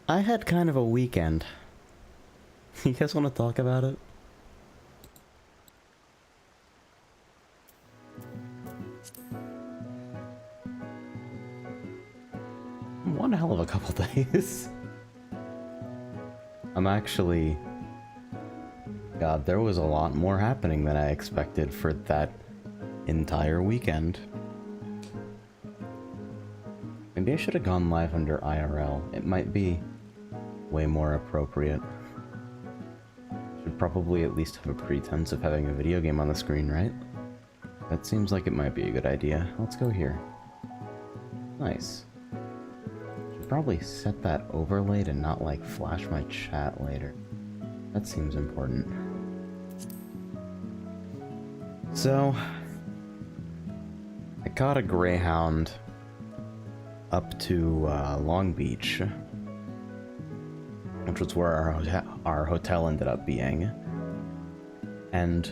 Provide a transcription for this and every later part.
I had kind of a weekend. You guys want to talk about it? One hell of a couple days. God, there was a lot more happening than I expected for that entire weekend. Maybe I should have gone live under IRL. It might be way more appropriate. Should probably at least have a pretense of having a video game on the screen, right? That seems like it might be a good idea. Let's go here. Nice. Should probably set that overlay to not, like, flash my chat later. That seems important. So, I caught a Greyhound up to Long Beach, which was where our hotel ended up being. And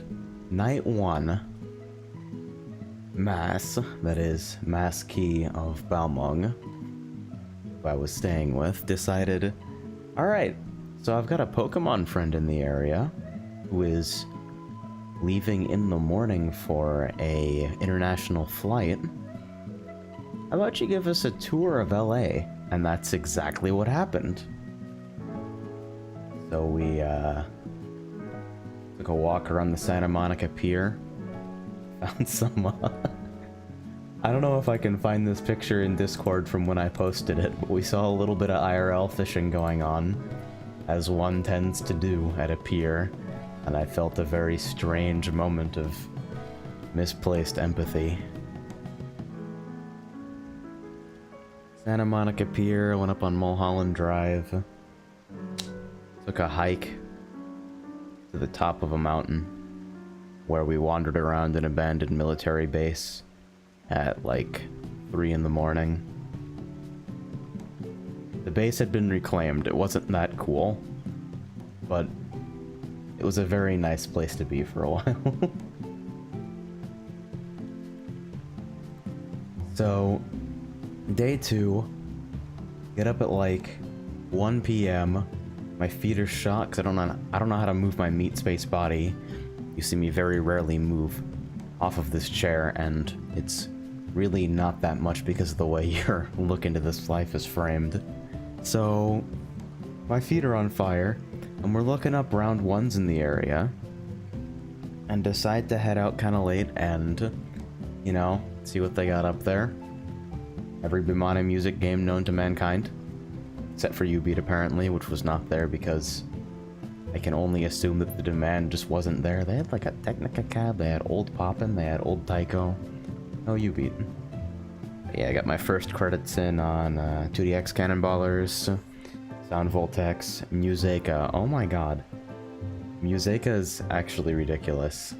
night one, Mass, that is Mass Key of Balmung, who I was staying with, decided, alright, so I've got a Pokemon friend in the area who is leaving in the morning for a international flight. How about you give us a tour of LA? And that's exactly what happened. So we took a walk around the Santa Monica Pier, found some I don't know if I can find this picture in Discord from when I posted it, but we saw a little bit of IRL fishing going on, as one tends to do at a pier, and I felt a very strange moment of misplaced empathy. Santa Monica Pier, went up on Mulholland Drive, took a hike to the top of a mountain, where we wandered around an abandoned military base at like 3 in the morning. The base had been reclaimed. It wasn't that cool, but it was a very nice place to be for a while. So, day 2, get up at like 1 p.m. My feet are shot because I don't know how to move my meat space body. You see me very rarely move off of this chair, and it's really not that much because of the way your look into this life is framed. So, my feet are on fire, and we're looking up round ones in the area, and decide to head out kind of late and, you know, see what they got up there. Every Bimani music game known to mankind, except for U-Beat apparently, which was not there because I can only assume that the demand just wasn't there. They had like a Technica cab, they had Old Poppin', they had Old Tycho. No U-Beat. Yeah, I got my first credits in on 2DX Cannonballers, Sound Voltex, Museka. Oh my god. Museka is actually ridiculous.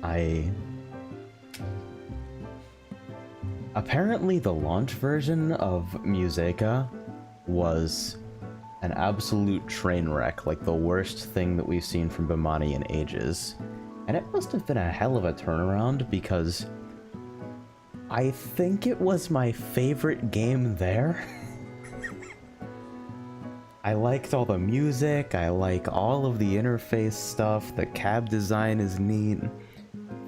Apparently the launch version of Museka was an absolute train wreck, like the worst thing that we've seen from Bimani in ages. And it must have been a hell of a turnaround because I think it was my favorite game there. I liked all the music, I like all of the interface stuff, the cab design is neat,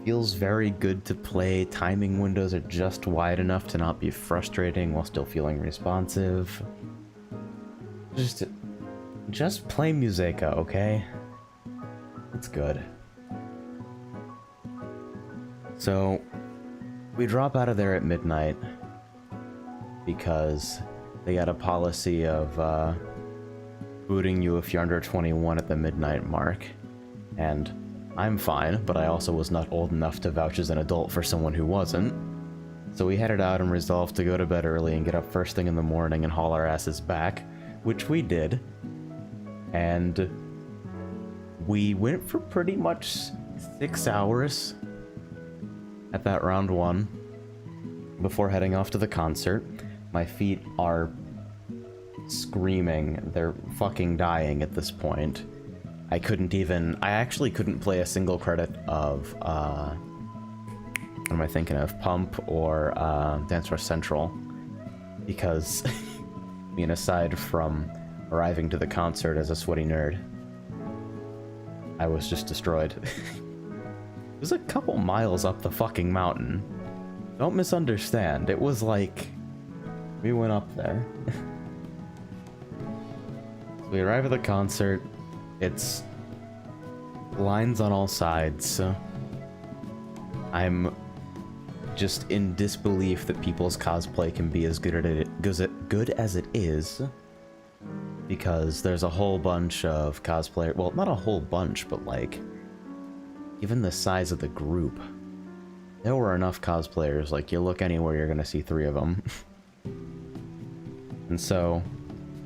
feels very good to play, timing windows are just wide enough to not be frustrating while still feeling responsive. Just play Museka, okay? It's good. So, we drop out of there at midnight because they got a policy of booting you if you're under 21 at the midnight mark. And I'm fine, but I also was not old enough to vouch as an adult for someone who wasn't. So we headed out and resolved to go to bed early and get up first thing in the morning and haul our asses back, which we did. And we went for pretty much 6 hours at that round 1 before heading off to the concert. My feet are screaming. They're fucking dying at this point. I actually couldn't play a single credit of, what am I thinking of? Pump or Dance Rush Central. Because, I mean, aside from arriving to the concert as a sweaty nerd. I was just destroyed. It was a couple miles up the fucking mountain. Don't misunderstand. It was like... we went up there. So we arrive at the concert. It's... lines on all sides. I'm just in disbelief that people's cosplay can be as good as it is. Because there's a whole bunch of cosplayers. Well, not a whole bunch, but like... even the size of the group. There were enough cosplayers, like you look anywhere, you're gonna see 3 of them. And so,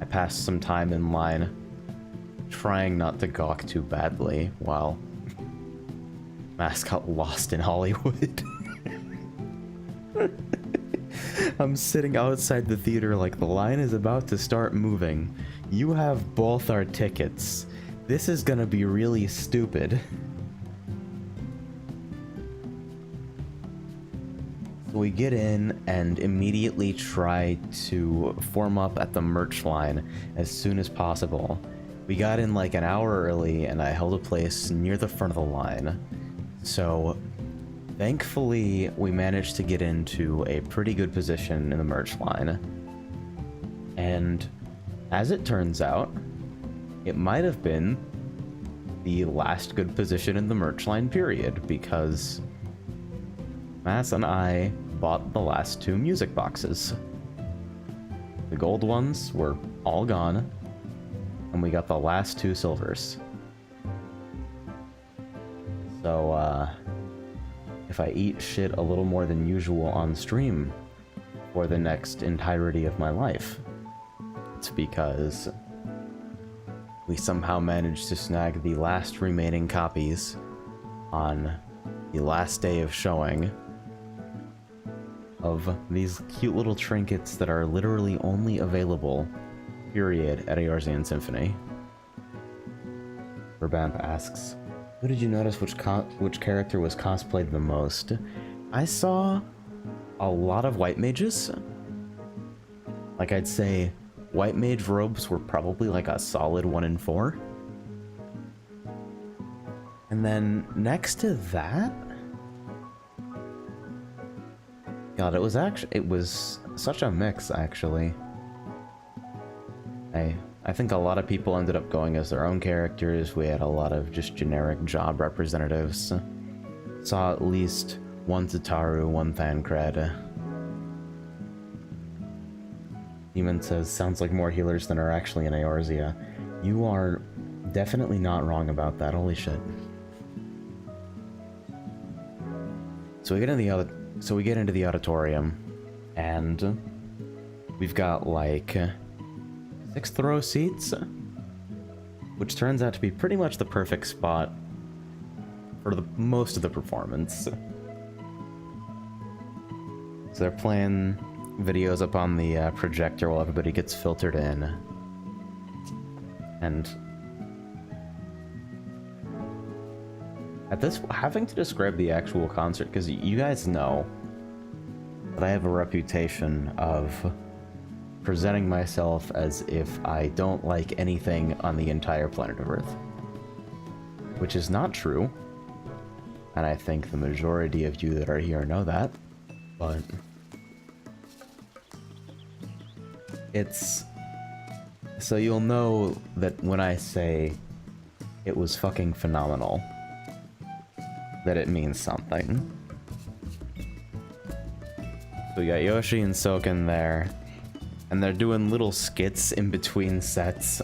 I passed some time in line, trying not to gawk too badly, while Mask got lost in Hollywood. I'm sitting outside the theater like the line is about to start moving. You have both our tickets. This is gonna be really stupid. We get in and immediately try to form up at the merch line as soon as possible. We got in like an hour early and I held a place near the front of the line. So thankfully we managed to get into a pretty good position in the merch line. And as it turns out, it might have been the last good position in the merch line period, because Mass and I bought the last 2 music boxes. The gold ones were all gone, and we got the last 2 silvers. So, if I eat shit a little more than usual on stream for the next entirety of my life, it's because we somehow managed to snag the last remaining copies on the last day of showing of these cute little trinkets that are literally only available, period, at Eorzean Symphony. Verbamp asks, who did you notice which character was cosplayed the most? I saw a lot of white mages. Like, I'd say white mage robes were probably like a solid 1 in 4. And then next to that, God, it was such a mix, actually. I think a lot of people ended up going as their own characters. We had a lot of just generic job representatives. Saw at least 1 Tataru, 1 Thancred. Demon says, sounds like more healers than are actually in Eorzea. You are definitely not wrong about that, holy shit. So we get into the auditorium, and we've got like 6th row seats, which turns out to be pretty much the perfect spot for most of the performance. So they're playing videos up on the projector while everybody gets filtered in, and at this, having to describe the actual concert, because you guys know that I have a reputation of presenting myself as if I don't like anything on the entire planet of Earth. Which is not true, and I think the majority of you that are here know that, but it's... so you'll know that when I say it was fucking phenomenal, that it means something. So we got Yoshi and Soken there, and they're doing little skits in between sets.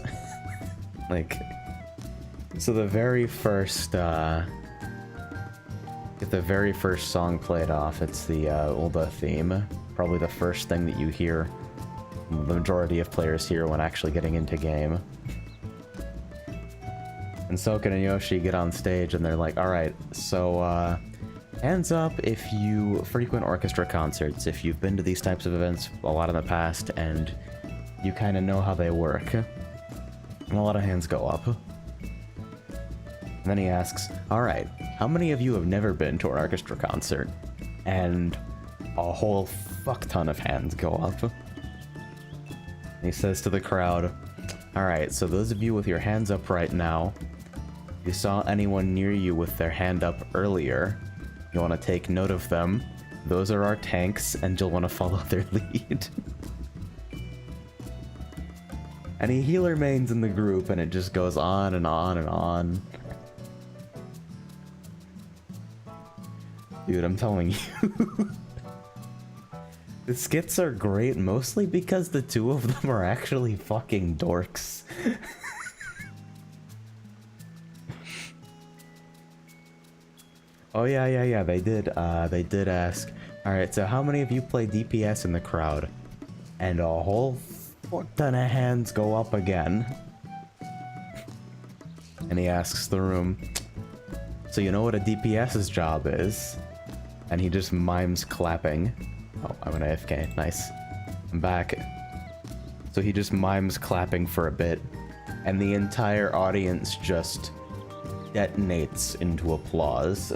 Like, so the very first, get the very first song played off, it's the Ulda theme. Probably the first thing that you hear, the majority of players hear when actually getting into game. And Soken and Yoshi get on stage and they're like, alright, so, hands up if you frequent orchestra concerts, if you've been to these types of events a lot in the past, and you kind of know how they work. And a lot of hands go up. And then he asks, alright, how many of you have never been to an orchestra concert? And a whole fuck ton of hands go up. And he says to the crowd, Alright, so those of you with your hands up right now, if you saw anyone near you with their hand up earlier, you want to take note of them. Those are our tanks, and you'll want to follow their lead. Any healer mains in the group, and it just goes on and on and on. Dude, I'm telling you. The skits are great, mostly because the two of them are actually fucking dorks. Oh yeah, they did ask, alright, so how many of you play DPS in the crowd? And a whole ton of hands go up again. And he asks the room, so you know what a DPS's job is? And he just mimes clapping. Oh, I went AFK, nice. I'm back. So he just mimes clapping for a bit, and the entire audience just detonates into applause.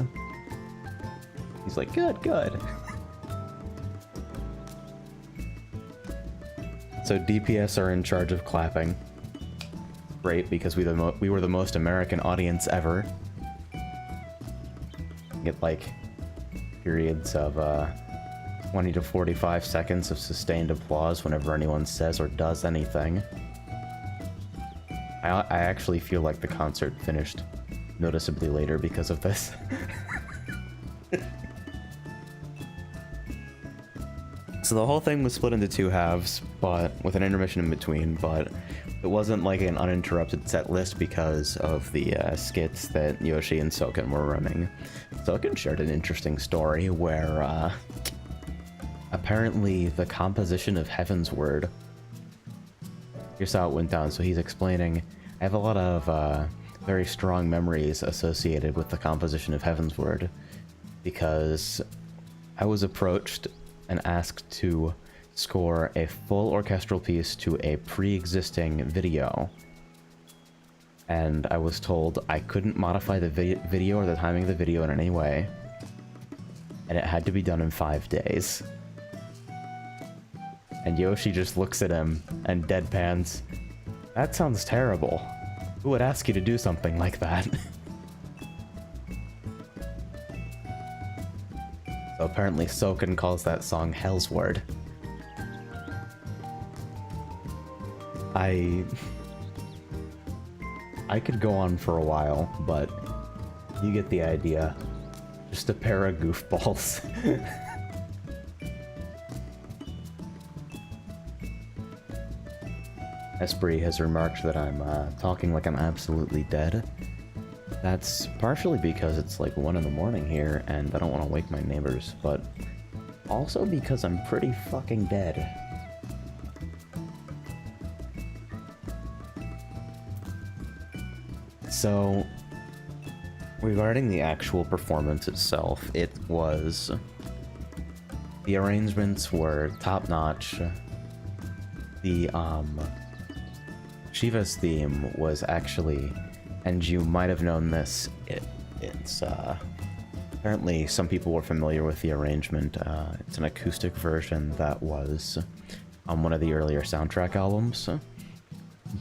He's like, good, good. So DPS are in charge of clapping. Great, because we were the most American audience ever. Get like periods of 20 to 45 seconds of sustained applause whenever anyone says or does anything. I actually feel like the concert finished noticeably later because of this. So the whole thing was split into two halves, but with an intermission in between, but it wasn't like an uninterrupted set list because of the skits that Yoshi and Soken were running. Soken shared an interesting story where apparently the composition of Heaven's Word, here's how it went down. So he's explaining, I have a lot of very strong memories associated with the composition of Heaven's Word because I was approached and asked to score a full orchestral piece to a pre-existing video, and I was told I couldn't modify the video or the timing of the video in any way, and it had to be done in 5 days. And Yoshi just looks at him and deadpans, that sounds terrible. Who would ask you to do something like that? So apparently Soken calls that song Hell's Word. I could go on for a while, but you get the idea. Just a pair of goofballs. Esprit has remarked that I'm talking like I'm absolutely dead. That's partially because it's like 1 in the morning here and I don't want to wake my neighbors, but also because I'm pretty fucking dead. So, regarding the actual performance itself, the arrangements were top-notch. The Shiva's theme was actually, and you might have known this, it's apparently some people were familiar with the arrangement. It's an acoustic version that was on one of the earlier soundtrack albums,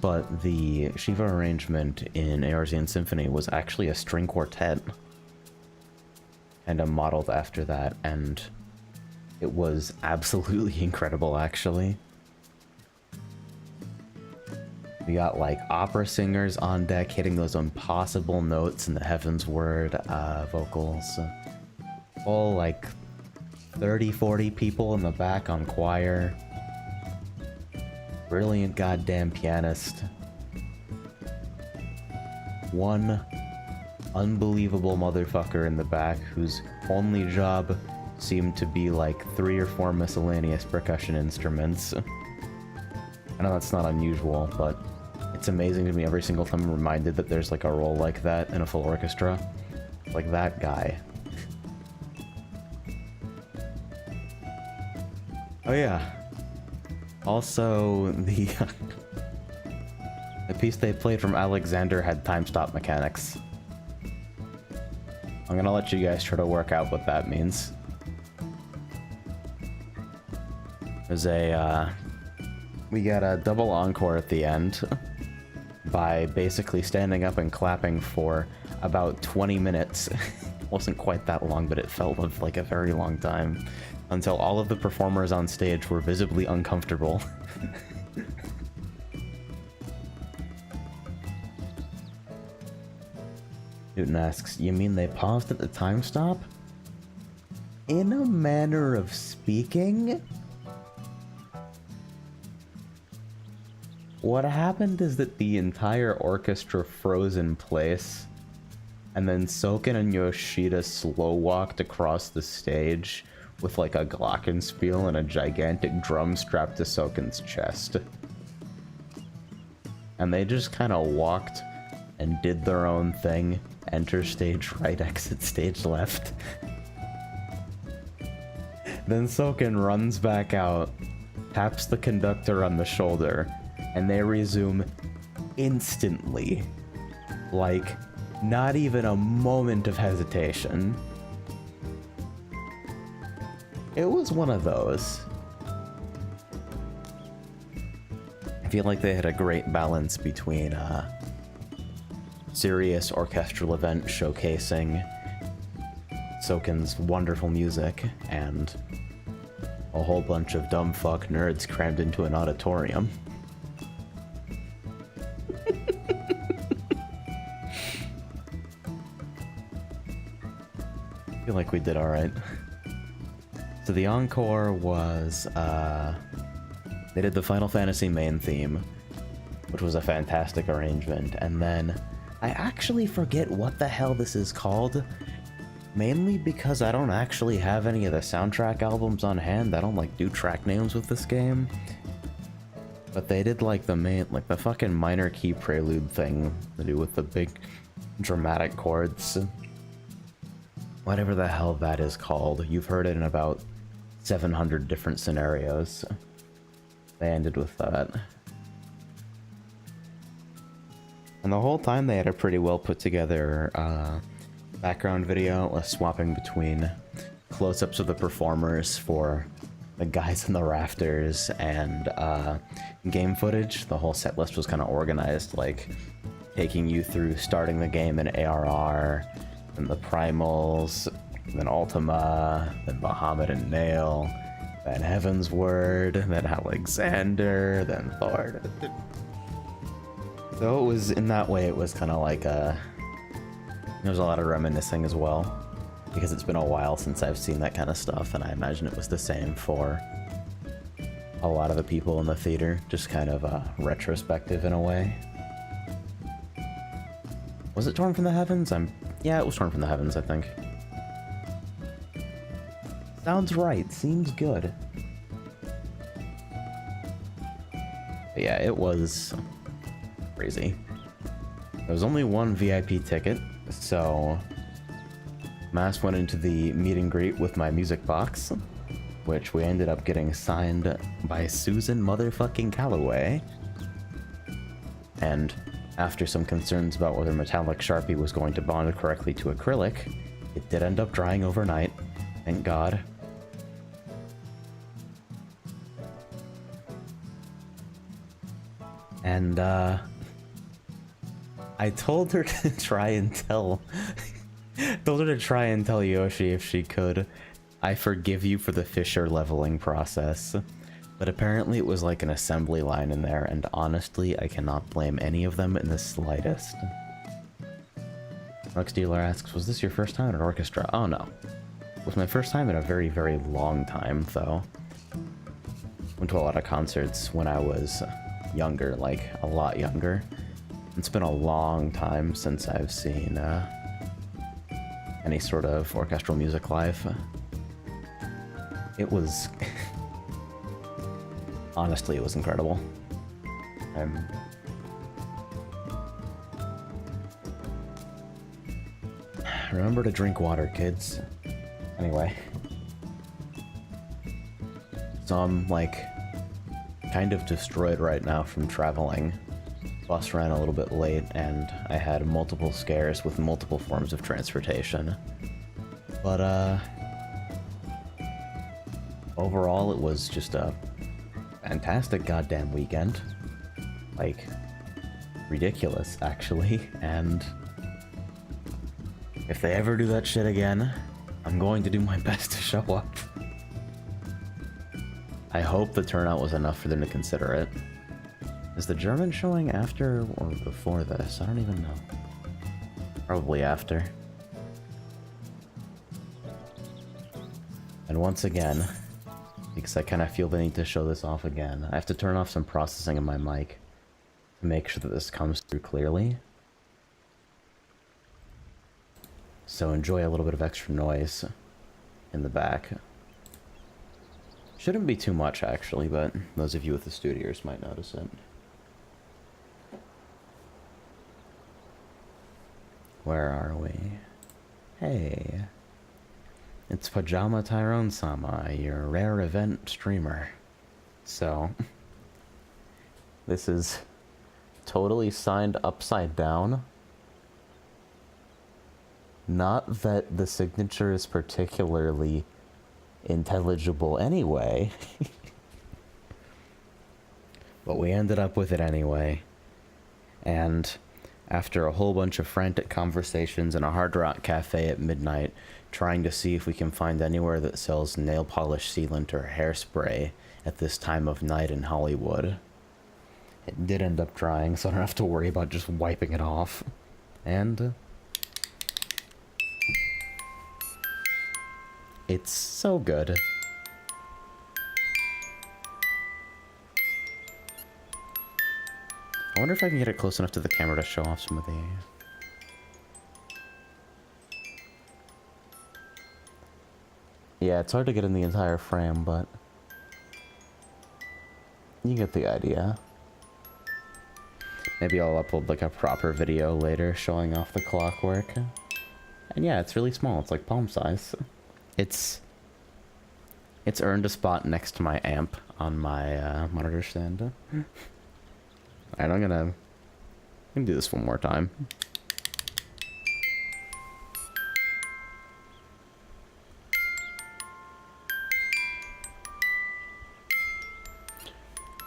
but the Shiva arrangement in eorzean Symphony was actually a string quartet, and modeled after that, and it was absolutely incredible, actually. We got like opera singers on deck hitting those impossible notes in the Heaven's Word vocals. All like 30-40 people in the back on choir. Brilliant goddamn pianist. One unbelievable motherfucker in the back whose only job seemed to be like 3 or 4 miscellaneous percussion instruments. I know that's not unusual, but it's amazing to me every single time I'm reminded that there's like a role like that in a full orchestra. Like that guy. Oh yeah. Also, the piece they played from Alexander had time stop mechanics. I'm gonna let you guys try to work out what that means. There's a we got a double encore at the end by basically standing up and clapping for about 20 minutes. Wasn't quite that long, but it felt like a very long time, until all of the performers on stage were visibly uncomfortable. Newton asks, you mean they paused at the time stop? In a manner of speaking? What happened is that the entire orchestra froze in place, and then Soken and Yoshida slow walked across the stage with like a glockenspiel and a gigantic drum strapped to Soken's chest. And they just kind of walked and did their own thing. Enter stage right, exit stage left. Then Soken runs back out, taps the conductor on the shoulder, and they resume instantly. Like, not even a moment of hesitation. It was one of those. I feel like they had a great balance between serious orchestral event showcasing Soken's wonderful music and a whole bunch of dumb fuck nerds crammed into an auditorium. I feel like we did alright. So the encore was, they did the Final Fantasy main theme, which was a fantastic arrangement, and then I actually forget what the hell this is called, mainly because I don't actually have any of the soundtrack albums on hand. I don't like do track names with this game. But they did like the main, like the fucking minor key prelude thing to do with the big dramatic chords. Whatever the hell that is called. You've heard it in about 700 different scenarios. They ended with that. And the whole time they had a pretty well put together background video, swapping between close-ups of the performers for the guys in the rafters and game footage. The whole set list was kind of organized, like taking you through starting the game in ARR, then the Primals, then Ultima, then Bahamut and Nail, then Heaven's Word, then Alexander, then Thor. So it was, in that way, it was kind of like there was a lot of reminiscing as well, because it's been a while since I've seen that kind of stuff, and I imagine it was the same for a lot of the people in the theater, just kind of retrospective in a way. Was it Torn from the Heavens? Yeah, it was Torn from the Heavens, I think. Sounds right, seems good. But yeah, it was crazy. There was only one VIP ticket, so Mass went into the meet and greet with my music box, which we ended up getting signed by Susan motherfucking Calloway. And after some concerns about whether metallic Sharpie was going to bond correctly to acrylic, it did end up drying overnight, thank God. And I told her to try and tell Yoshi if she could, I forgive you for the Fisher leveling process. But apparently it was like an assembly line in there, and honestly, I cannot blame any of them in the slightest. Rux Dealer asks, was this your first time at an orchestra? Oh no. It was my first time in a very, very long time, though. Went to a lot of concerts when I was younger, like a lot younger. It's been a long time since I've seen any sort of orchestral music live. It was... honestly, it was incredible. Remember to drink water, kids. Anyway. So I'm, like, kind of destroyed right now from traveling. Bus ran a little bit late, and I had multiple scares with multiple forms of transportation. But, overall, it was just a fantastic goddamn weekend. Like, ridiculous, actually. And if they ever do that shit again, I'm going to do my best to show up. I hope the turnout was enough for them to consider it. Is the German showing after or before this? I don't even know. Probably after. And once again, because I kind of feel the need to show this off again, I have to turn off some processing in my mic to make sure that this comes through clearly. So enjoy a little bit of extra noise in the back. Shouldn't be too much, actually, but those of you with the studios might notice it. Where are we? Hey. It's Pajama Tyrone-sama, your rare event streamer. So, this is totally signed upside down. Not that the signature is particularly intelligible anyway. But we ended up with it anyway. And after a whole bunch of frantic conversations in a Hard Rock cafe at midnight, trying to see if we can find anywhere that sells nail polish sealant or hairspray at this time of night in Hollywood. It did end up drying, so I don't have to worry about just wiping it off. And it's so good. I wonder if I can get it close enough to the camera to show off some of these. Yeah, it's hard to get in the entire frame, but you get the idea. Maybe I'll upload like a proper video later showing off the clockwork. And yeah, it's really small. It's like palm size. It's earned a spot next to my amp on my monitor stand. Alright, I'm gonna do this one more time.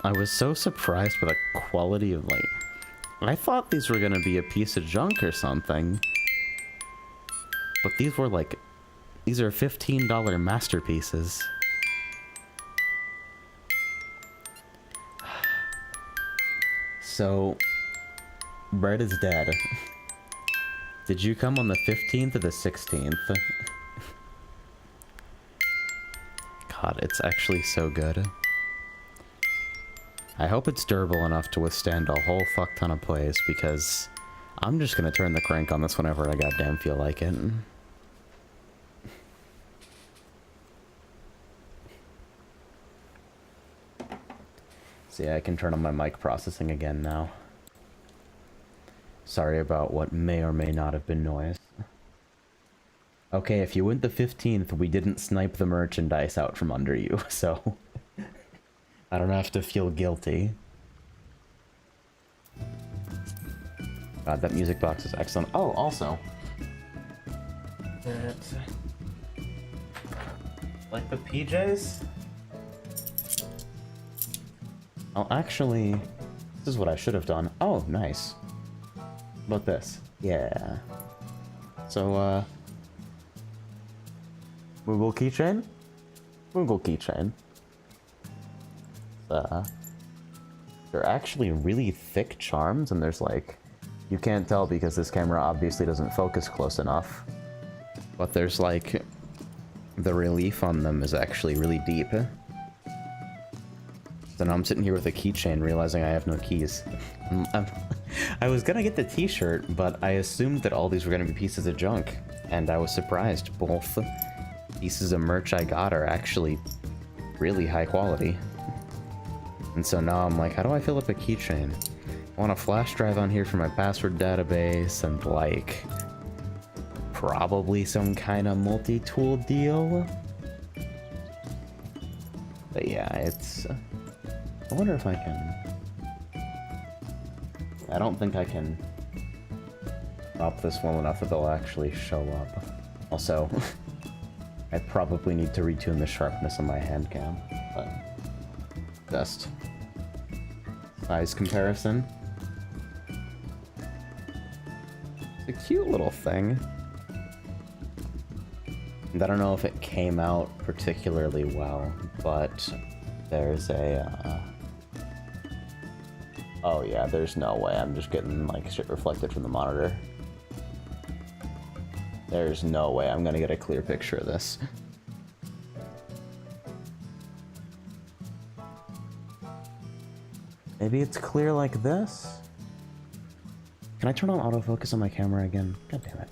I was so surprised by the quality of, like, I thought these were gonna be a piece of junk or something. But these were like, these are $15 masterpieces. So, bread is dead. Did you come on the 15th or the 16th? God, it's actually so good. I hope it's durable enough to withstand a whole fuck ton of plays, because I'm just gonna turn the crank on this whenever I goddamn feel like it. See, I can turn on my mic processing again now. Sorry about what may or may not have been noise. Okay, if you went the 15th, we didn't snipe the merchandise out from under you, so I don't have to feel guilty. God, that music box is excellent. Oh, also, like the PJs? Oh, actually, this is what I should have done. Oh, nice. How about this? Yeah. So, Google keychain? Google keychain. They're actually really thick charms, and there's like, you can't tell because this camera obviously doesn't focus close enough, but there's like, the relief on them is actually really deep. So now I'm sitting here with a keychain realizing I have no keys. I was gonna get the t-shirt, but I assumed that all these were gonna be pieces of junk, and I was surprised. Both pieces of merch I got are actually really high quality. And so now I'm like, how do I fill up a keychain? I want a flash drive on here for my password database, and like, probably some kind of multi-tool deal. But yeah, it's... I wonder if I can... I don't think I can crop this well enough that they'll actually show up. Also, I probably need to retune the sharpness of my hand cam, but Just size comparison. It's a cute little thing. And I don't know if it came out particularly well, but there's a, oh yeah, there's no way. I'm just getting like shit reflected from the monitor. There's no way I'm gonna get a clear picture of this. Maybe it's clear like this? Can I turn on autofocus on my camera again? God damn it.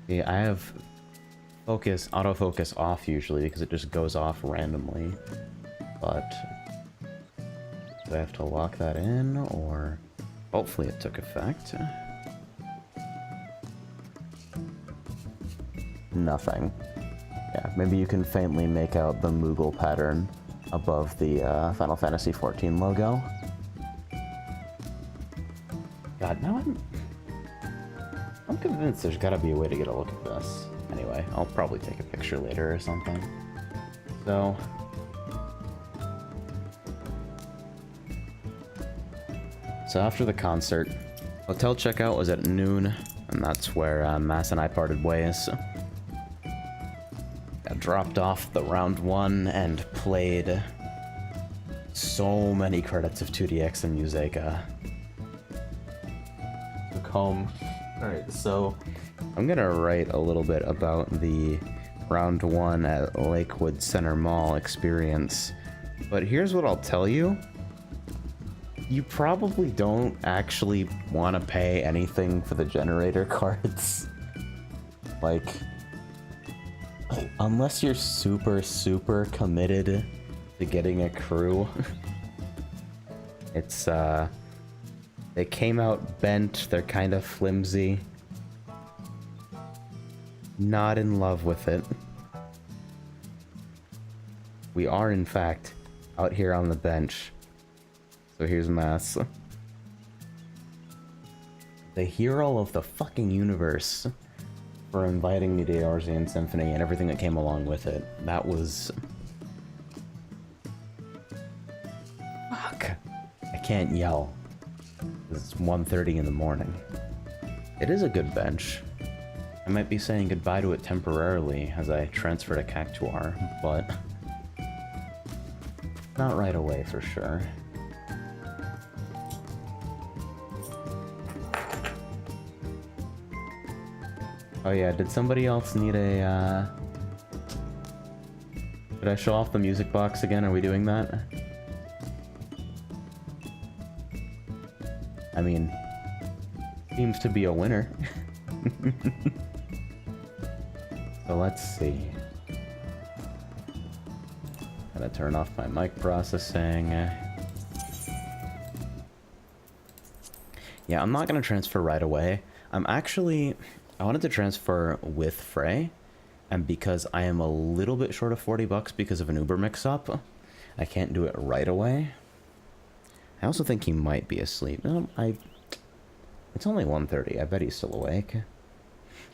Yeah, I have autofocus off usually because it just goes off randomly. But do I have to lock that in, or hopefully it took effect? Nothing. Yeah, maybe you can faintly make out the Moogle pattern above the Final Fantasy XIV logo. God, now I'm convinced there's gotta be a way to get a look at this. Anyway, I'll probably take a picture later or something. So after the concert, hotel checkout was at noon, and that's where Mass and I parted ways. Got dropped off the round 1 and played so many credits of 2DX and Museka. Took home. Alright, so I'm gonna write a little bit about the round 1 at Lakewood Center Mall experience, but here's what I'll tell you. You probably don't actually want to pay anything for the generator cards. Like, unless you're super committed to getting a crew. It's, they came out bent, they're kind of flimsy. Not in love with it. We are, in fact, out here on the bench. So here's Mass. The hero of the fucking universe for inviting me to eorzean Symphony and everything that came along with it. That was... Fuck. I can't yell. It's 1:30 in the morning. It is a good bench. I might be saying goodbye to it temporarily as I transfer to Cactuar, but... not right away for sure. Oh yeah, did somebody else need a, Did I show off the music box again? Are we doing that? I mean, seems to be a winner. So let's see. Gotta turn off my mic processing. Yeah, I'm not gonna transfer right away. I wanted to transfer with Frey, and because I am a little bit short of 40 bucks because of an Uber mix-up, I can't do it right away. I also think he might be asleep. It's only 1:30. I bet he's still awake.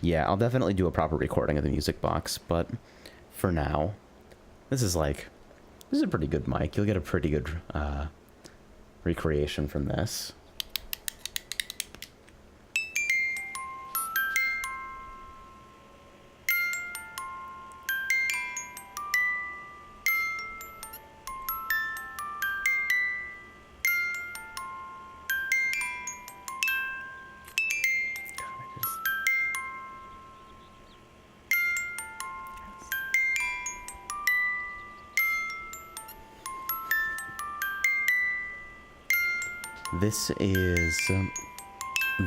Yeah, I'll definitely do a proper recording of the music box, but for now, this is a pretty good mic. You'll get a pretty good recreation from this. This is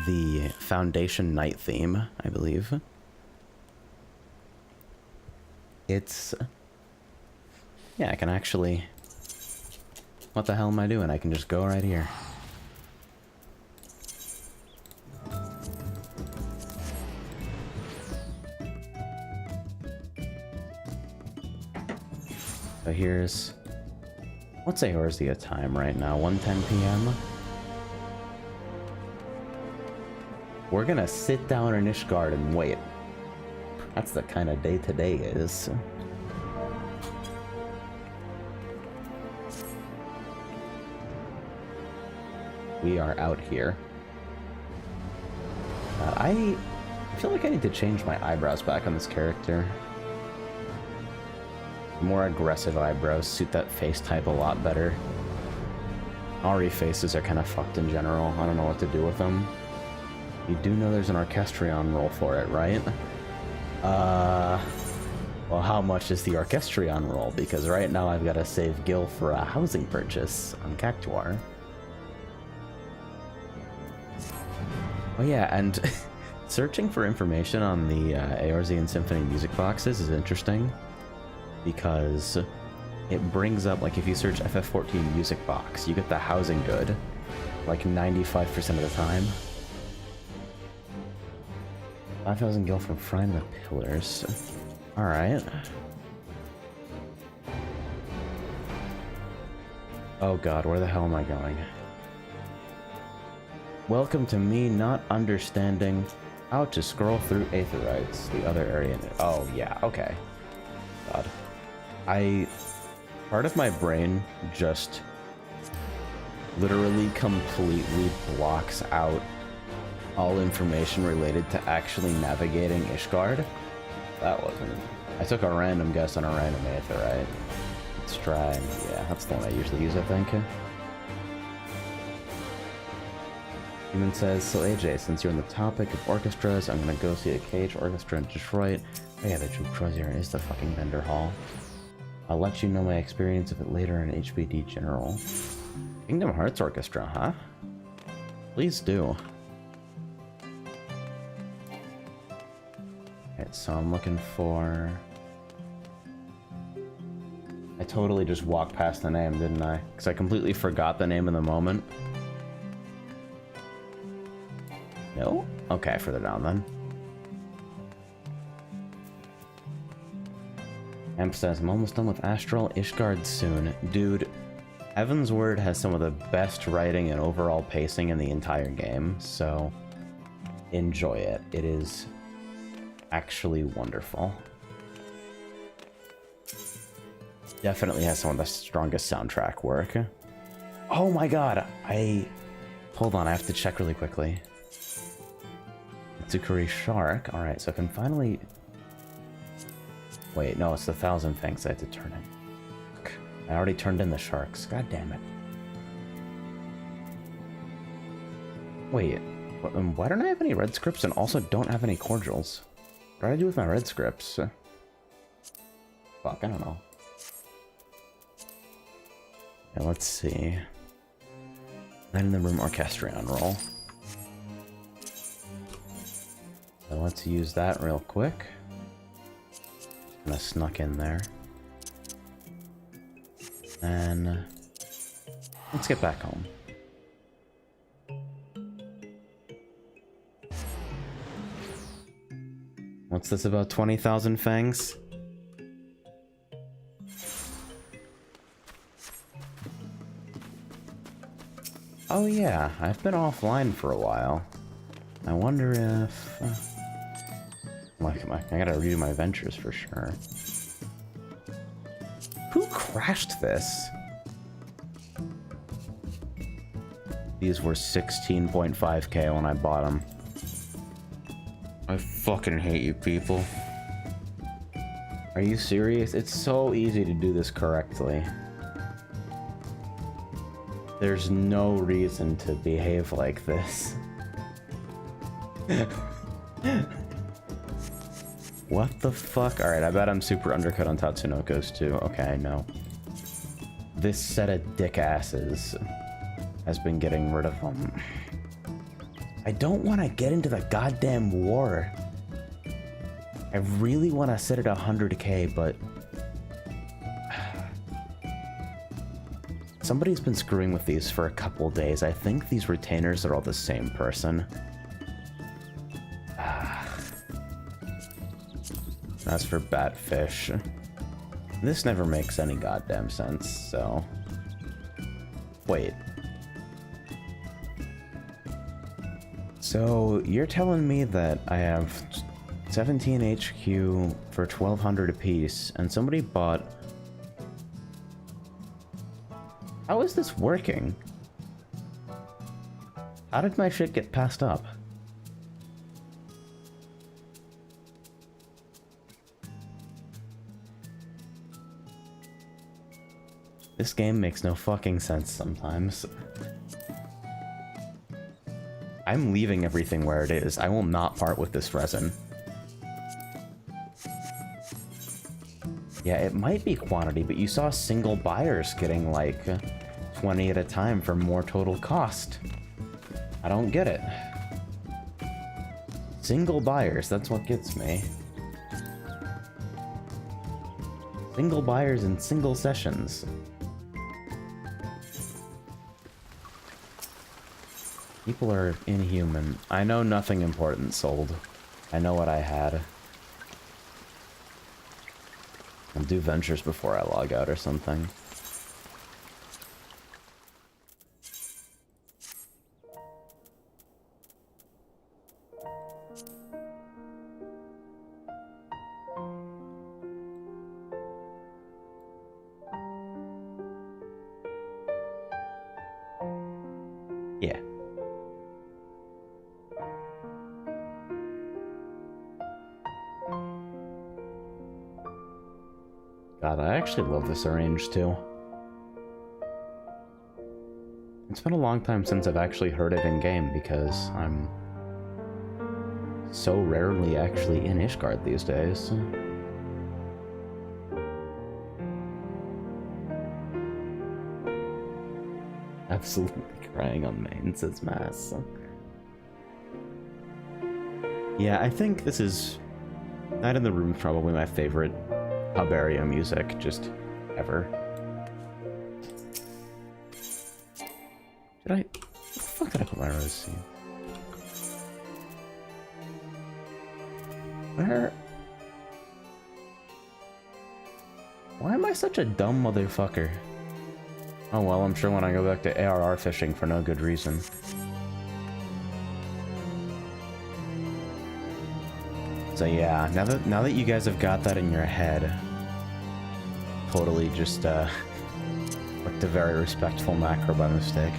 the Foundation Night theme, I believe. It's... yeah, I can actually... what the hell am I doing? I can just go right here. So here's... what's eorzea time right now? 1:10 p.m.? We're gonna sit down in Ishgard and wait. That's the kind of day today is. We are out here. I feel like I need to change my eyebrows back on this character. More aggressive eyebrows suit that face type a lot better. Ari faces are kind of fucked in general. I don't know what to do with them. You do know there's an Orchestrion roll for it, right? Well, how much is the Orchestrion roll? Because right now I've got to save Gil for a housing purchase on Cactuar. Oh yeah, and searching for information on the eorzean Symphony music boxes is interesting. Because it brings up, like, if you search FF14 music box, you get the housing good, like 95% of the time. 5,000 gil from frying the pillars. Alright. Oh god, where the hell am I going? Welcome to me not understanding how to scroll through Aetherites, the other area. Oh yeah, okay. God. Part of my brain just literally completely blocks out all information related to actually navigating Ishgard. That wasn't... I took a random guess on a random Aetherite. Let's try... Yeah, that's the one I usually use, I think. Human says, so AJ, since you're on the topic of orchestras, I'm gonna go see a Cage Orchestra in Detroit. Oh yeah, the Drew Crozier is the fucking vendor hall. I'll let you know my experience of it later in HBD General. Kingdom Hearts Orchestra, huh? Please do. Okay, so I'm looking for... I totally just walked past the name, didn't I? Because I completely forgot the name in the moment. No? Okay, further down then. Amp says, I'm almost done with Astral Ishgard soon. Dude, Heaven's Word has some of the best writing and overall pacing in the entire game, so enjoy it. It is actually wonderful. Definitely has some of the strongest soundtrack work. Oh my god, hold on, I have to check really quickly. Tsukuri Shark. Alright, so I can finally... Wait, no, it's the Thousand Fangs I had to turn in. I already turned in the sharks. God damn it. Wait, why don't I have any red scripts and also don't have any cordials? What did I do with my red scripts? Fuck, I don't know. Yeah, let's see. Then in the room Orchestrion roll. So let's use that real quick. Kind of snuck in there. And let's get back home. What's this about 20,000 fangs? Oh yeah, I've been offline for a while. I wonder if... I gotta redo my ventures for sure. Who crashed this? These were 16.5k when I bought them. I fucking hate you people. Are you serious? It's so easy to do this correctly. There's no reason to behave like this. What the fuck? Alright, I bet I'm super undercut on Tatsunoko's too. Okay, I know. This set of dick asses has been getting rid of them. I don't want to get into the goddamn war. I really want to sit at 100k, but... Somebody's been screwing with these for a couple days. I think these retainers are all the same person. As for Batfish, this never makes any goddamn sense, so... Wait. So, you're telling me that I have 17 HQ for 1,200 apiece, and somebody bought... How is this working? How did my shit get passed up? This game makes no fucking sense sometimes. I'm leaving everything where it is. I will not part with this resin. Yeah, it might be quantity, but you saw single buyers getting like 20 at a time for more total cost. I don't get it. Single buyers, that's what gets me. Single buyers in single sessions. People are inhuman. I know nothing important sold. I know what I had. I'll do ventures before I log out or something. Yeah. God, I actually love this arrange too. It's been a long time since I've actually heard it in game because I'm so rarely actually in Ishgard these days. Absolutely crying on main, says Mass. Yeah, I think this is... Night in the Room is probably my favorite hub area music, just ever. Did I... Where the fuck did I put my rose seed? Where... Why am I such a dumb motherfucker? Oh well, I'm sure when I go back to ARR fishing for no good reason. So yeah, now that you guys have got that in your head, totally just clicked a very respectful macro by mistake.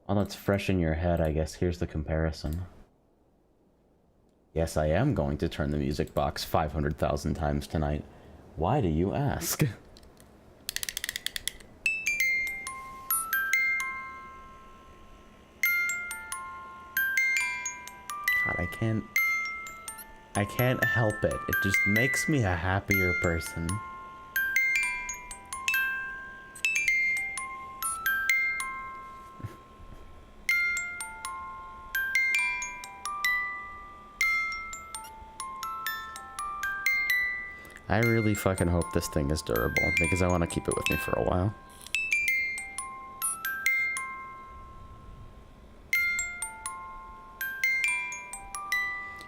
While it's fresh in your head, I guess here's the comparison. Yes, I am going to turn the music box 500,000 times tonight. Why do you ask? God, I can't help it. It just makes me a happier person. I really fucking hope this thing is durable, because I want to keep it with me for a while.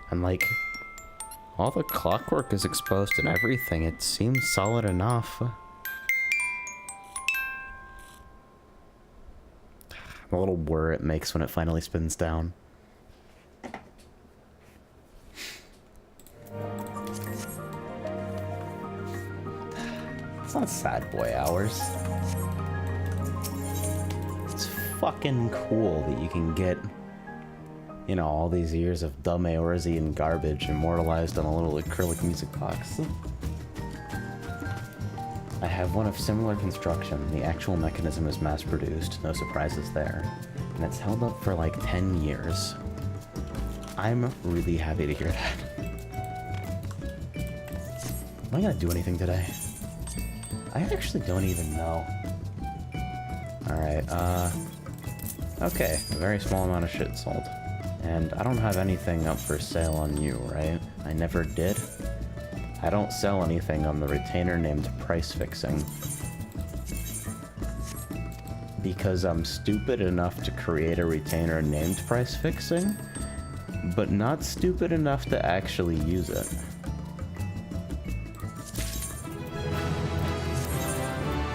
And like, all the clockwork is exposed and everything, it seems solid enough. The little whir it makes when it finally spins down. It's not sad boy hours. It's fucking cool that you can get, you know, all these years of dumb eorzean garbage immortalized on a little acrylic music box. I have one of similar construction. The actual mechanism is mass-produced, no surprises there. And it's held up for like 10 years. I'm really happy to hear that. Am I gonna do anything today? I actually don't even know. Alright, okay, a very small amount of shit sold. And I don't have anything up for sale on you, right? I never did. I don't sell anything on the retainer named Price Fixing. Because I'm stupid enough to create a retainer named Price Fixing, but not stupid enough to actually use it.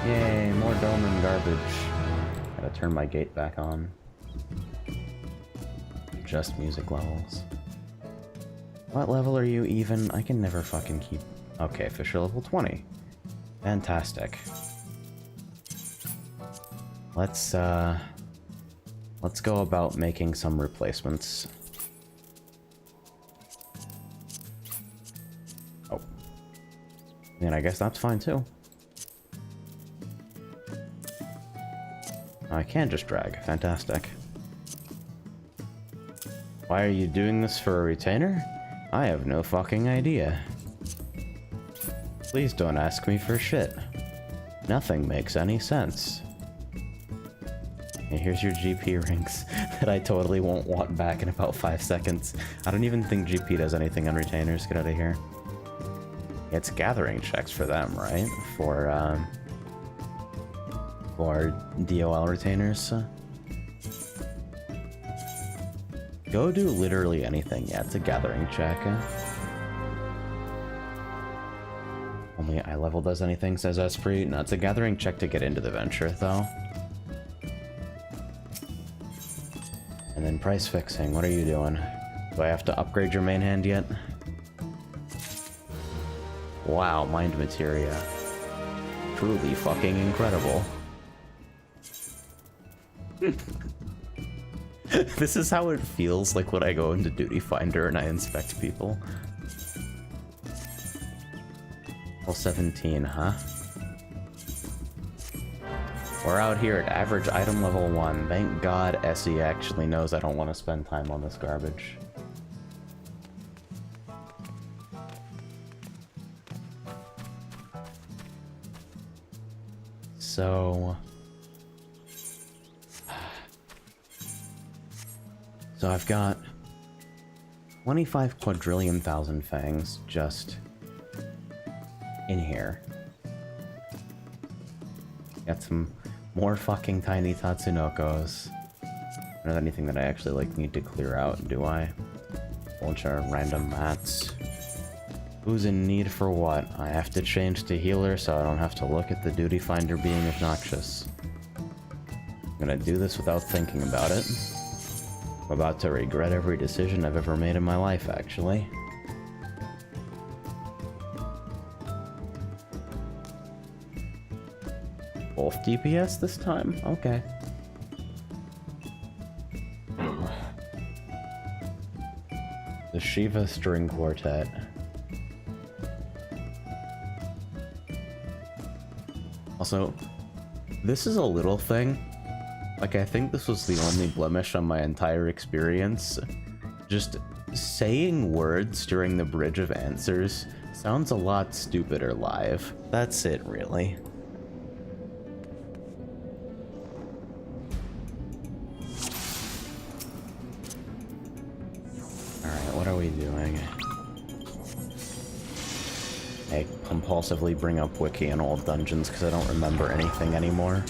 Yay, more dome and garbage. Gotta turn my gate back on. Just music levels. What level are you even? I can never fucking keep... Okay, Fisher level 20. Fantastic. let's go about making some replacements. Oh. And I guess that's fine too. I can just drag. Fantastic. Why are you doing this for a retainer? I have no fucking idea. Please don't ask me for shit. Nothing makes any sense. And here's your GP rings that I totally won't want back in about 5 seconds. I don't even think GP does anything on retainers. Get out of here. It's gathering checks for them, right? For DOL retainers. Go do literally anything. Yeah, it's a gathering check. Only eye level does anything, says Esprit. No, it's a gathering check to get into the venture, though. And then price fixing. What are you doing? Do I have to upgrade your main hand yet? Wow, mind materia. Truly fucking incredible. This is how it feels like when I go into Duty Finder and I inspect people. Level 17, huh? We're out here at average item level 1. Thank God Essie actually knows I don't want to spend time on this garbage. So I've got 25 quadrillion thousand fangs just in here. Got some more fucking tiny Tatsunokos. Not anything that I actually like need to clear out, do I? Bunch of random mats. Who's in need for what? I have to change to healer so I don't have to look at the duty finder being obnoxious. I'm gonna do this without thinking about it. I'm about to regret every decision I've ever made in my life, actually. Both DPS this time? Okay. The Shiva String Quartet. Also, this is a little thing. Like, I think this was the only blemish on my entire experience. Just saying words during the Bridge of Answers sounds a lot stupider live. That's it, really. Alright, what are we doing? I compulsively bring up Wiki in old dungeons because I don't remember anything anymore.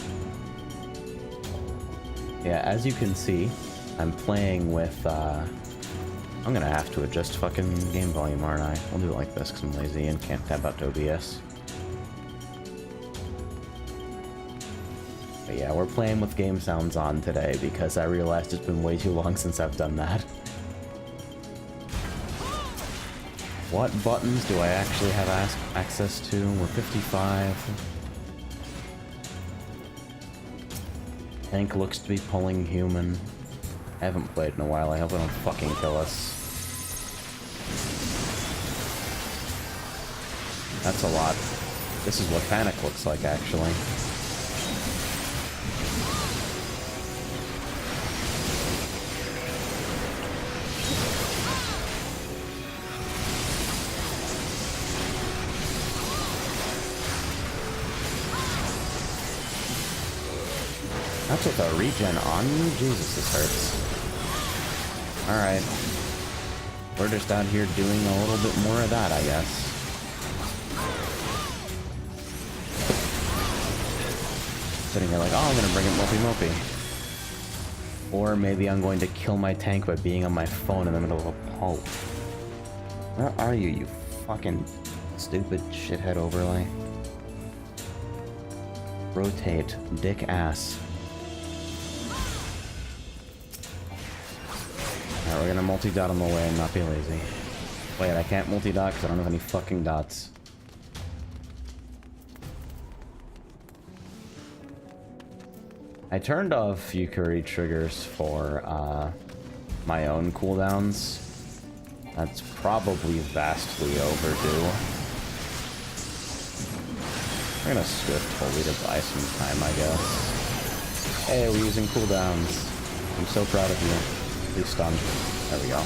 Yeah, as you can see, I'm playing with, I'm gonna have to adjust fucking game volume, aren't I? We'll do it like this because I'm lazy and can't tab out to OBS. But yeah, we're playing with game sounds on today because I realized it's been way too long since I've done that. What buttons do I actually have access to? We're 55. Tank looks to be pulling human. I haven't played in a while. I hope they don't fucking kill us. That's a lot. This is what panic looks like, actually. That's with a regen on you? Jesus, this hurts. Alright. We're just out here doing a little bit more of that, I guess. Sitting here like, oh, I'm gonna bring it mopey. Or maybe I'm going to kill my tank by being on my phone in the middle of a pulp. Where are you, you fucking stupid shithead overlay? Rotate, dick ass. Alright, we're gonna multi-dot on the way and not be lazy. Wait, I can't multi-dot because I don't have any fucking dots. I turned off Yukari triggers for my own cooldowns. That's probably vastly overdue. We're gonna Swift Holy to buy some time, I guess. Hey, we're using cooldowns. I'm so proud of you. Please stun. There we go.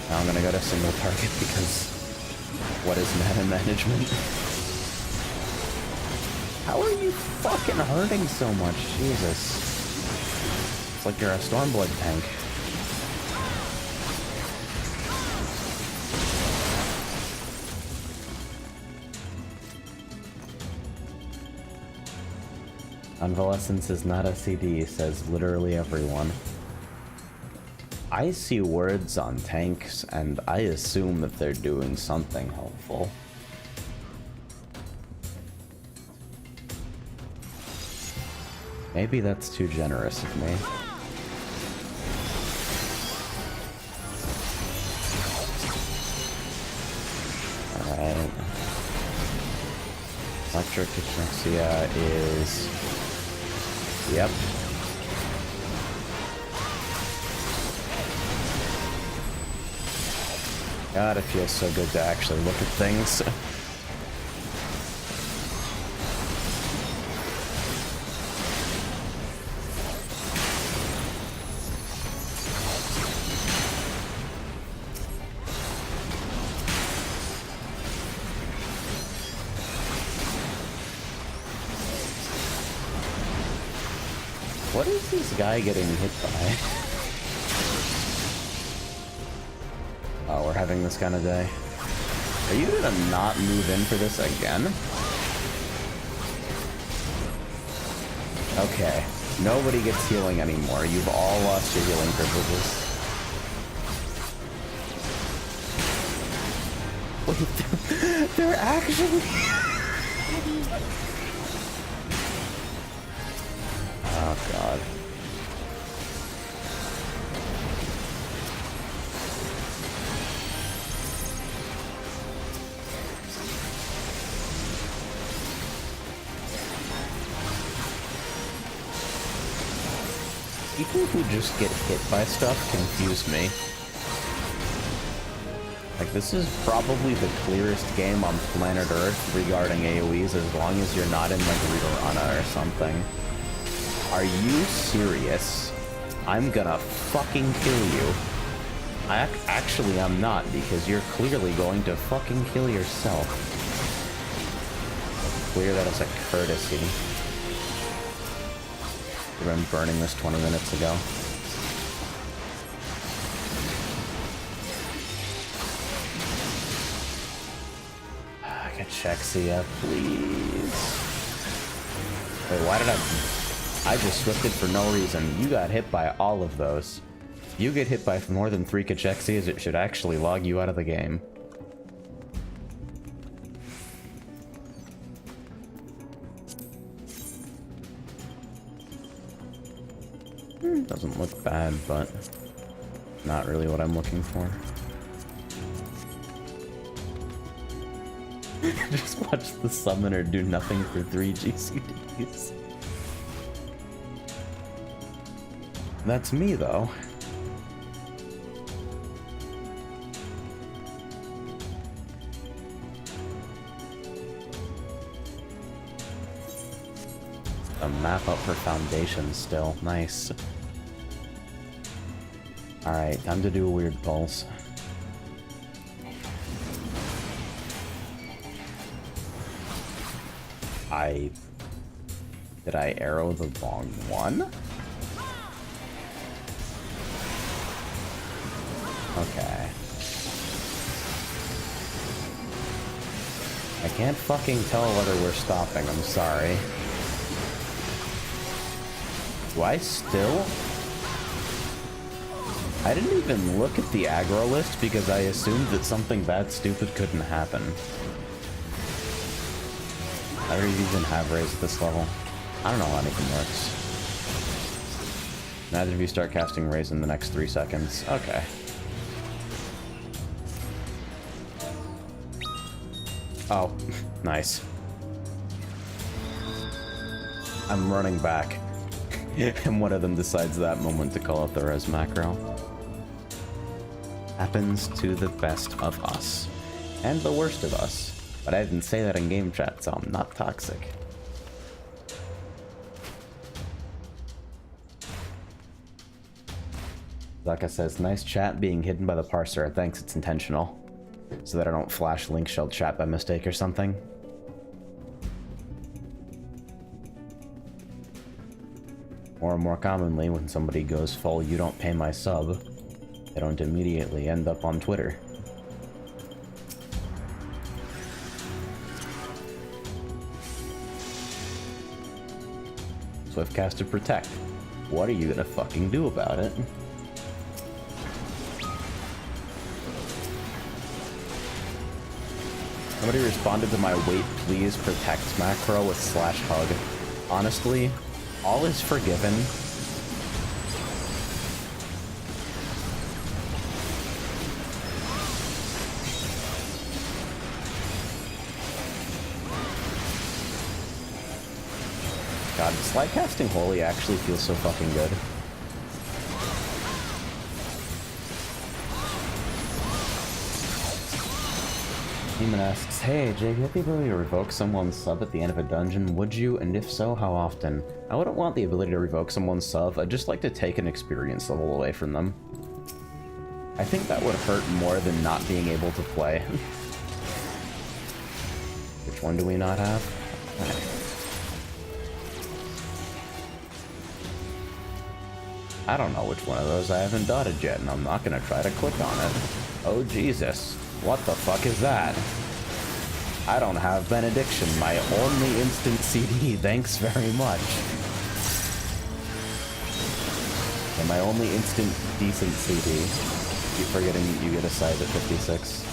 Now I'm gonna go to single target because what is meta management? How are you fucking hurting so much? Jesus. It's like you're a Stormblood tank. Convalescence is not a CD, says literally everyone. I see words on tanks, and I assume that they're doing something helpful. Maybe that's too generous of me. Alright. Electric Atraxia is... Yep. God, it feels so good to actually look at things. What is this guy getting hit by? Oh, we're having this kind of day. Are you gonna not move in for this again? Okay. Nobody gets healing anymore. You've all lost your healing privileges. Wait, they're actually... Oh, God. People who just get hit by stuff confuse me. Like, this is probably the clearest game on planet Earth regarding AoEs, as long as you're not in, like, Rudorana or something. Are you serious? I'm gonna fucking kill you. Actually, I'm not, because you're clearly going to fucking kill yourself. Clear that as a courtesy. I've been burning this 20 minutes ago. Kachexia, please. Wait, why did I just swifted for no reason. You got hit by all of those. If you get hit by more than 3 Kachexias, it should actually log you out of the game. Doesn't look bad, but not really what I'm looking for. Just watch the summoner do nothing for 3 GCDs. That's me, though. A map up for foundation still. Nice. Alright, time to do a weird pulse. Did I arrow the wrong one? Okay. I can't fucking tell whether we're stopping, I'm sorry. Do I still? I didn't even look at the aggro list because I assumed that something that stupid couldn't happen. I don't even have raise at this level. I don't know how anything works. Neither of you start casting raise in the next 3 seconds. Okay. Oh, nice. I'm running back. And one of them decides that moment to call out the res macro. Happens to the best of us. And the worst of us. But I didn't say that in game chat, so I'm not toxic. Zaka says, nice chat being hidden by the parser. Thanks, it's intentional. So that I don't flash link shell chat by mistake or something. Or more commonly, when somebody goes full you don't pay my sub, they don't immediately end up on Twitter. Swiftcaster Protect. What are you gonna fucking do about it? Somebody responded to my wait please protect macro with /hug. Honestly, all is forgiven. God, slide casting Holy actually feels so fucking good. Demon asks, hey, Jay, if you have the ability to revoke someone's sub at the end of a dungeon, would you? And if so, how often? I wouldn't want the ability to revoke someone's sub. I'd just like to take an experience level away from them. I think that would hurt more than not being able to play. Which one do we not have? Okay. I don't know which one of those I haven't dotted yet, and I'm not gonna try to click on it. Oh, Jesus. What the fuck is that? I don't have Benediction, my only instant CD, thanks very much. And my only instant decent CD. Keep forgetting you get a size at 56.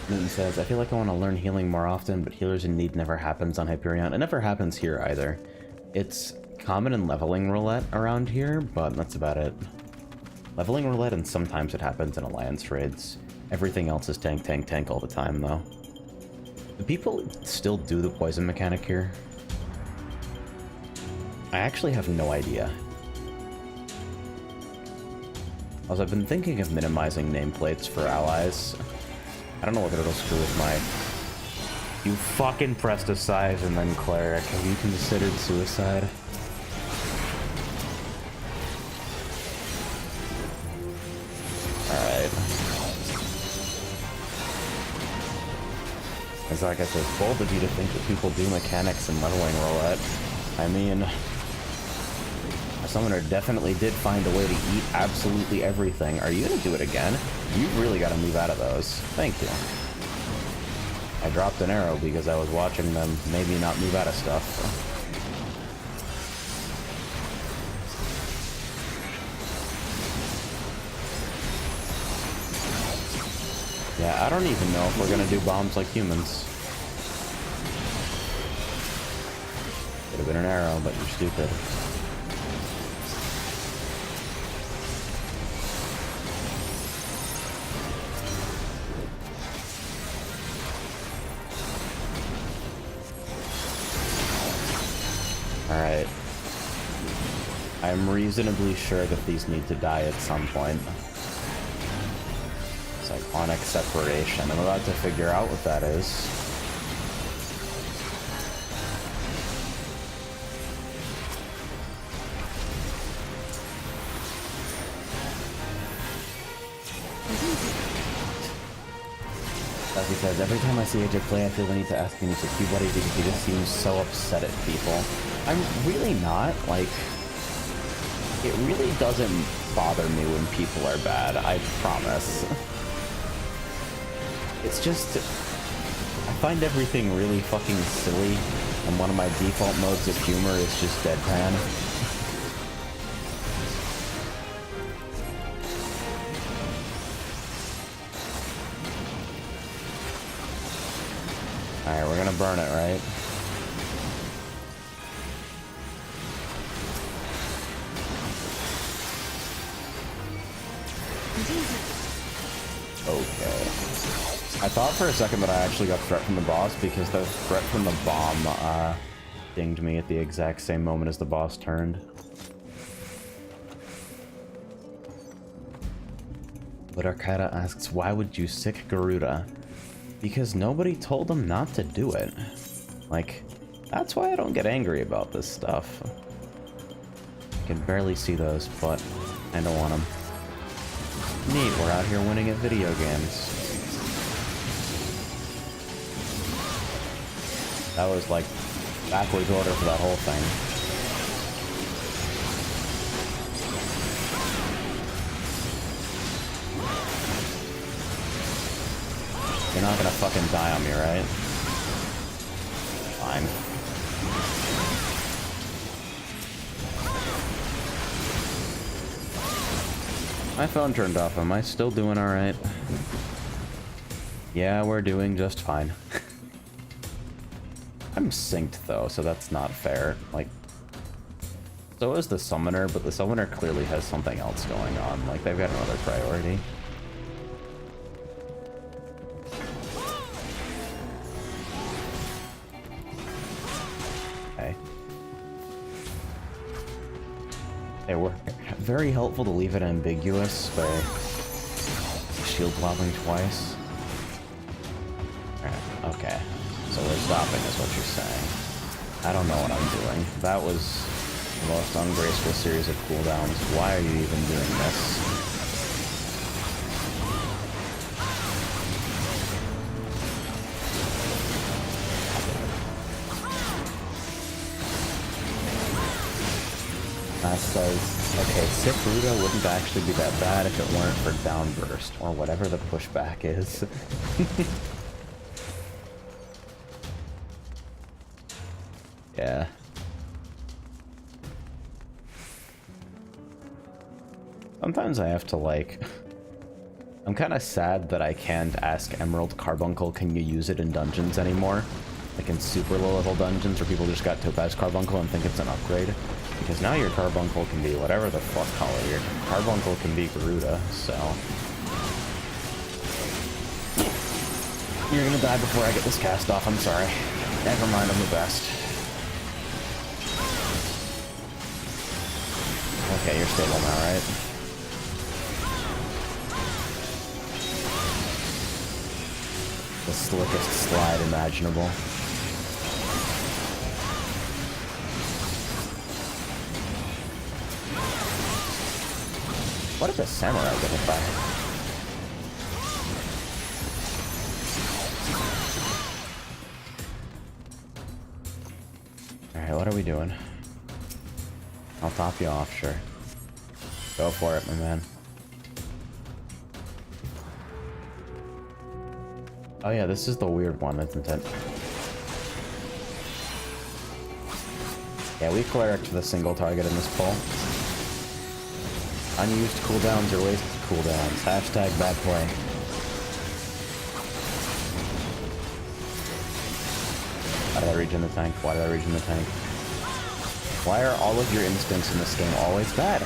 Newton says, I feel like I want to learn healing more often, but Healers in Need never happens on Hyperion. It never happens here either. It's common in leveling roulette around here, but that's about it. Leveling roulette, and sometimes it happens in alliance raids. Everything else is tank, tank, tank all the time, though. Do people still do the poison mechanic here? I actually have no idea. Also, I've been thinking of minimizing nameplates for allies. I don't know whether it'll screw with my... You fucking pressed a size and then cleric. Have you considered suicide? Alright. It's like I said, bold of you to think that people do mechanics and leveling roulette. I mean... a summoner definitely did find a way to eat absolutely everything. Are you gonna do it again? You really gotta move out of those. Thank you. I dropped an arrow because I was watching them maybe not move out of stuff. Yeah, I don't even know if we're gonna do bombs like humans. Could have been an arrow, but you're stupid. Alright. I'm reasonably sure that these need to die at some point. Cyclonic separation. I'm about to figure out what that is. As he says, every time I see AJ play, I feel the need to ask him to Q buddy because he just seems so upset at people. I'm really not, like, it really doesn't bother me when people are bad, I promise. It's just, I find everything really fucking silly, and one of my default modes of humor is just deadpan. Alright, we're gonna burn it, right? Okay. I thought for a second that I actually got threat from the boss because the threat from the bomb dinged me at the exact same moment as the boss turned. But Arcada asks, why would you sick Garuda? Because nobody told him not to do it. Like, that's why I don't get angry about this stuff. I can barely see those, but I don't want them. Neat, we're out here winning at video games. That was like backwards order for that whole thing. You're not gonna fucking die on me, right? Fine. My phone turned off. Am I still doing alright? Yeah, we're doing just fine. I'm synced though, so that's not fair. Like, so is the summoner, but the summoner clearly has something else going on. Like, they've got another priority. Okay. It worked. Very helpful to leave it ambiguous by shield lobbing twice. Alright, okay. So we're stopping is what you're saying. I don't know what I'm doing. That was the most ungraceful series of cooldowns. Why are you even doing this? That says, okay, sick Ruda wouldn't actually be that bad if it weren't for downburst, or whatever the pushback is. Yeah. Sometimes I have to, like... I'm kind of sad that I can't ask Emerald Carbuncle, can you use it in dungeons anymore? Like in super low level dungeons where people just got Topaz Carbuncle and think it's an upgrade. Because now your Carbuncle can be whatever the fuck color. Your Carbuncle can be Garuda, so... You're gonna die before I get this cast off, I'm sorry. Never mind, I'm the best. Okay, you're stable now, right? The slickest slide imaginable. What did the samurai get hit by? Alright, what are we doing? I'll top you off, sure. Go for it, my man. Oh yeah, this is the weird one, that's intent. Yeah, we cleric to the single target in this pull. Unused cooldowns or wasted cooldowns. Hashtag bad play. Why did I regen the tank? Why did I regen the tank? Why are all of your instincts in this game always bad?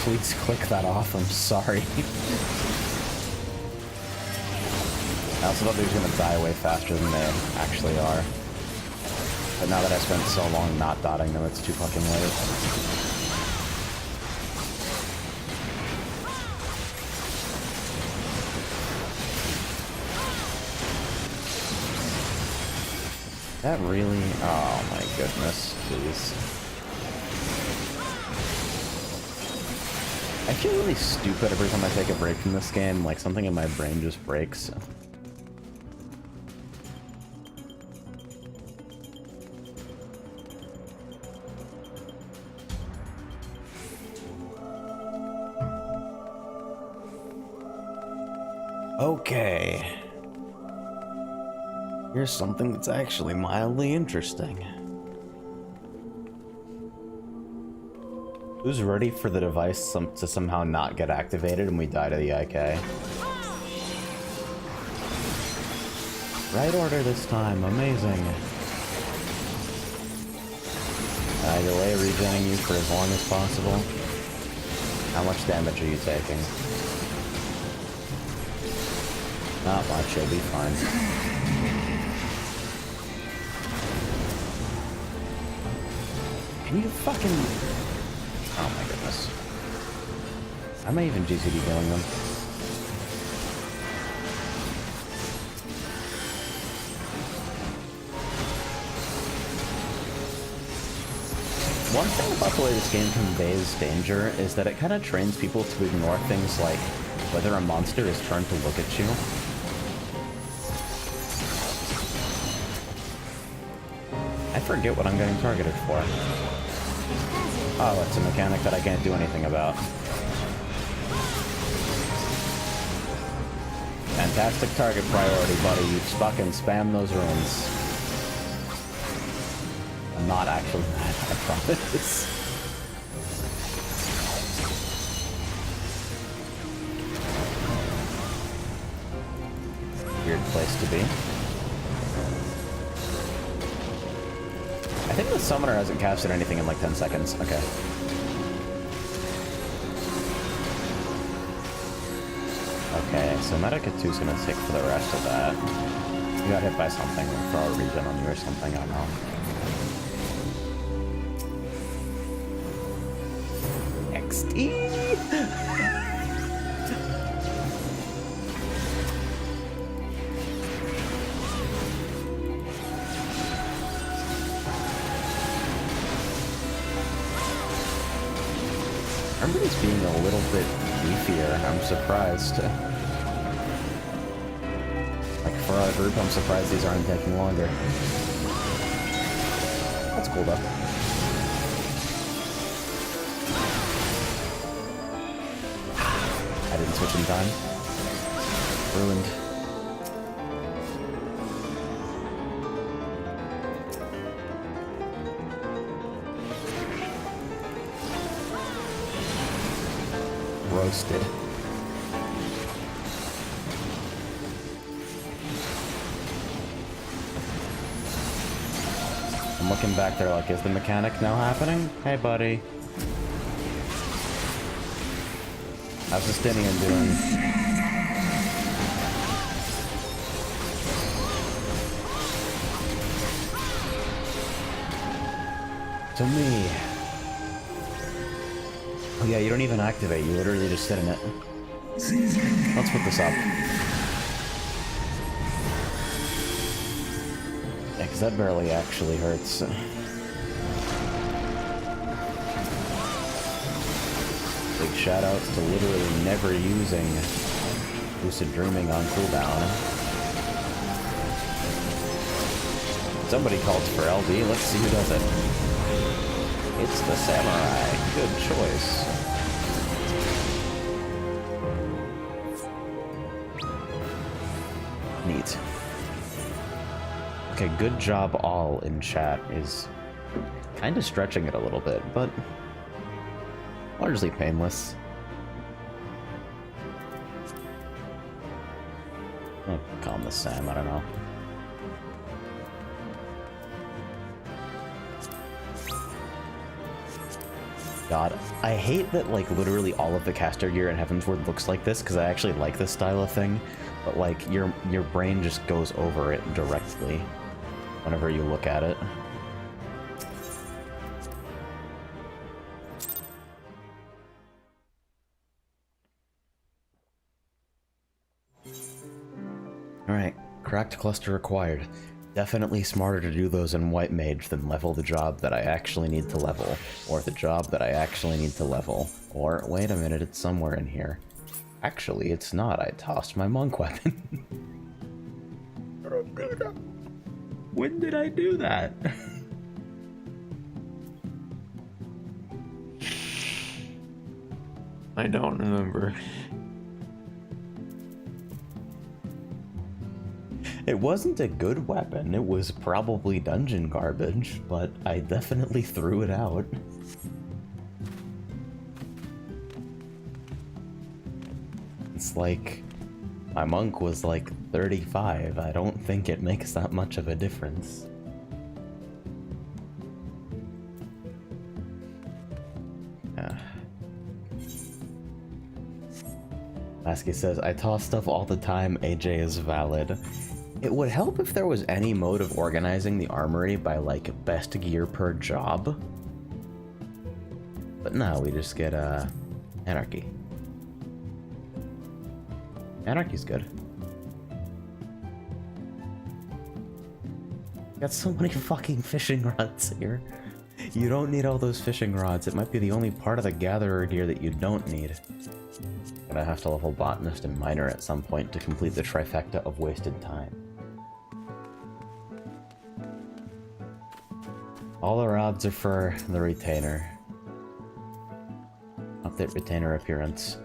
Please click that off, I'm sorry. I also thought they were gonna die way faster than they actually are. But now that I spent so long not dotting them, it's too fucking late. That really... Oh my goodness, please. I feel really stupid every time I take a break from this game, like something in my brain just breaks. Okay. Here's something that's actually mildly interesting. Who's ready for the device to somehow not get activated and we die to the IK? Right order this time, amazing. I delay regening you for as long as possible? How much damage are you taking? Not much, you'll be fine. Can you fucking... Oh my goodness. How am I even GCD killing them? One thing about the way this game conveys danger is that it kind of trains people to ignore things like whether a monster is turned to look at you. I forget what I'm getting targeted for. Oh, it's a mechanic that I can't do anything about. Fantastic target priority, buddy. You fucking spam those runes. I'm not actually mad, I promise. Weird place to be. I think the summoner hasn't casted anything in like 10 seconds. Okay. Okay, so Medica 2's gonna take for the rest of that. You got hit by something, we'll throw a regen on you or something, I don't know. XD! I remember this being a little bit beefier, I'm surprised. Like, for our group, I'm surprised these aren't taking longer. That's cool, though. I didn't switch in time. Ruined. Roasted. I'm looking back there like, is the mechanic now happening? Hey, buddy. How's Justinian doing? To me. Oh yeah, you don't even activate, you literally just sit in it. Let's put this up. Yeah, because that barely actually hurts. Big shoutouts to literally never using Lucid Dreaming on cooldown. Somebody calls for LD, let's see who does it. It's the Samurai. Good choice. Neat. Okay, good job all in chat is kind of stretching it a little bit, but largely painless. I'll call him the Sam, I don't know. God, I hate that, like, literally all of the caster gear in Heavensward looks like this, because I actually like this style of thing, but, like, your brain just goes over it directly whenever you look at it. Alright, cracked cluster required. Definitely smarter to do those in White Mage than level the job that I actually need to level, or the job that I actually need to level, or wait a minute, it's somewhere in here. Actually, it's not, I tossed my monk weapon. When did I do that? I don't remember. It wasn't a good weapon, it was probably dungeon garbage, but I definitely threw it out. It's like, my monk was like 35, I don't think it makes that much of a difference. Lasky says, I toss stuff all the time, AJ is valid. It would help if there was any mode of organizing the armory by, like, best gear per job. But no, we just get, Anarchy. Anarchy's good. Got so many fucking fishing rods here. You don't need all those fishing rods. It might be the only part of the gatherer gear that you don't need. Gonna have to level botanist and miner at some point to complete the trifecta of wasted time. All the rods are for the retainer. Update retainer appearance.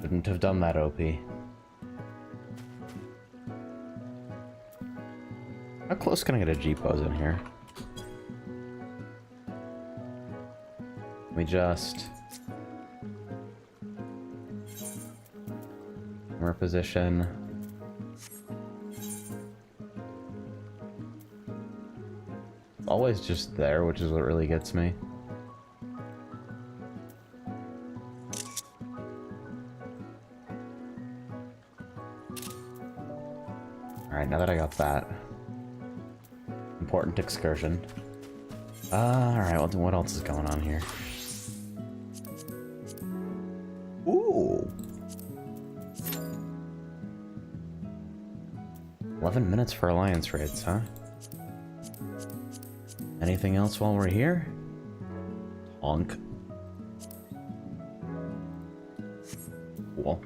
Shouldn't have done that, OP. How close can I get a G-pose in here? We just... Camera position. Always just there, which is what really gets me. Alright, now that I got that. Important excursion. Alright, what else is going on here? Ooh! 11 minutes for alliance raids, huh? Anything else while we're here? Honk. Cool.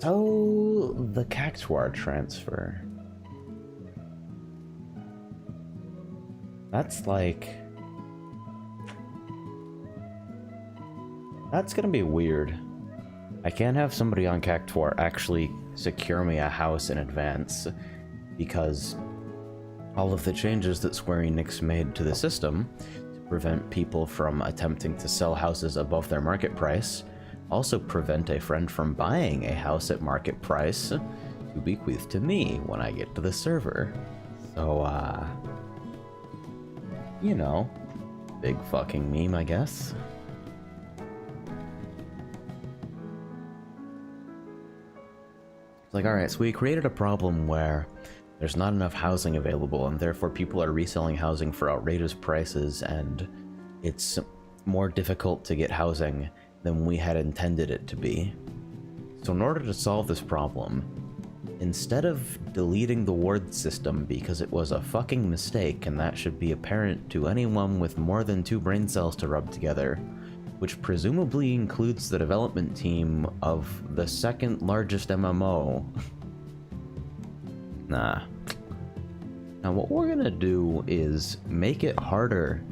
So, the Cactuar transfer. That's like... That's gonna be weird. I can't have somebody on Cactuar actually secure me a house in advance, because all of the changes that Square Enix made to the system to prevent people from attempting to sell houses above their market price also prevent a friend from buying a house at market price to bequeath to me when I get to the server. So, you know, big fucking meme, I guess. It's like, alright, so we created a problem where there's not enough housing available, and therefore people are reselling housing for outrageous prices, and it's more difficult to get housing than we had intended it to be. So in order to solve this problem, instead of deleting the ward system because it was a fucking mistake, and that should be apparent to anyone with more than 2 brain cells to rub together, which presumably includes the development team of the second largest MMO. Nah. Now what we're gonna do is make it harder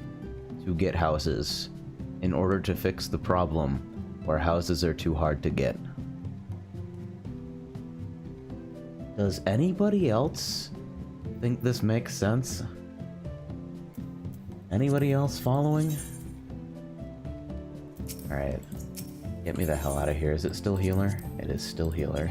to get houses in order to fix the problem where houses are too hard to get. Does anybody else think this makes sense? Anybody else following? Alright. Get me the hell out of here. Is it still healer? It is still healer.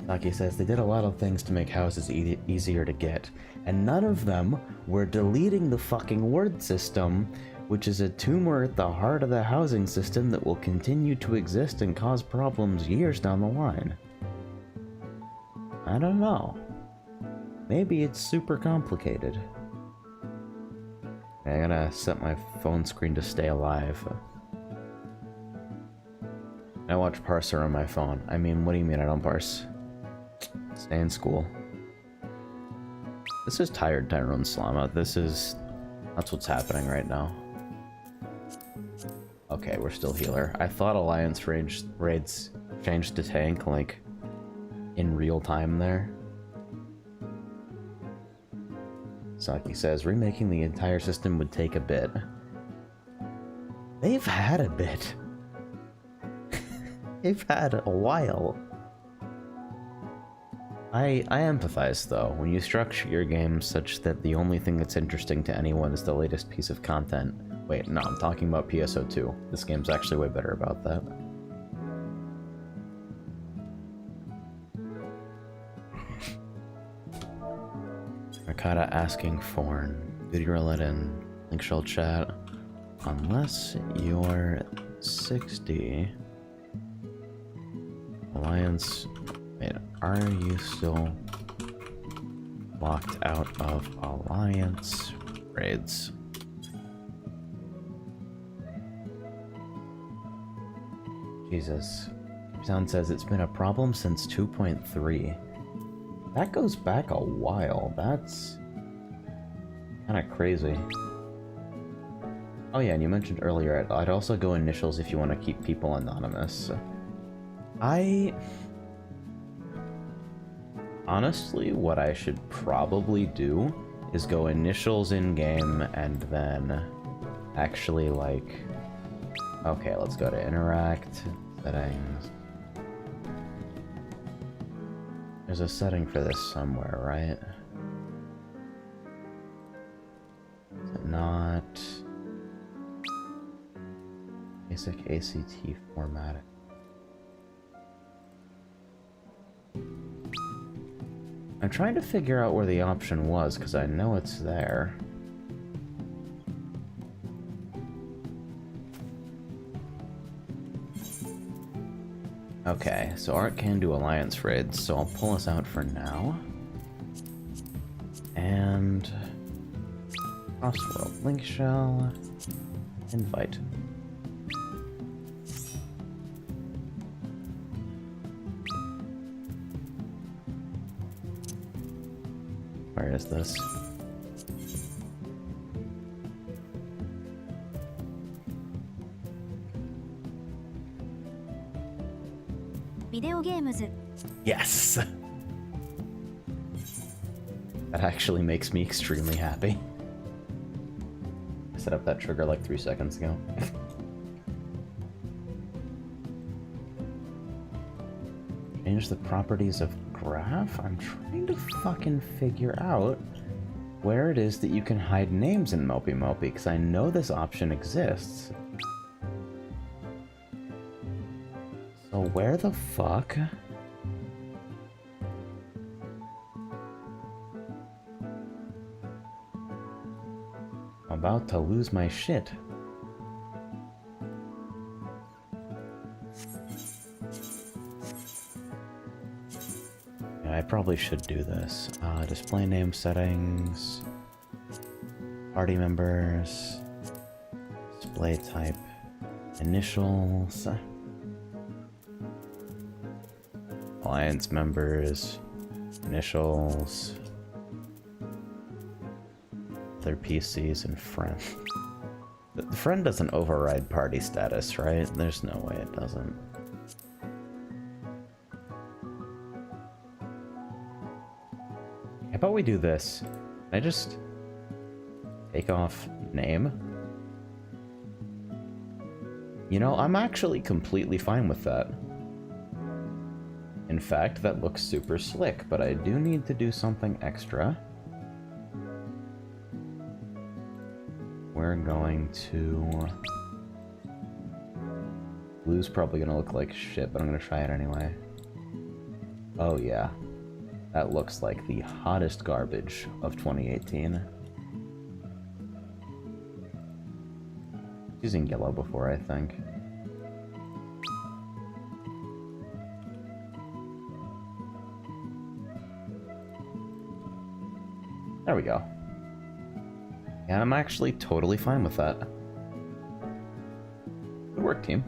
Saki says they did a lot of things to make houses easier to get, and none of them were deleting the fucking word system, which is a tumor at the heart of the housing system that will continue to exist and cause problems years down the line. I don't know. Maybe it's super complicated. I gotta set my phone screen to stay alive. I watch Parser on my phone. I mean, what do you mean I don't parse? Stay in school. This is tired Tyrone Slama. That's what's happening right now. Okay, we're still healer. I thought Alliance raids changed to tank, like, in real time there. Saki says, remaking the entire system would take a bit. They've had a bit. They've had a while. I empathize, though. When you structure your game such that the only thing that's interesting to anyone is the latest piece of content, Wait, no, I'm talking about PSO2. This game's actually way better about that. Rakata asking for good URL in link shell chat. Unless you're 60. Alliance. Wait, are you still locked out of Alliance raids? Jesus. Sound says it's been a problem since 2.3. That goes back a while. That's kind of crazy. Oh yeah, and you mentioned earlier, I'd also go initials if you want to keep people anonymous. Honestly, what I should probably do is go initials in-game and then actually, like... Okay, let's go to interact, settings. There's a setting for this somewhere, right? Is it not... Basic ACT formatting. I'm trying to figure out where the option was, because I know it's there. Okay, so Art can do alliance raids, so I'll pull us out for now. And... Crossworld link shell... Invite. Where is this? Video games. Yes! That actually makes me extremely happy. I set up that trigger like 3 seconds ago. Change the properties of graph? I'm trying to fucking figure out where it is that you can hide names in Mopey Mopey, because I know this option exists. So where the fuck? I'm about to lose my shit. I probably should do this. Display name settings, party members, display type, initials, alliance members, initials, other PCs, and friend. The friend doesn't override party status, right? There's no way it doesn't. How about we do this? Can I just take off name? You know, I'm actually completely fine with that. In fact, that looks super slick, but I do need to do something extra. We're going to... Blue's probably gonna look like shit, but I'm gonna try it anyway. Oh yeah. That looks like the hottest garbage of 2018. Using yellow before, I think. There we go. Yeah, I'm actually totally fine with that. Good work, team.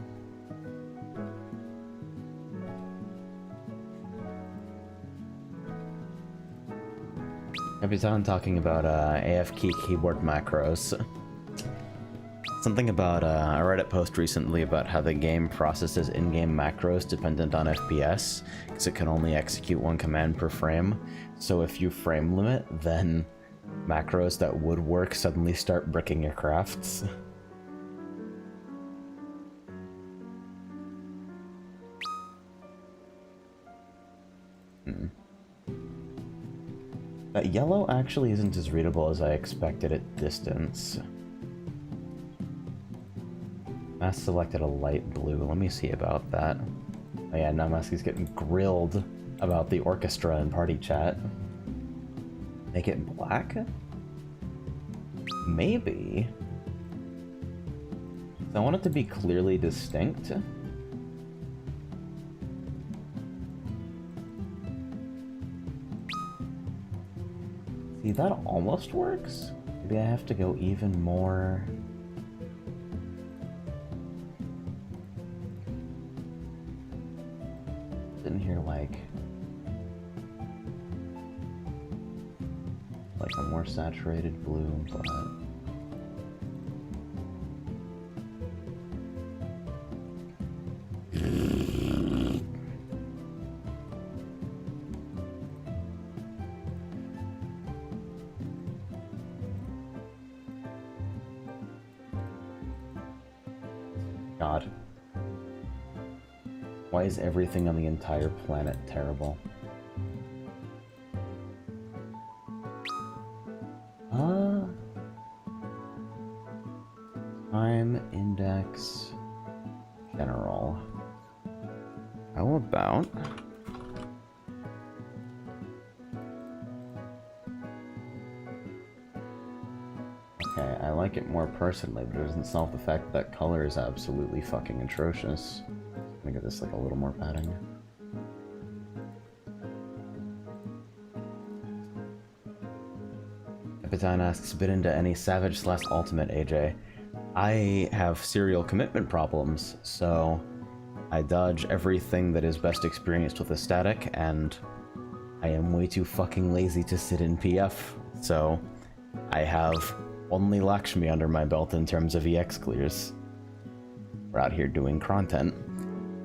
Every time talking about AF key keyboard macros. Something about a Reddit post recently about how the game processes in-game macros dependent on FPS, because it can only execute one command per frame. So if you frame limit, then macros that would work suddenly start bricking your crafts. That yellow actually isn't as readable as I expected at distance. Mass selected a light blue. Let me see about that. Oh yeah, now Mask is getting grilled about the orchestra in party chat. Make it black? Maybe. I want it to be clearly distinct. See, that almost works. Maybe I have to go even more... in here like a more saturated blue, but... God. Why is everything on the entire planet terrible? Time index general. How about... Okay, I like it more personally, but it doesn't solve the fact that that color is absolutely fucking atrocious. I'm gonna give this like a little more padding. Epitine asks, bit into any Savage/Ultimate, AJ? I have serial commitment problems, so I dodge everything that is best experienced with a static, and I am way too fucking lazy to sit in PF, so I have only Lakshmi under my belt in terms of EX clears. We're out here doing content.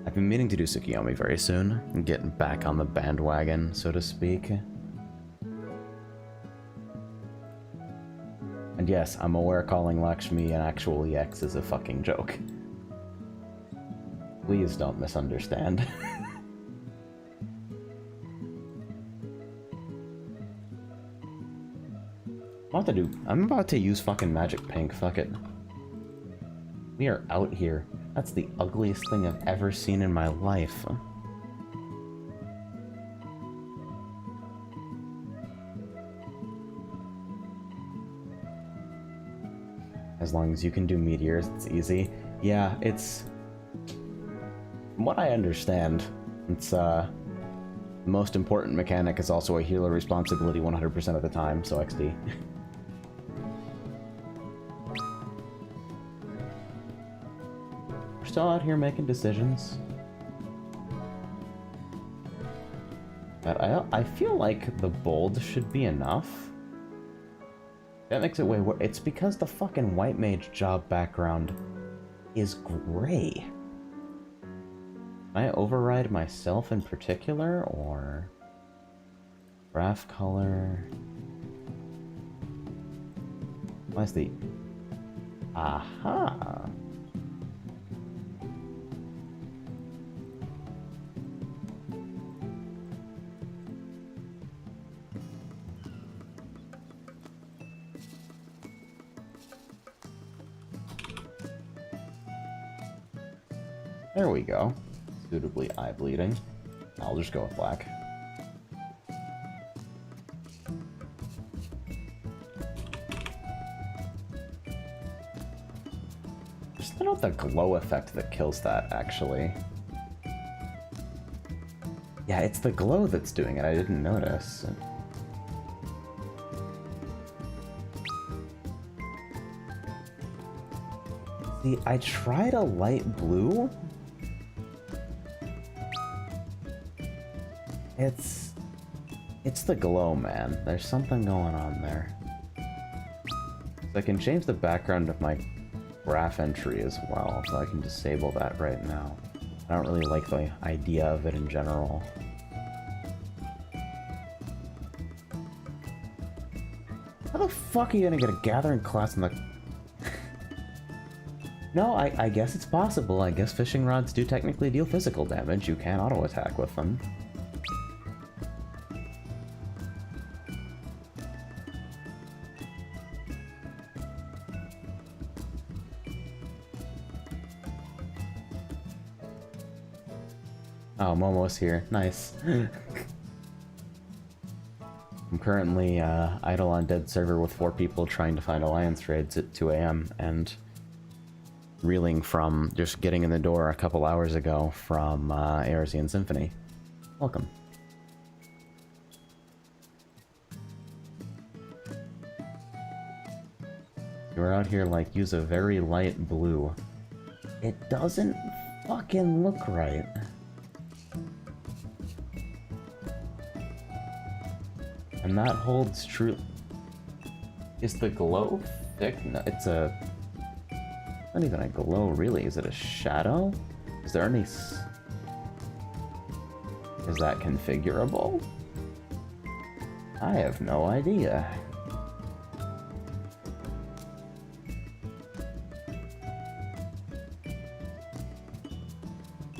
I've been meaning to do Tsukiyomi very soon, and getting back on the bandwagon, so to speak. And yes, I'm aware calling Lakshmi an actual EX is a fucking joke. Please don't misunderstand. I'm about to use fucking Magic Pink, fuck it. We are out here. That's the ugliest thing I've ever seen in my life. As long as you can do meteors, it's easy. Yeah, it's... From what I understand, it's, the most important mechanic is also a healer responsibility 100% of the time, so XD. We're still out here making decisions. But I feel like the bold should be enough. That makes it way worse. It's because the fucking white mage job background is gray. Can I override myself in particular, or graph color? Why's the... Aha! There we go. Suitably eye bleeding. I'll just go with black. Just not the glow effect that kills that, actually. Yeah, it's the glow that's doing it. I didn't notice. See, I tried a light blue. It's the glow, man. There's something going on there. So I can change the background of my graph entry as well, so I can disable that right now. I don't really like the idea of it in general. How the fuck are you gonna get a gathering class in the... No, I guess it's possible. I guess fishing rods do technically deal physical damage. You can auto-attack with them. Oh, Momo's here. Nice. I'm currently idle on dead server with 4 people trying to find alliance raids at 2 AM and reeling from just getting in the door a couple hours ago from eorzean Symphony. Welcome. We're out here like use a very light blue. It doesn't fucking look right. And that holds true. Is the glow thick? No, it's a... not even a glow, really. Is it a shadow? Is there any... Is that configurable? I have no idea.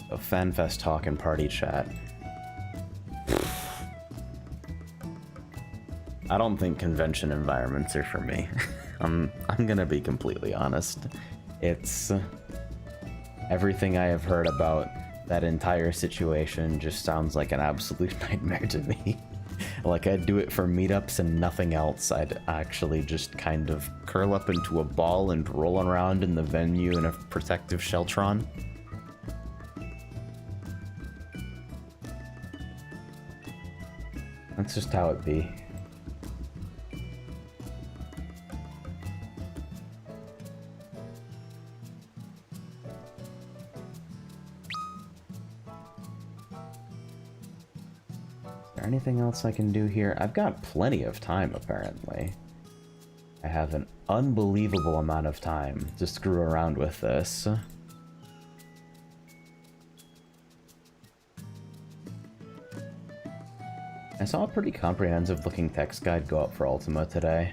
So FanFest talk and party chat. I don't think convention environments are for me. I'm gonna be completely honest. It's... everything I have heard about that entire situation just sounds like an absolute nightmare to me. Like, I'd do it for meetups and nothing else. I'd actually just kind of curl up into a ball and roll around in the venue in a protective sheltron. That's just how it be. Anything else I can do here? I've got plenty of time, apparently. I have an unbelievable amount of time to screw around with this. I saw a pretty comprehensive looking text guide go up for Ultima today.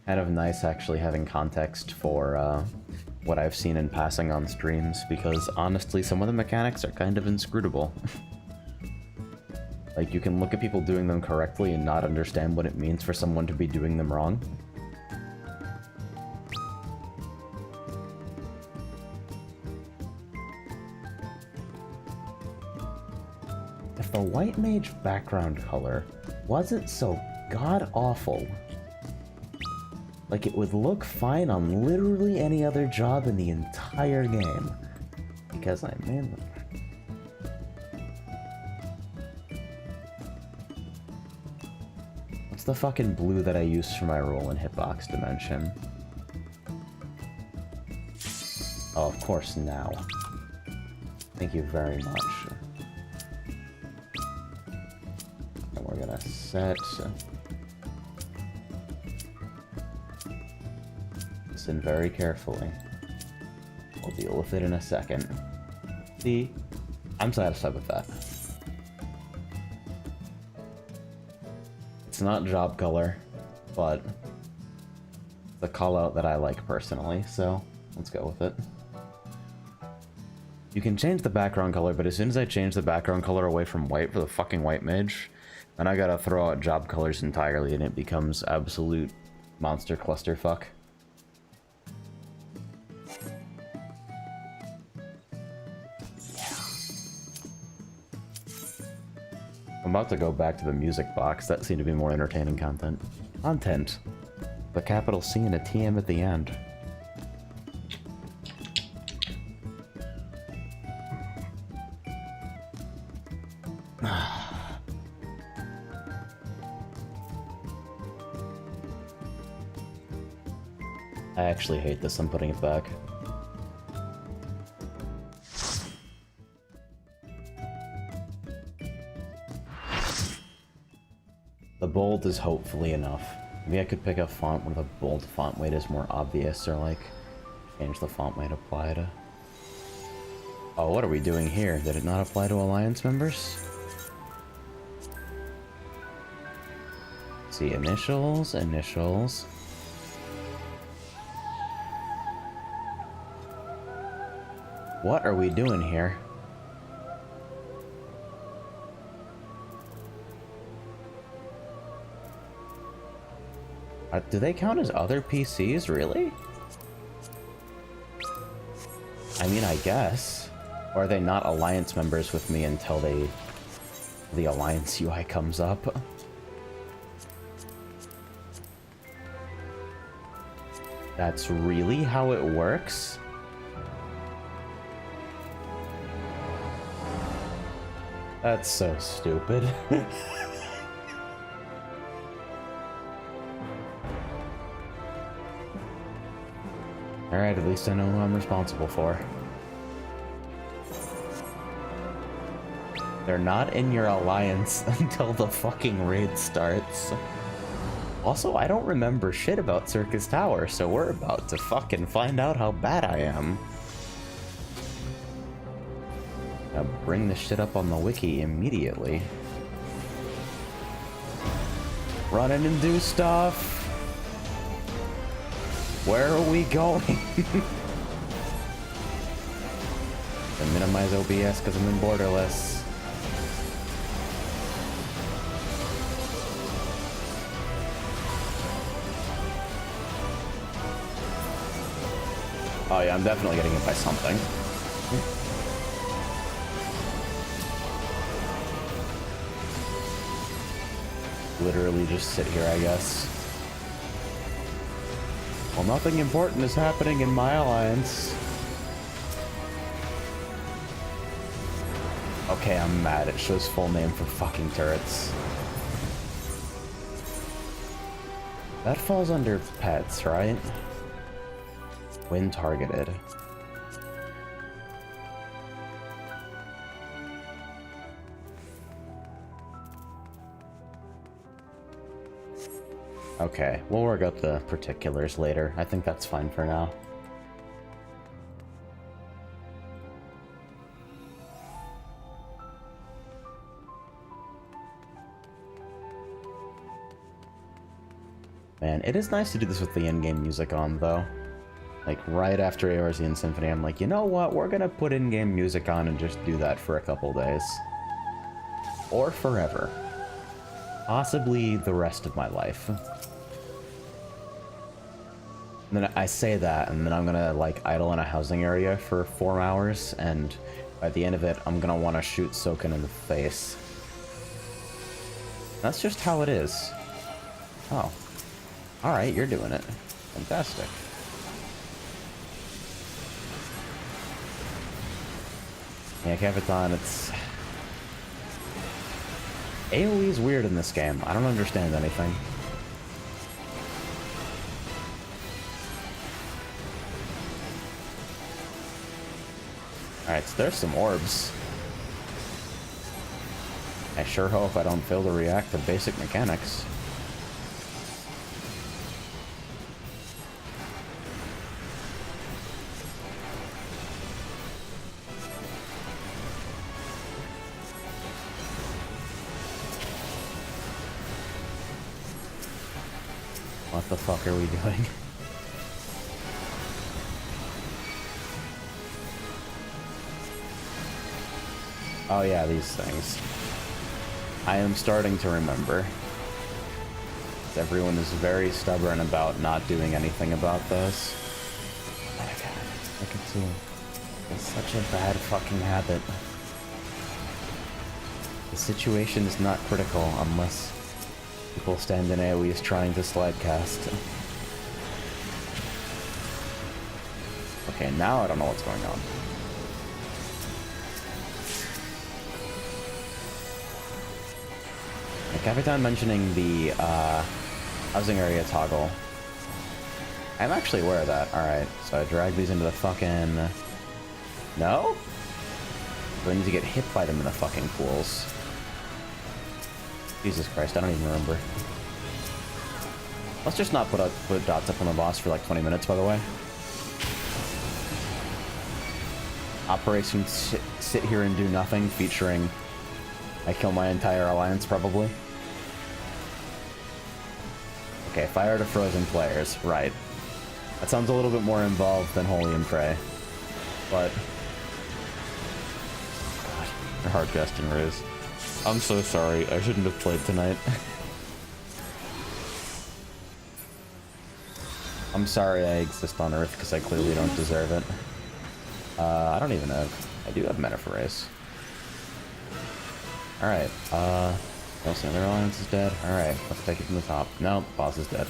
Kind of nice actually having context for what I've seen in passing on streams, because honestly some of the mechanics are kind of inscrutable. Like, you can look at people doing them correctly and not understand what it means for someone to be doing them wrong. If the white mage background color wasn't so god-awful, like, it would look fine on literally any other job in the entire game. Because I made them. What's the fucking blue that I use for my roll in Hitbox Dimension? Oh, of course, now. Thank you very much. And we're gonna set... listen very carefully. We'll deal with it in a second. See? I'm satisfied with that. It's not job color, but the call out that I like personally, so let's go with it. You can change the background color, but as soon as I change the background color away from white for the fucking white mage, then I gotta throw out job colors entirely and it becomes absolute monster clusterfuck. I'm about to go back to the music box. That seemed to be more entertaining content. Content. The capital C and a TM at the end. I actually hate this. I'm putting it back. The bold is hopefully enough. Maybe I could pick a font where the bold font weight is more obvious, or like change the font weight applied. Oh, what are we doing here? Did it not apply to Alliance members? Let's see, initials, initials. What are we doing here? Do they count as other PCs, really? I mean, I guess. Or are they not Alliance members with me until the Alliance UI comes up? That's really how it works? That's so stupid. Alright, at least I know who I'm responsible for. They're not in your alliance until the fucking raid starts. Also, I don't remember shit about Circus Tower, so we're about to fucking find out how bad I am. Now bring this shit up on the wiki immediately. Run in and do stuff. Where are we going? And minimize OBS because I'm in borderless. Oh yeah, I'm definitely getting hit by something. Literally just sit here, I guess. Well, nothing important is happening in my alliance. Okay, I'm mad. It shows full name for fucking turrets. That falls under pets, right? When targeted. Okay, we'll work out the particulars later. I think that's fine for now. Man, it is nice to do this with the in-game music on, though. Like, right after eorzean Symphony, I'm like, you know what? We're gonna put in-game music on and just do that for a couple days. Or forever. Possibly the rest of my life. And then I say that, and then I'm gonna, like, idle in a housing area for 4 hours, and by the end of it, I'm gonna want to shoot Soken in the face. That's just how it is. Oh. Alright, you're doing it. Fantastic. Yeah, Capitan, it's... AoE is weird in this game. I don't understand anything. Alright, so there's some orbs. I sure hope I don't fail to react to basic mechanics. What the fuck are we doing? Oh yeah, these things. I am starting to remember. Everyone is very stubborn about not doing anything about this. Oh my god, look at you. It's such a bad fucking habit. The situation is not critical unless people stand in AoEs trying to slide cast. Okay, now I don't know what's going on. Capitan mentioning the housing area toggle. I'm actually aware of that. Alright, so I drag these into the fucking... No? Do I need to get hit by them in the fucking pools? Jesus Christ, I don't even remember. Let's just not put dots up on the boss for like 20 minutes, by the way. Operation Sit Here and Do Nothing, featuring I kill my entire alliance, probably. Okay, fire to frozen players, right. That sounds a little bit more involved than Holy and Pray. But... God, they're hard casting Riz. I'm so sorry, I shouldn't have played tonight. I'm sorry I exist on Earth, because I clearly don't deserve it. I don't even know. I do have mana for race. Alright, Nelson Alliance is dead. Alright, let's take it from the top. No, boss is dead.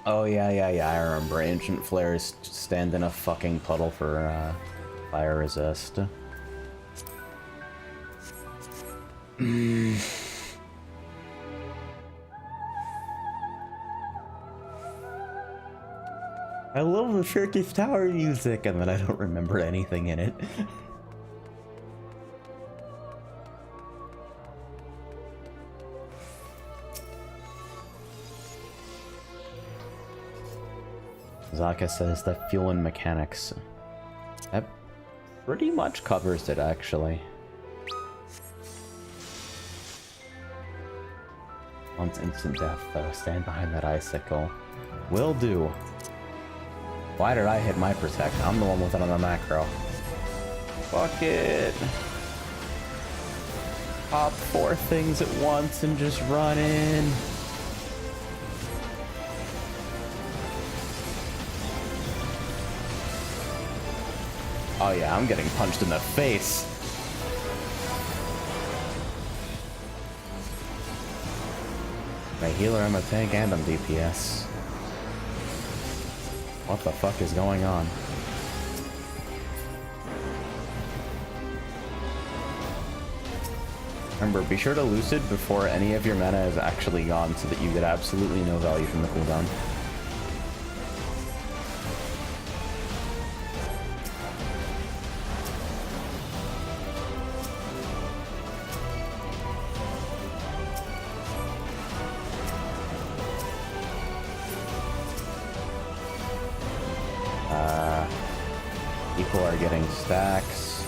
Oh, yeah, I remember. Ancient Flares stand in a fucking puddle for, fire resist. I love the Turkish Tower music, and then I don't remember anything in it. Zaka says that fuel and mechanics. That pretty much covers it, actually. Wants instant death, though. Stand behind that icicle. Will do. Why did I hit my protect? I'm the one with it on the macro. Fuck it. Pop 4 things at once and just run in. Oh yeah, I'm getting punched in the face. I'm a healer, I'm a tank, and I'm DPS. What the fuck is going on? Remember, be sure to lucid before any of your mana is actually gone so that you get absolutely no value from the cooldown. People are getting stacks.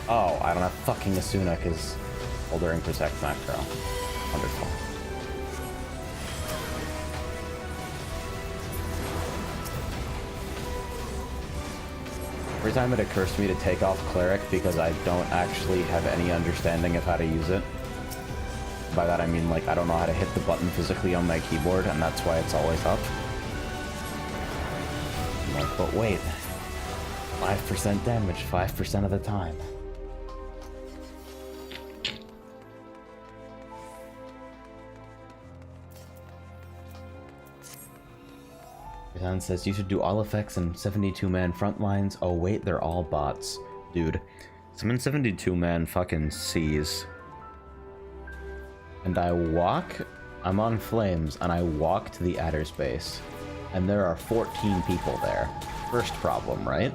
Oh, I don't have fucking Asuna because during protect macro. Wonderful. Every time it occurs to me to take off Cleric because I don't actually have any understanding of how to use it. By that I mean, like, I don't know how to hit the button physically on my keyboard, and that's why it's always up. I'm like, but wait, 5% damage 5% of the time. Rizan says you should do all effects in 72-man front lines. Oh wait, they're all bots. Dude, summon 72-man fucking C's. And I'm on flames, and I walk to the adder space. And there are 14 people there. First problem, right?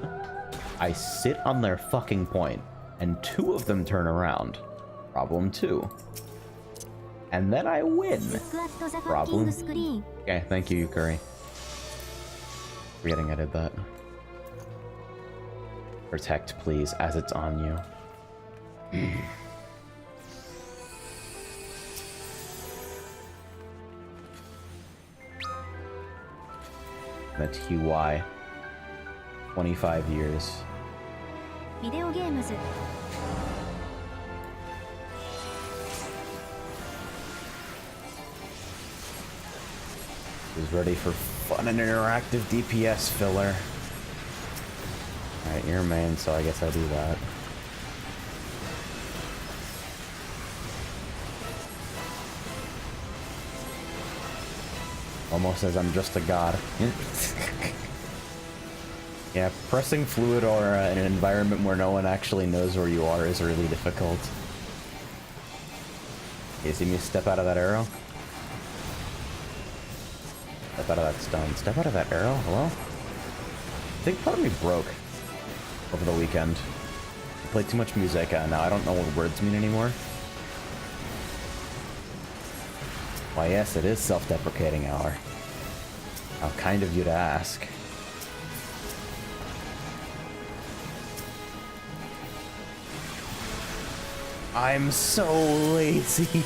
I sit on their fucking point, and 2 of them turn around. Problem 2. And then I win. Problem. Okay, thank you, Yukari. Forgetting I did that. Protect, please, as it's on you. The TY. 25 years. Video games. Who's ready for fun and interactive DPS filler? Alright, you're main, so I guess I do that. Almost as I'm just a god. Yeah, pressing fluid aura in an environment where no one actually knows where you are is really difficult. You see me step out of that arrow? Step out of that stone. Step out of that arrow? Hello? I think part of me broke over the weekend. I played too much musica, and now I don't know what words mean anymore. Why yes, it is self-deprecating hour. How kind of you to ask. I'm so lazy.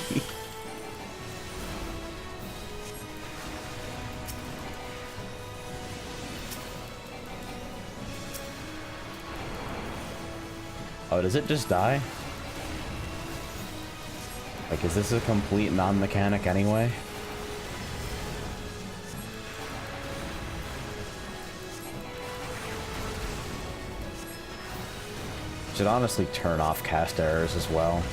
Oh, does it just die? Like, is this a complete non-mechanic anyway? Should honestly turn off cast errors as well.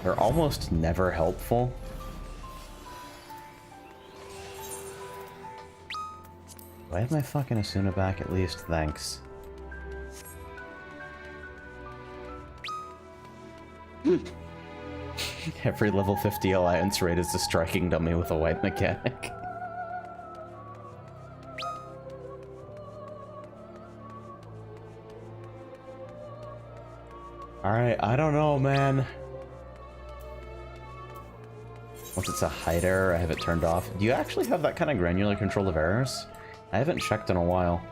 They're almost never helpful. Do I have my fucking Asuna back at least? Thanks. Every level 50 alliance raid is a striking dummy with a white mechanic. Alright, I don't know, man. Once it's a hide error, I have it turned off. Do you actually have that kind of granular control of errors? I haven't checked in a while.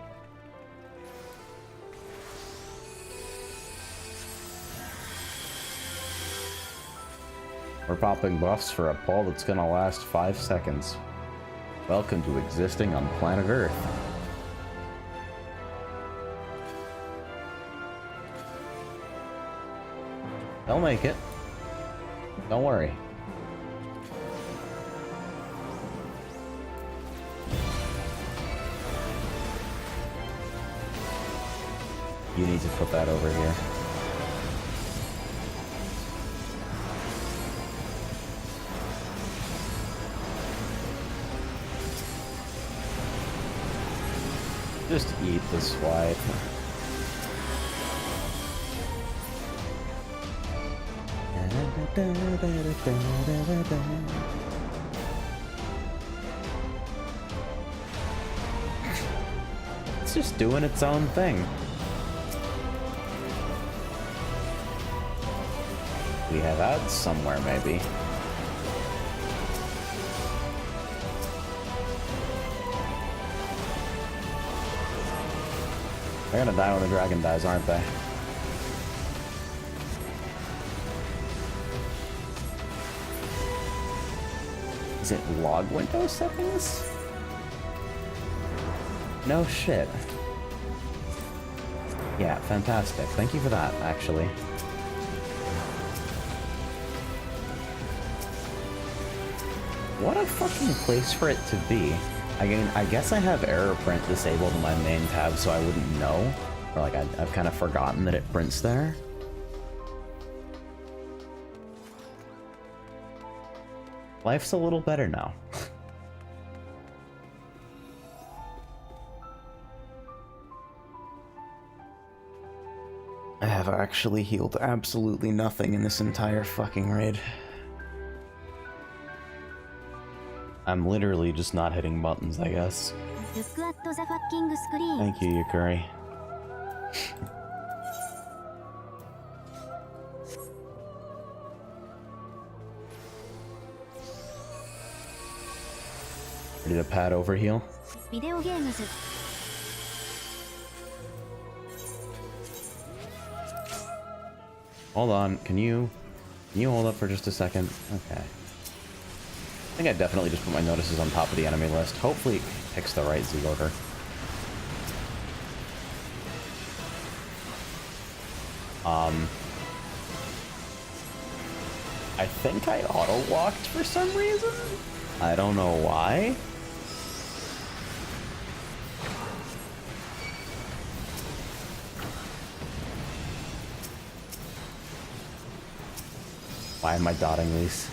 We're popping buffs for a pull that's gonna last 5 seconds. Welcome to existing on planet Earth. They'll make it. Don't worry. You need to put that over here. Just eat the swipe. It's just doing its own thing. We have ads somewhere, maybe. They're gonna die when the dragon dies, aren't they? Is it log window settings? No shit. Yeah, fantastic. Thank you for that, actually. What a fucking place for it to be. Again, I guess I have error print disabled in my main tab, so I wouldn't know. Or like, I've kind of forgotten that it prints there. Life's a little better now. I have actually healed absolutely nothing in this entire fucking raid. I'm literally just not hitting buttons, I guess. Look at the fucking screen. Thank you, Yukari. Ready to pad overheal? Video games. Hold on, can you hold up for just a second? Okay. I think I definitely just put my notices on top of the enemy list. Hopefully it picks the right Z order. I think I auto-walked for some reason? I don't know why. Why am I dotting these?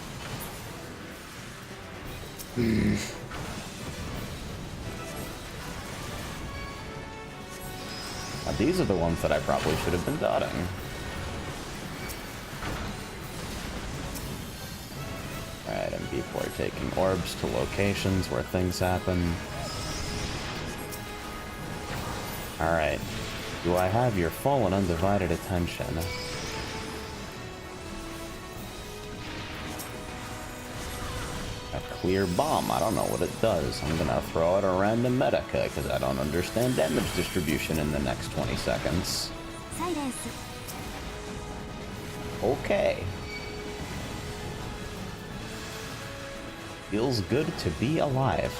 Now these are the ones that I probably should have been dotting. Alright, and people are taking orbs to locations where things happen. Alright. Do I have your full and undivided attention? A clear bomb. I don't know what it does. I'm gonna throw out a random Medica because I don't understand damage distribution in the next 20 seconds. Silence. Okay. Feels good to be alive.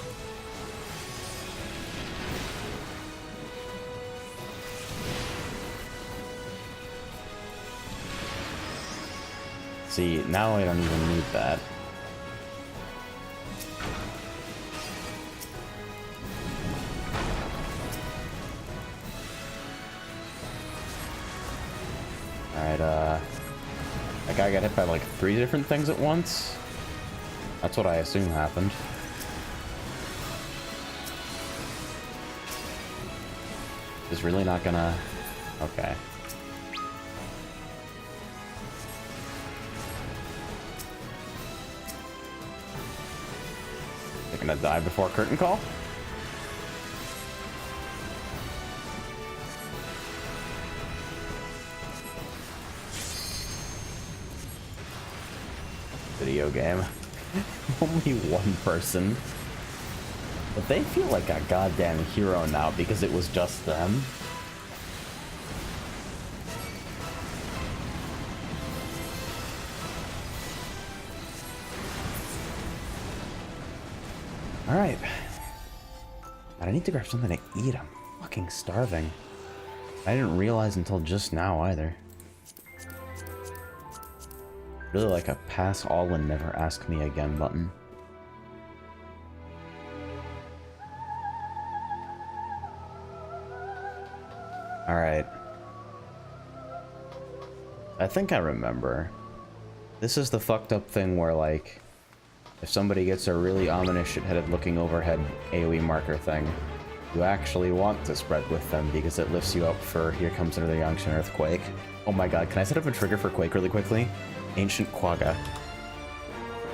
See, now I don't even need that. guy got hit by like 3 different things at once? That's what I assume happened. Is really not gonna... Okay. They're gonna die before curtain call? Video game. Only one person. But they feel like a goddamn hero now because it was just them. Alright. I need to grab something to eat. I'm fucking starving. I didn't realize until just now either. Really like a pass all and never ask me again button. Alright. I think I remember. This is the fucked up thing where, like, if somebody gets a really ominous shit-headed looking overhead AoE marker thing, you actually want to spread with them because it lifts you up for Here Comes Another Youngshin Earthquake. Oh my god, can I set up a trigger for Quake really quickly? Ancient Quagga.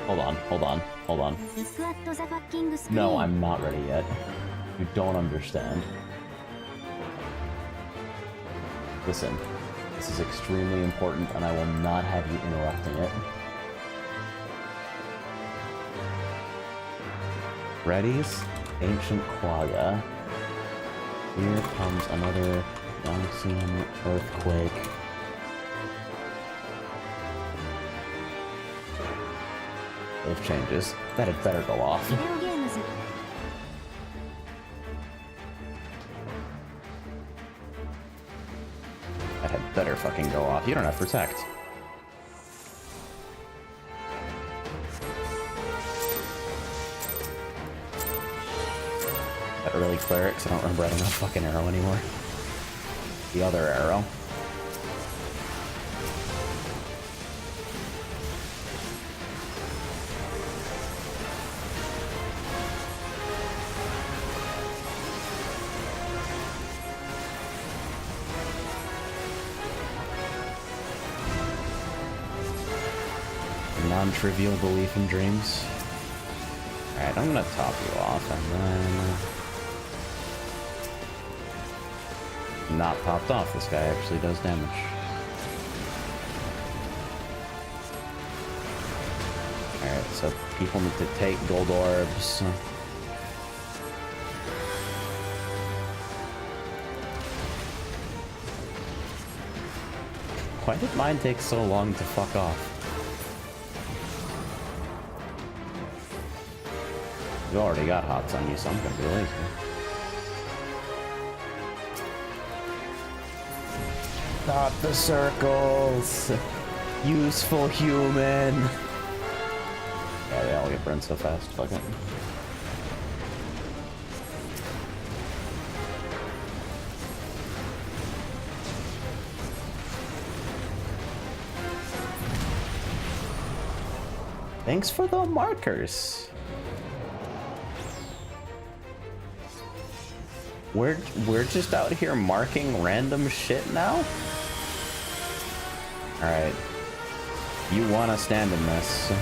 Hold on, hold on, hold on. No, I'm not ready yet. You don't understand. Listen, this is extremely important and I will not have you interrupting it. Readies? Ancient Quagga. Here comes another Youngshin Earthquake. If changes, that had better go off. That had better fucking go off. You don't have Protect. That really clear it, because I don't remember having a fucking arrow anymore. The other arrow. Non-trivial belief in dreams. Alright, I'm gonna top you off and then... Not popped off, this guy actually does damage. Alright, so people need to take gold orbs. Why did mine take so long to fuck off? You already got hots on you, so I'm gonna be lazy. Not the circles! Useful human! Yeah, they all get burned so fast, fuck it. Thanks for the markers! We're just out here marking random shit now? Alright. You wanna stand in this.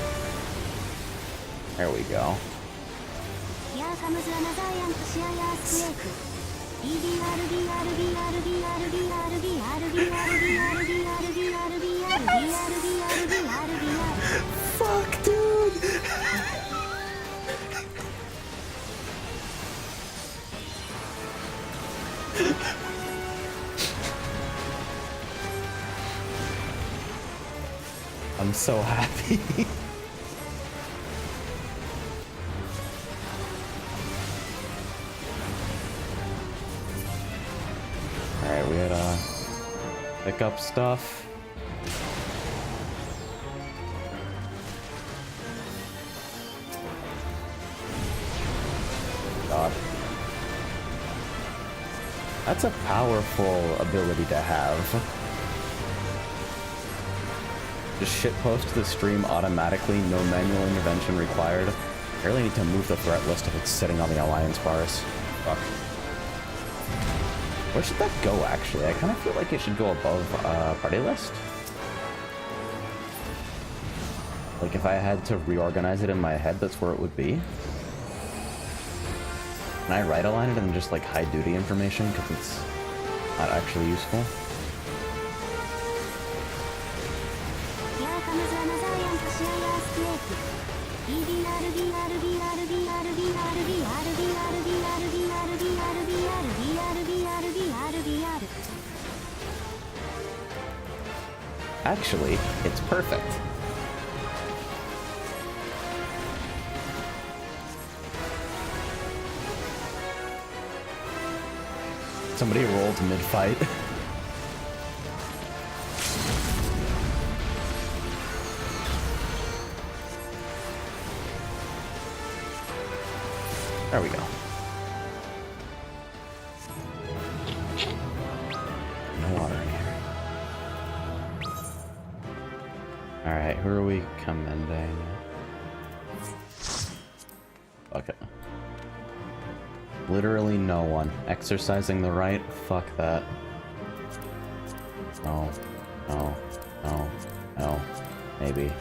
There we go. Fuck, dude! I'm so happy. Alright, we gotta pick up stuff. God. That's a powerful ability to have. Just shitpost the stream automatically, no manual intervention required. I really need to move the threat list if it's sitting on the alliance bars. Fuck. Where should that go, actually? I kind of feel like it should go above party list. Like, if I had to reorganize it in my head, that's where it would be. Can I right align it and just, like, hide duty information, because it's not actually useful? Actually, it's perfect. Somebody rolled mid-fight. There we go. No water in here. Alright, who are we commending? Fuck it. Literally no one. Exercising the right? Fuck that. No. No. No. No. Maybe.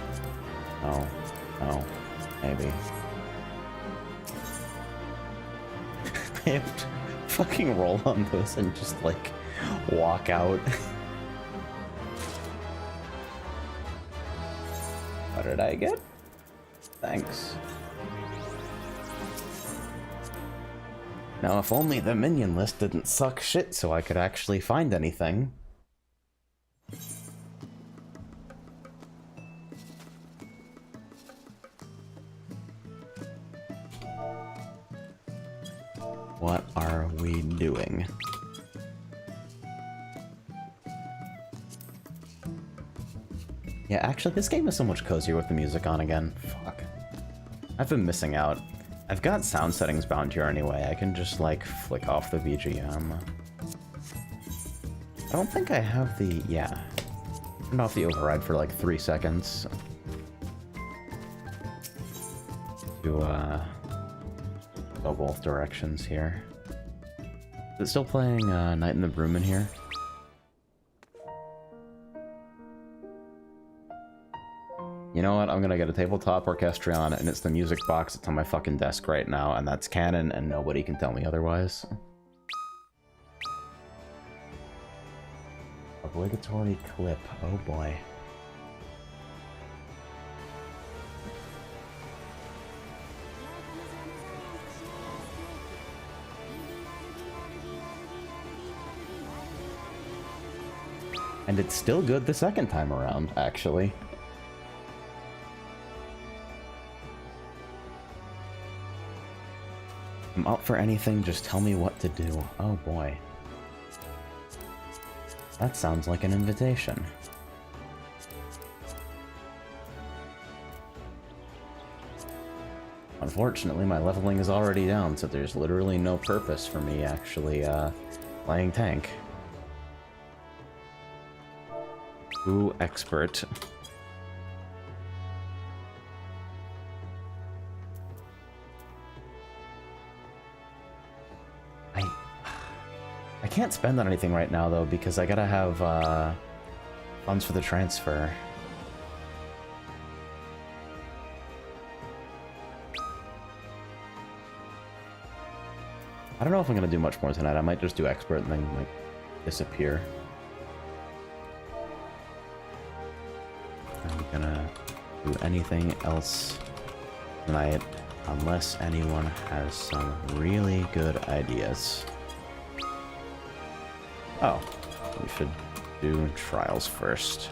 No. No. Maybe. I have to fucking roll on those and just, like, walk out. What did I get? Thanks. Now, if only the minion list didn't suck shit so I could actually find anything. What are we doing? Yeah, actually, this game is so much cozier with the music on again. Fuck. I've been missing out. I've got sound settings bound here anyway. I can just, like, flick off the BGM. I don't think I have the... yeah. Turned off the override for, like, 3 seconds. To, go both directions here. Is it still playing, Night in the Broom in here? You know what? I'm gonna get a tabletop orchestrion, and it's the music box that's on my fucking desk right now, and that's canon, and nobody can tell me otherwise. Obligatory clip. Oh boy. And it's still good the second time around, actually. I'm up for anything, just tell me what to do. Oh boy. That sounds like an invitation. Unfortunately, my leveling is already down, so there's literally no purpose for me actually, playing tank. Ooh, expert. I can't spend on anything right now, though, because I gotta have, funds for the transfer. I don't know if I'm gonna do much more tonight. I might just do expert and then, like, disappear. I'm gonna do anything else tonight, unless anyone has some really good ideas. Oh, we should do trials first.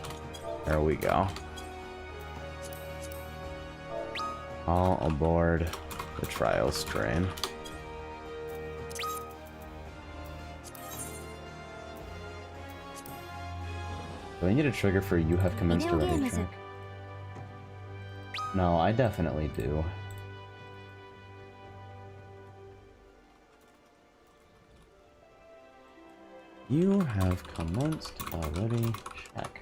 There we go. All aboard the trials train. Do I need a trigger for you have commenced a ready check? No, I definitely do. You have commenced already. Check.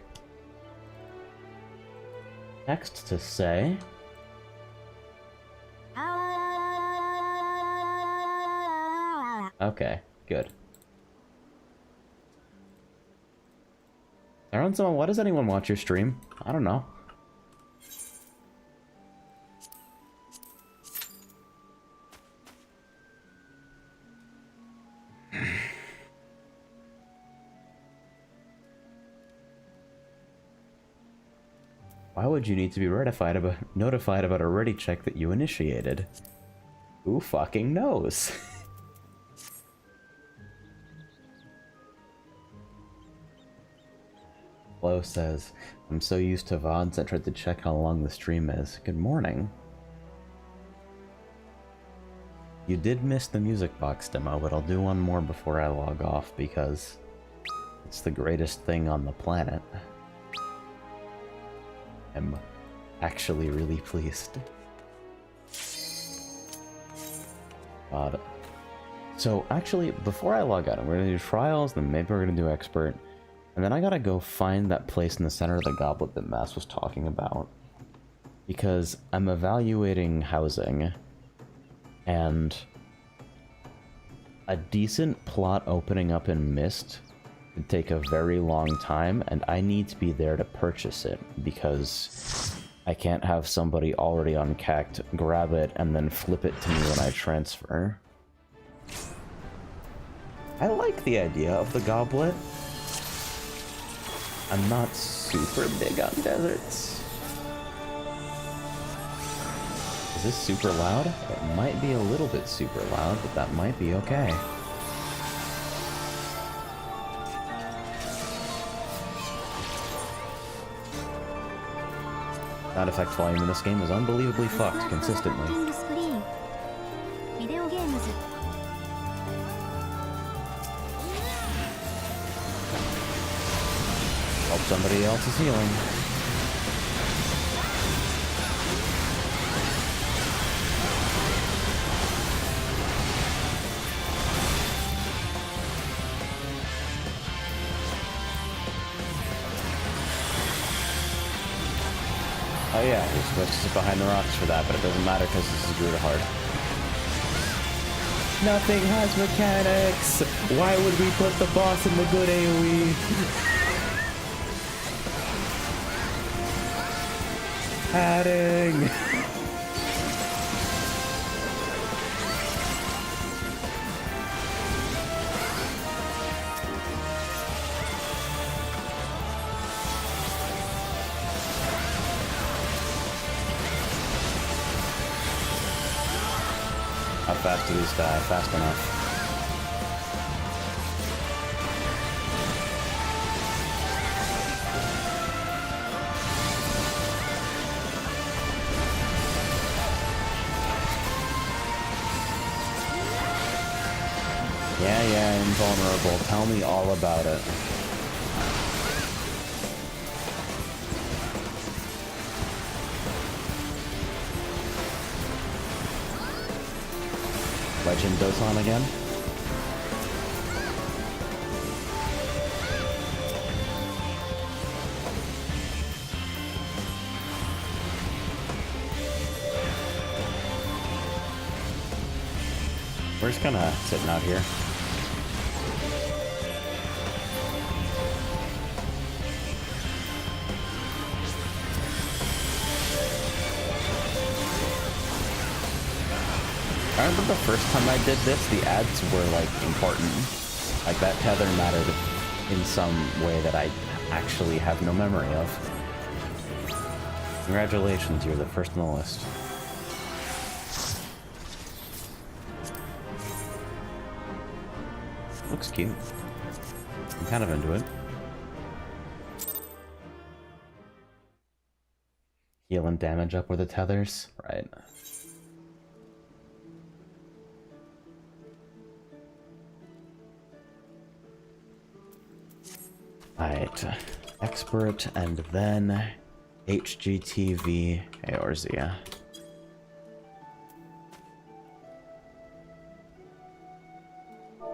text to say. Okay, good. Aaron, why does anyone watch your stream? I don't know. Why would you need to be notified about a ready check that you initiated? Who fucking knows? Flo says, I'm so used to VODs I tried to check how long the stream is. Good morning. You did miss the music box demo, but I'll do one more before I log off because it's the greatest thing on the planet. I'm actually really pleased. God. So actually, before I log out, we're gonna do trials, then maybe we're gonna do expert, and then I gotta go find that place in the center of the goblet that Mass was talking about. Because I'm evaluating housing, and a decent plot opening up in Mist would take a very long time, and I need to be there to purchase it, because I can't have somebody already on CACT grab it and then flip it to me when I transfer. I like the idea of the goblet. I'm not super big on deserts. Is this super loud? It might be a little bit super loud, but that might be okay. Sound effect volume in this game is unbelievably fucked consistently. Hope somebody else is healing. Oh yeah, you're supposed to sit behind the rocks for that, but it doesn't matter because this is Gruta hard. Nothing has mechanics! Why would we put the boss in the good AoE? Padding! How fast do these die? Fast enough. Yeah, invulnerable. Tell me all about it. Legend goes on again. We're just kinda sitting out here. I remember the first time I did this, the ads were, like, important. Like, that tether mattered in some way that I actually have no memory of. Congratulations, you're the first on the list. Looks cute. I'm kind of into it. Heal and damage up with the tethers? Right. Right, expert, and then HGTV eorzean.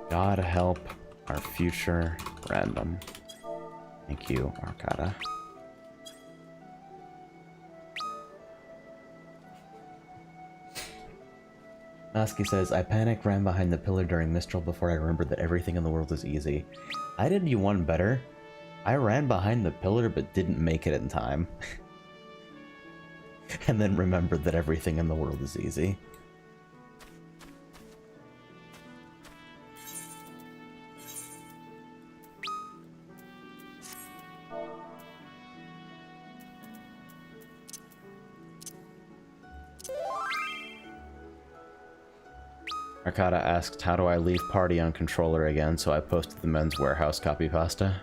God help our future random. Thank you, Arcada. Oski says, I panicked, ran behind the pillar during Mistral before I remembered that everything in the world is easy. I did you one better. I ran behind the pillar but didn't make it in time. And then remembered that everything in the world is easy. Arcada asked, how do I leave party on controller again, so I posted the Men's Warehouse copy pasta.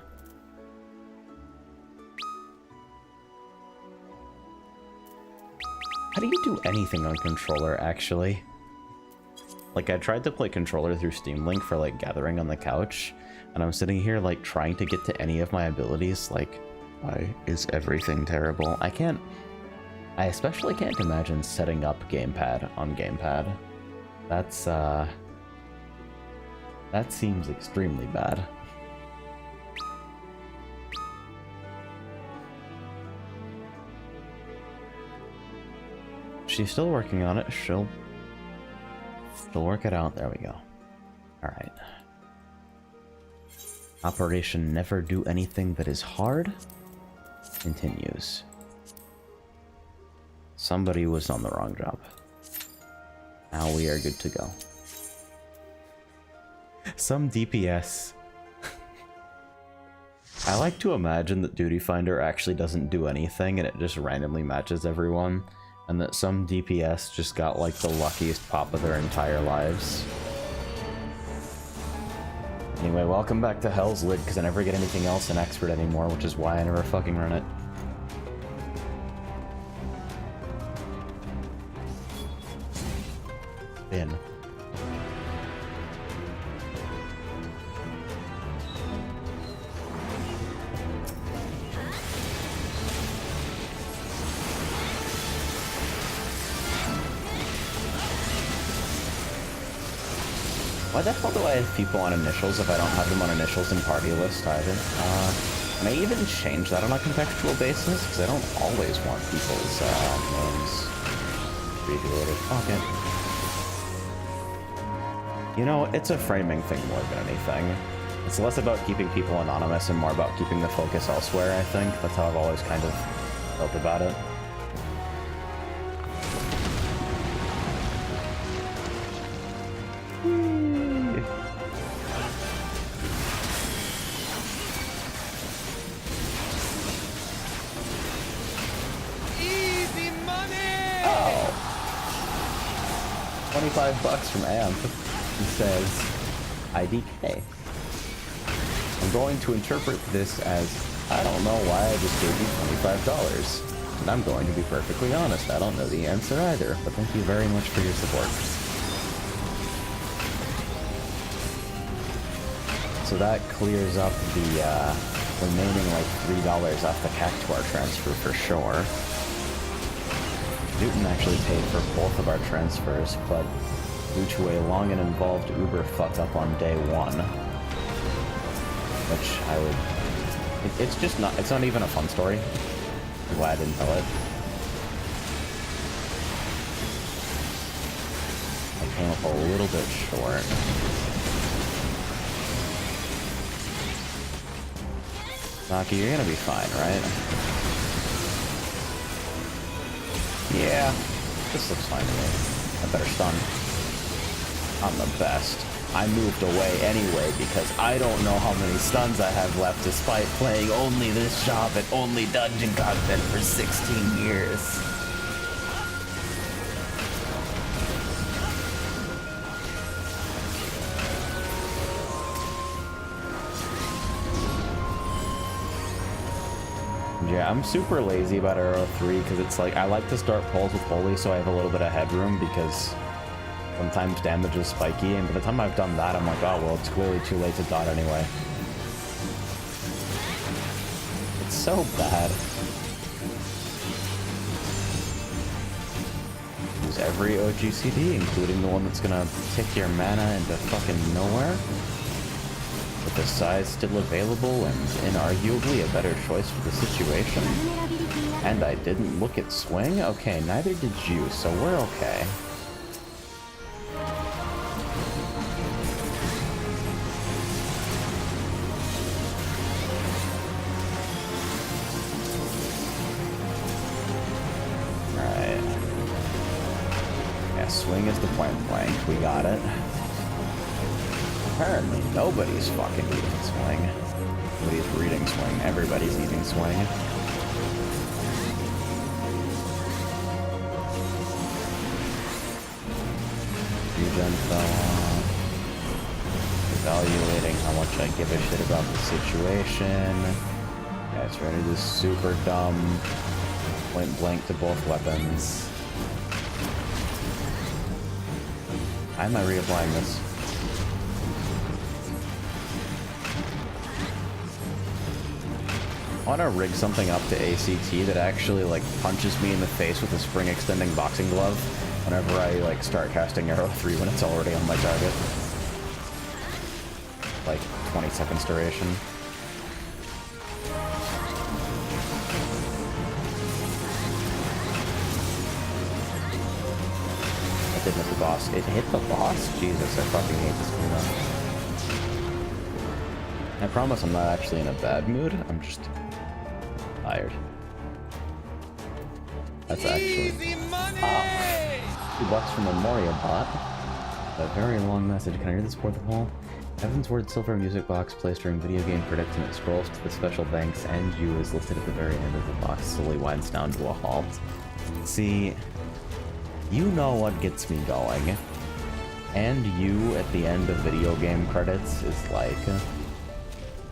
How do you do anything on controller, actually? Like, I tried to play controller through Steam Link for, like, gathering on the couch, and I'm sitting here, like, trying to get to any of my abilities, like, why is everything terrible? I especially can't imagine setting up gamepad on gamepad. That's, that seems extremely bad. She's still working on it. She'll work it out. There we go. Alright. Operation Never Do Anything That Is Hard continues. Somebody was on the wrong job. Now we are good to go. Some DPS. I like to imagine that Duty Finder actually doesn't do anything and it just randomly matches everyone, and that some DPS just got like the luckiest pop of their entire lives. Anyway, welcome back to Hell's Lid, because I never get anything else in Expert anymore, which is why I never fucking run it. In. Why the hell do I have people on initials if I don't have them on initials in party list either? Can I even change that on a contextual basis? Because I don't always want people's names abbreviated. Okay. You know, it's a framing thing more than anything. It's less about keeping people anonymous and more about keeping the focus elsewhere, I think. That's how I've always kind of felt about it. Easy money! Oh! $25 from Amp. He says, IDK. I'm going to interpret this as, I don't know why I just gave you $25. And I'm going to be perfectly honest, I don't know the answer either, but thank you very much for your support. So that clears up the remaining like $3 off the Cactuar transfer for sure. Newton actually paid for both of our transfers, but due to a long and involved Uber fuck up on day one, which I would... it's just not... it's not even a fun story. I'm glad I didn't tell it. I came up a little bit short. Naki, you're gonna be fine, right? Yeah, this looks fine to me. I better stun. I'm the best. I moved away anyway because I don't know how many stuns I have left despite playing only this job and only dungeon content for 16 years. Yeah, I'm super lazy about Arrow 3 because it's like, I like to start pulls with Holy so I have a little bit of headroom because sometimes damage is spiky, and by the time I've done that, I'm like, oh, well, it's clearly too late to dot anyway. It's so bad. Use every OGCD, including the one that's gonna tick your mana into fucking nowhere. With the size still available and inarguably a better choice for the situation. And I didn't look at swing? Okay, neither did you, so we're okay. Swing is the point blank. We got it. Apparently, nobody's fucking eating swing. Nobody's reading swing. Everybody's eating swing. Regen fell off. Evaluating how much I give a shit about the situation. Yeah, it's ready to super dumb. Point blank to both weapons. Why am I reapplying this? I want to rig something up to ACT that actually like punches me in the face with a spring extending boxing glove whenever I like start casting arrow 3 when it's already on my target. Like 20 seconds duration. It didn't hit the boss. It hit the boss? Jesus, I fucking hate this game now. I promise I'm not actually in a bad mood. I'm just tired. That's actually... Easy money! $2 from Memoria bot. A very long message. Can I read this for the whole? Heaven's Word silver music box placed during video game credits, and it scrolls to the special thanks and you is listed at the very end of the box, slowly winds down to a halt. See, you know what gets me going. And you at the end of video game credits is like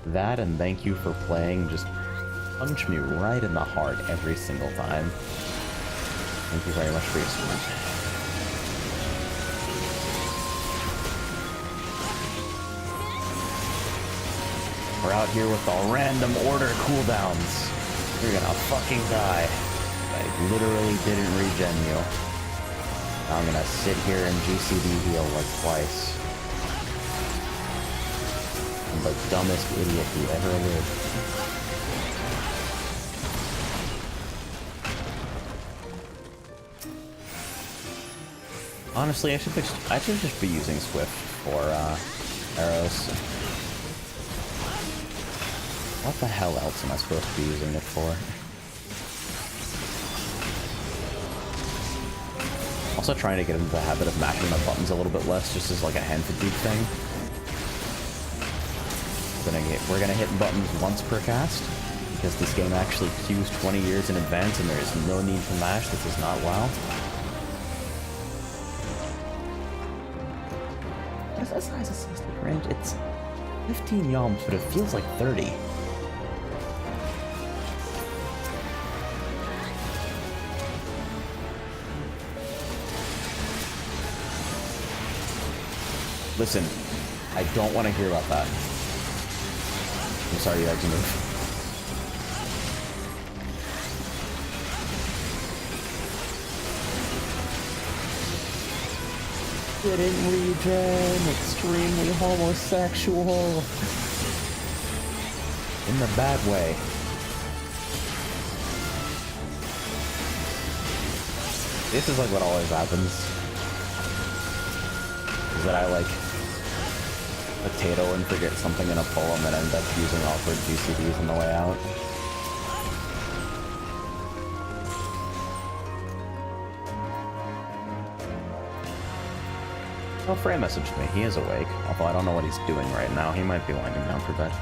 that, and thank you for playing just punch me right in the heart every single time. Thank you very much for your support. We're out here with all random order cooldowns. You're gonna fucking die. I literally didn't regen you. Now I'm gonna sit here and GCD heal like twice. I'm the dumbest idiot who ever lived. Honestly, I should just be using Swift for arrows. What the hell else am I supposed to be using it for? Also trying to get into the habit of mashing my buttons a little bit less, just as like a hand fatigue thing. We're gonna hit buttons once per cast, because this game actually queues 20 years in advance and there is no need to mash. This is not WoW. What is that size assisted range? It's 15 yalms, but it feels like 30. Listen, I don't want to hear about that. I'm sorry you had to move. Didn't regen, extremely homosexual. In the bad way. This is like what always happens. Is that I like potato and forget something in a poem and end up using awkward GCDs on the way out. Oh, Frey messaged me. He is awake, although I don't know what he's doing right now. He might be winding down for bed.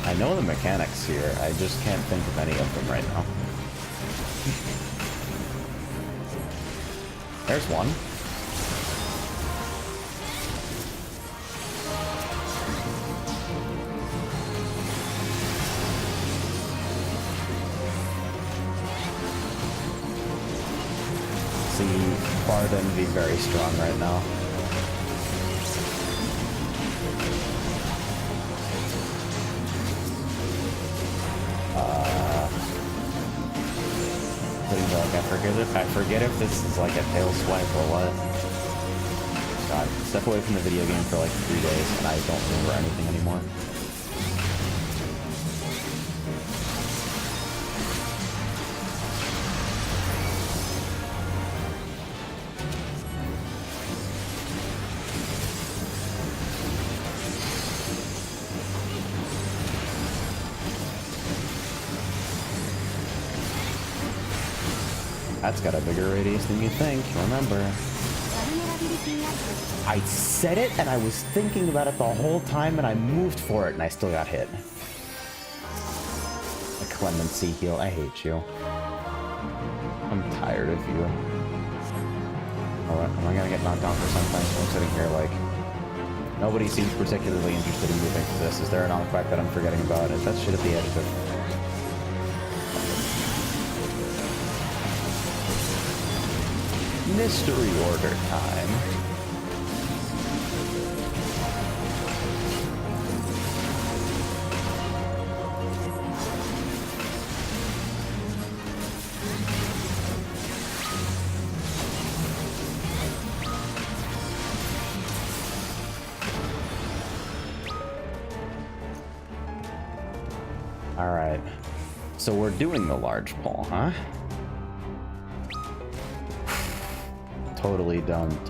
I know the mechanics here, I just can't think of any of them right now. There's one. See, Bard Envy very strong right now. I forget if this is like a tail swipe or what. God, step away from the video game for like 3 days and I don't remember anything anymore. That's got a bigger radius than you think, remember. vulnerability app. I said it and I was thinking about it the whole time and I moved for it and I still got hit. A clemency heal, I hate you. I'm tired of you. Oh, am I gonna get knocked down for something? I'm sitting here like... Nobody seems particularly interested in moving for this. Is there an artifact that I'm forgetting about? Is that shit at the editor? Mystery order time. Alright. So we're doing the large pull, huh? Totally don't,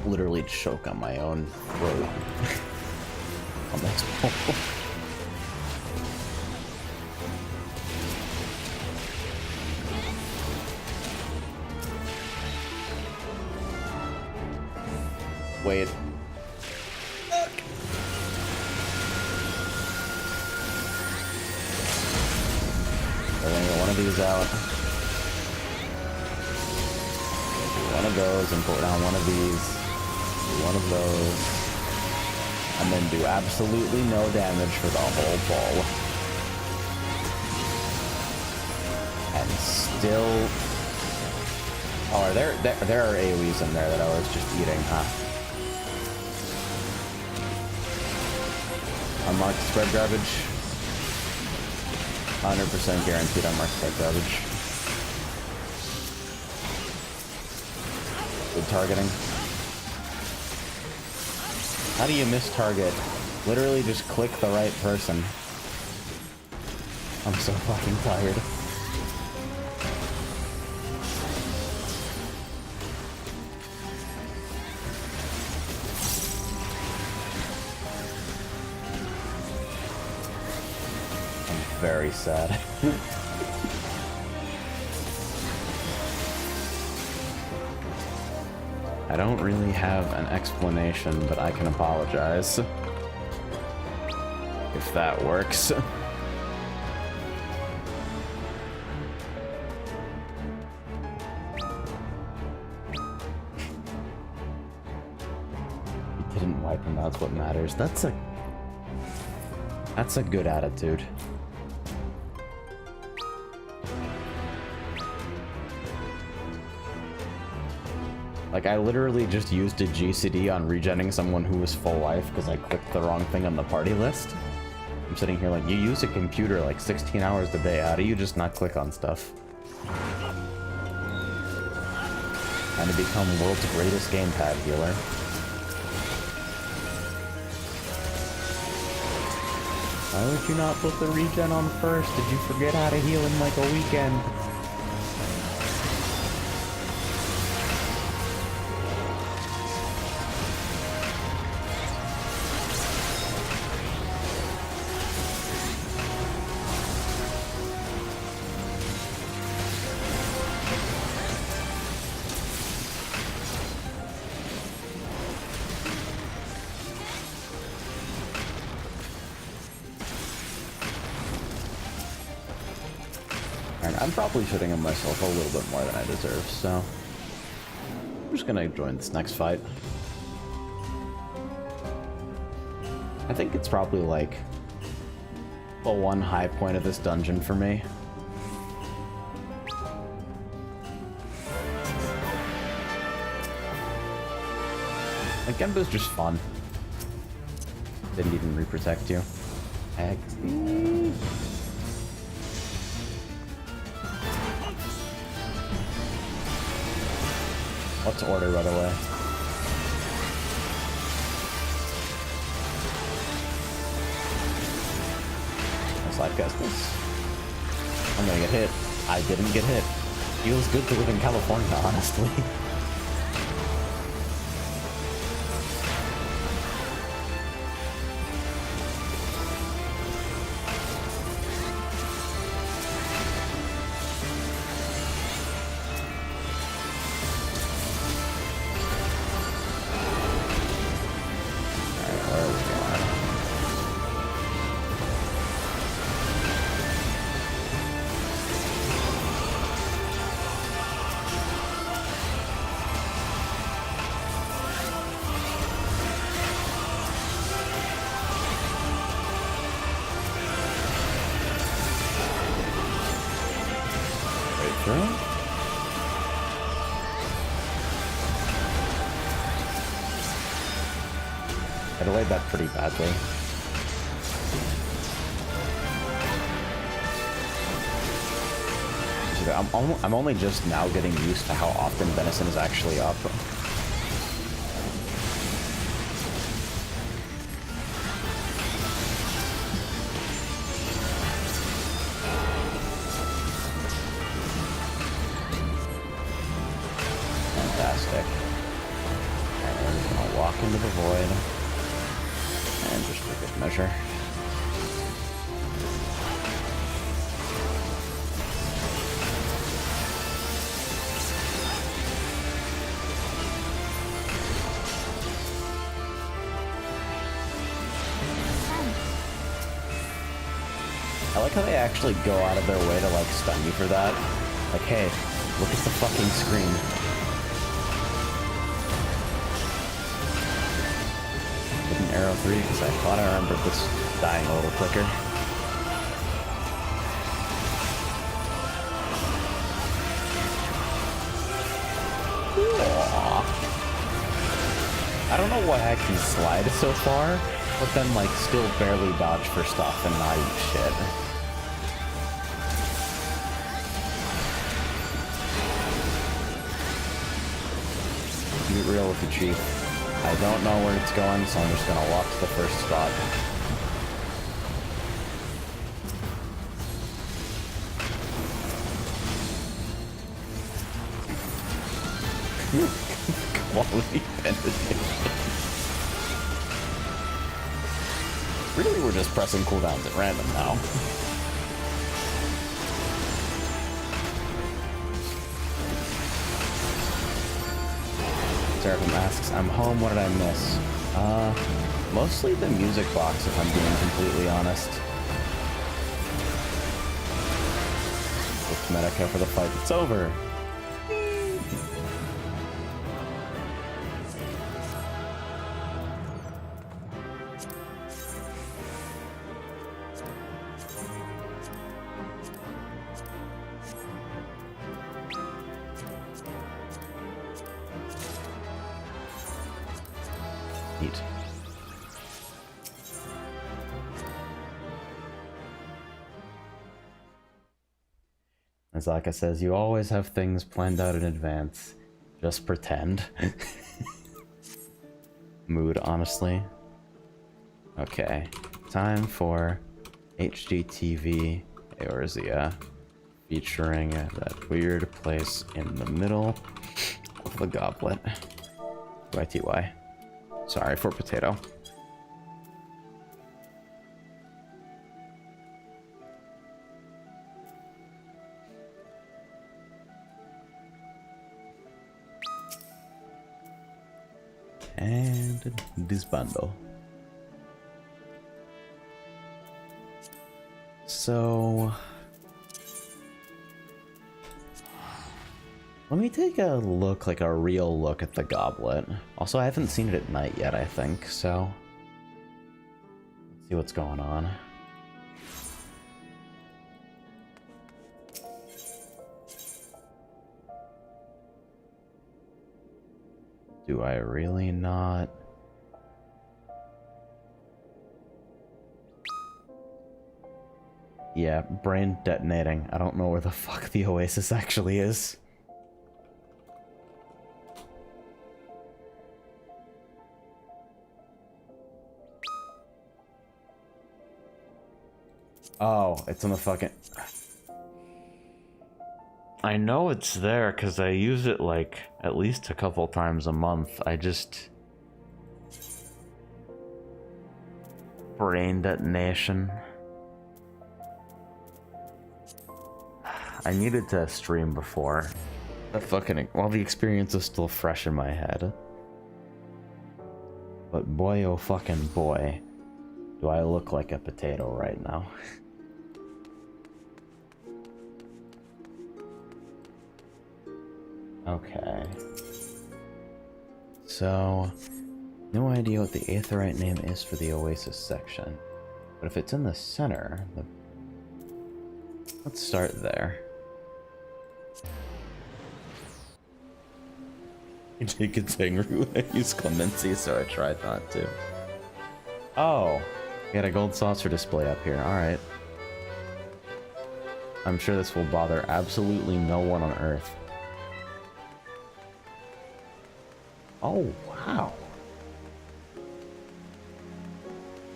literally choke on my own throat on this pull. Wait. We're gonna get one of these out. One of those and put down one of these. One of those. And then do absolutely no damage for the whole ball. And still... Oh, there are AoEs in there that I was just eating, huh? Unmarked spread garbage. 100% guaranteed unmarked spread garbage. Good targeting. How do you miss target? Literally just click the right person. I'm so fucking tired. I'm very sad. I don't really have an explanation, but I can apologize. If that works. It didn't wipe him, that's what matters. That's a good attitude. Like, I literally just used a GCD on regenning someone who was full life because I clicked the wrong thing on the party list. I'm sitting here like, you use a computer like 16 hours a day. How do you just not click on stuff? And to become world's greatest gamepad healer. Why would you not put the regen on first? Did you forget how to heal in like a weekend? I'm probably shitting on myself a little bit more than I deserve, so I'm just gonna join this next fight. I think it's probably like the one high point of this dungeon for me. Like, Genbo's just fun. Didn't even re-protect you. XD. What's order, by the way? Slide cast this. I'm gonna get hit. I didn't get hit. Feels good to live in California, honestly. delayed that pretty badly. I'm only just now getting used to how often Venison is actually up. Fantastic. And we're just gonna walk into the void. And just for good measure. I like how they actually go out of their way to like stun you for that. Like, hey, look at the fucking screen. With an arrow 3 because I thought I remembered this dying a little quicker. Aww. I don't know why I can slide so far, but then like still barely dodge for stuff and not eat shit. Be real with the chief. I don't know where it's going, so I'm just gonna walk to the first spot. Quality penetration. Really, we're just pressing cooldowns at random now. Seraphim asks, I'm home, what did I miss? Mostly the music box, if I'm being completely honest. With Medica for the fight, it's over. Neat. As Zaka says, you always have things planned out in advance. Just pretend. Mood, honestly. Okay. Time for HGTV eorzean, featuring that weird place in the middle of the goblet. YTY. Sorry for potato. And disbando. So let me take a look, like a real look at the goblet. Also, I haven't seen it at night yet, I think, so let's see what's going on. Do I really not? Yeah, brain detonating. I don't know where the fuck the oasis actually is. Oh, it's on the fucking... I know it's there because I use it like at least a couple times a month. I just... Brain detonation. I needed to stream before. That fucking... Well, the experience is still fresh in my head. But boy, oh fucking boy, do I look like a potato right now. Okay. So, no idea what the Aetheryte name is for the Oasis section. But if it's in the center, let's start there. Jake is angry when I use clemency, so I tried not to. Oh, we got a gold saucer display up here. Alright. I'm sure this will bother absolutely no one on Earth. Oh, wow.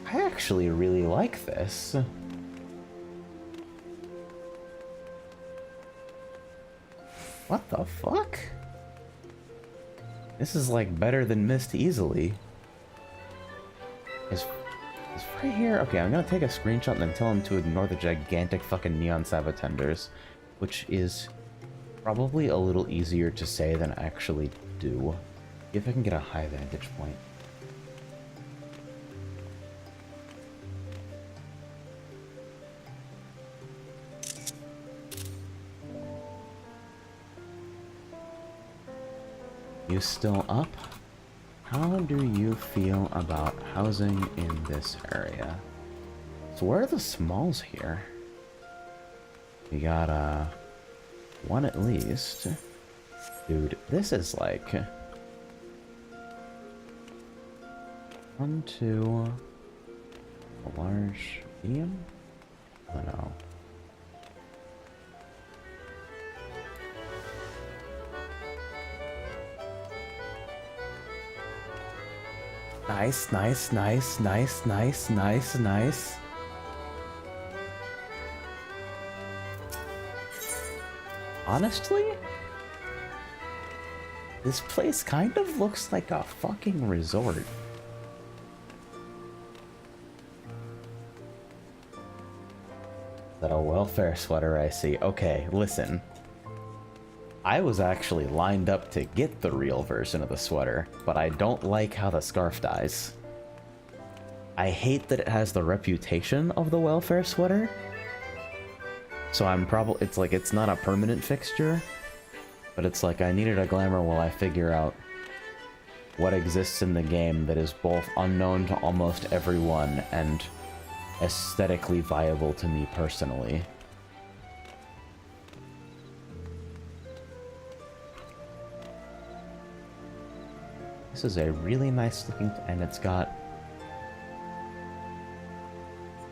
I actually really like this. What the fuck? This is like better than Mist easily. Is right here? Okay, I'm gonna take a screenshot and then tell him to ignore the gigantic fucking neon sabatenders, which is probably a little easier to say than actually do. See if I can get a high vantage point. You still up? How do you feel about housing in this area? So where are the smalls here? We got, one at least. Dude, this is like... 1, 2... A large, medium? I don't know. Nice, nice, nice, nice, nice, nice, nice. Honestly, this place kind of looks like a fucking resort. Is that a welfare sweater I see? Okay, listen. I was actually lined up to get the real version of the sweater, but I don't like how the scarf dies. I hate that it has the reputation of the welfare sweater. So I'm probably, it's like, it's not a permanent fixture, but it's like I needed a glamour while I figure out what exists in the game that is both unknown to almost everyone and aesthetically viable to me personally. This is a really nice looking, and it's got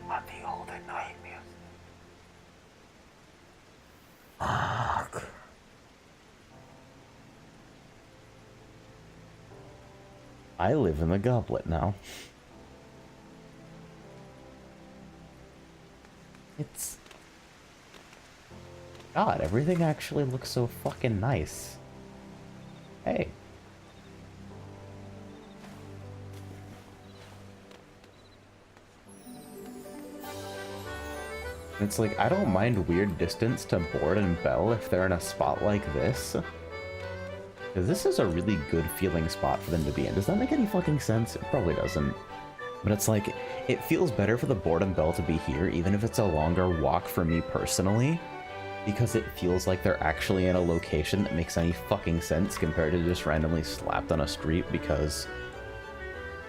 on the old at night music. Fuck. I live in the goblet now. It's... God, everything actually looks so fucking nice. Hey. It's like, I don't mind weird distance to Board and Bell if they're in a spot like this. Because this is a really good feeling spot for them to be in. Does that make any fucking sense? It probably doesn't. But it's like, it feels better for the Board and Bell to be here, even if it's a longer walk for me personally. Because it feels like they're actually in a location that makes any fucking sense compared to just randomly slapped on a street, because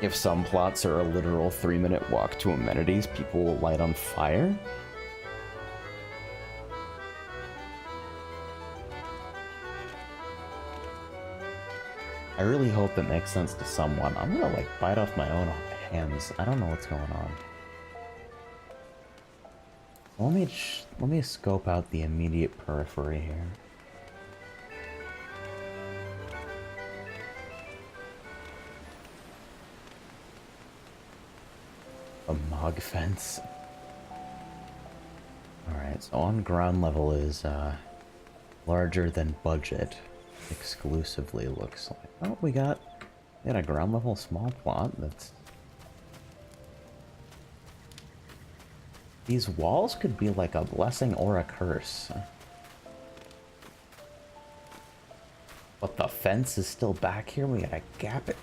if some plots are a literal 3-minute walk to amenities people will light on fire. I really hope it makes sense to someone. I'm gonna like bite off my own hands. I don't know what's going on. Let me scope out the immediate periphery here. A mog fence. Alright, so on ground level is larger than budget. Exclusively looks like. Oh, we got a ground level small plot that's... These walls could be like a blessing or a curse. But the fence is still back here, we gotta gap it.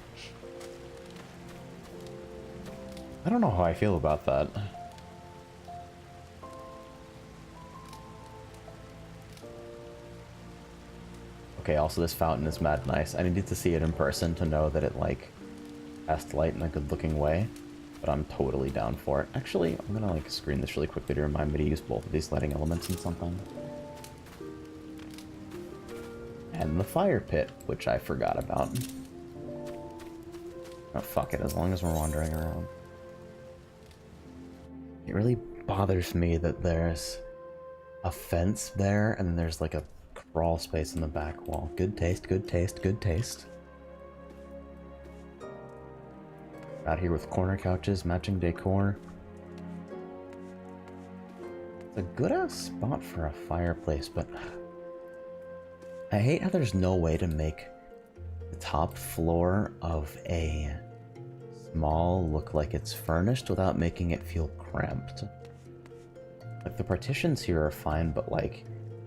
I don't know how I feel about that. Okay, also this fountain is mad nice. I needed to see it in person to know that it, like, cast light in a good-looking way. But I'm totally down for it. Actually, I'm gonna, like, screen this really quickly to remind me to use both of these lighting elements in something. And the fire pit, which I forgot about. Oh, fuck it, as long as we're wandering around. It really bothers me that there's a fence there and there's like a crawl space in the back wall. Good taste, good taste, good taste. Out here with corner couches, matching decor. It's a good ass spot for a fireplace, but I hate how there's no way to make the top floor of a small look like it's furnished without making it feel cramped. Like, the partitions here are fine, but like,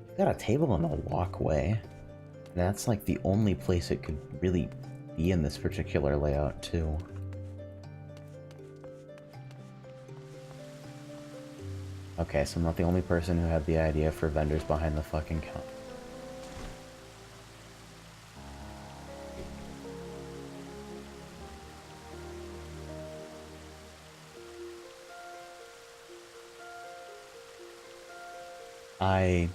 you've got a table in the walkway. And that's like the only place it could really be in this particular layout too. Okay, so I'm not the only person who had the idea for vendors behind the fucking counter. I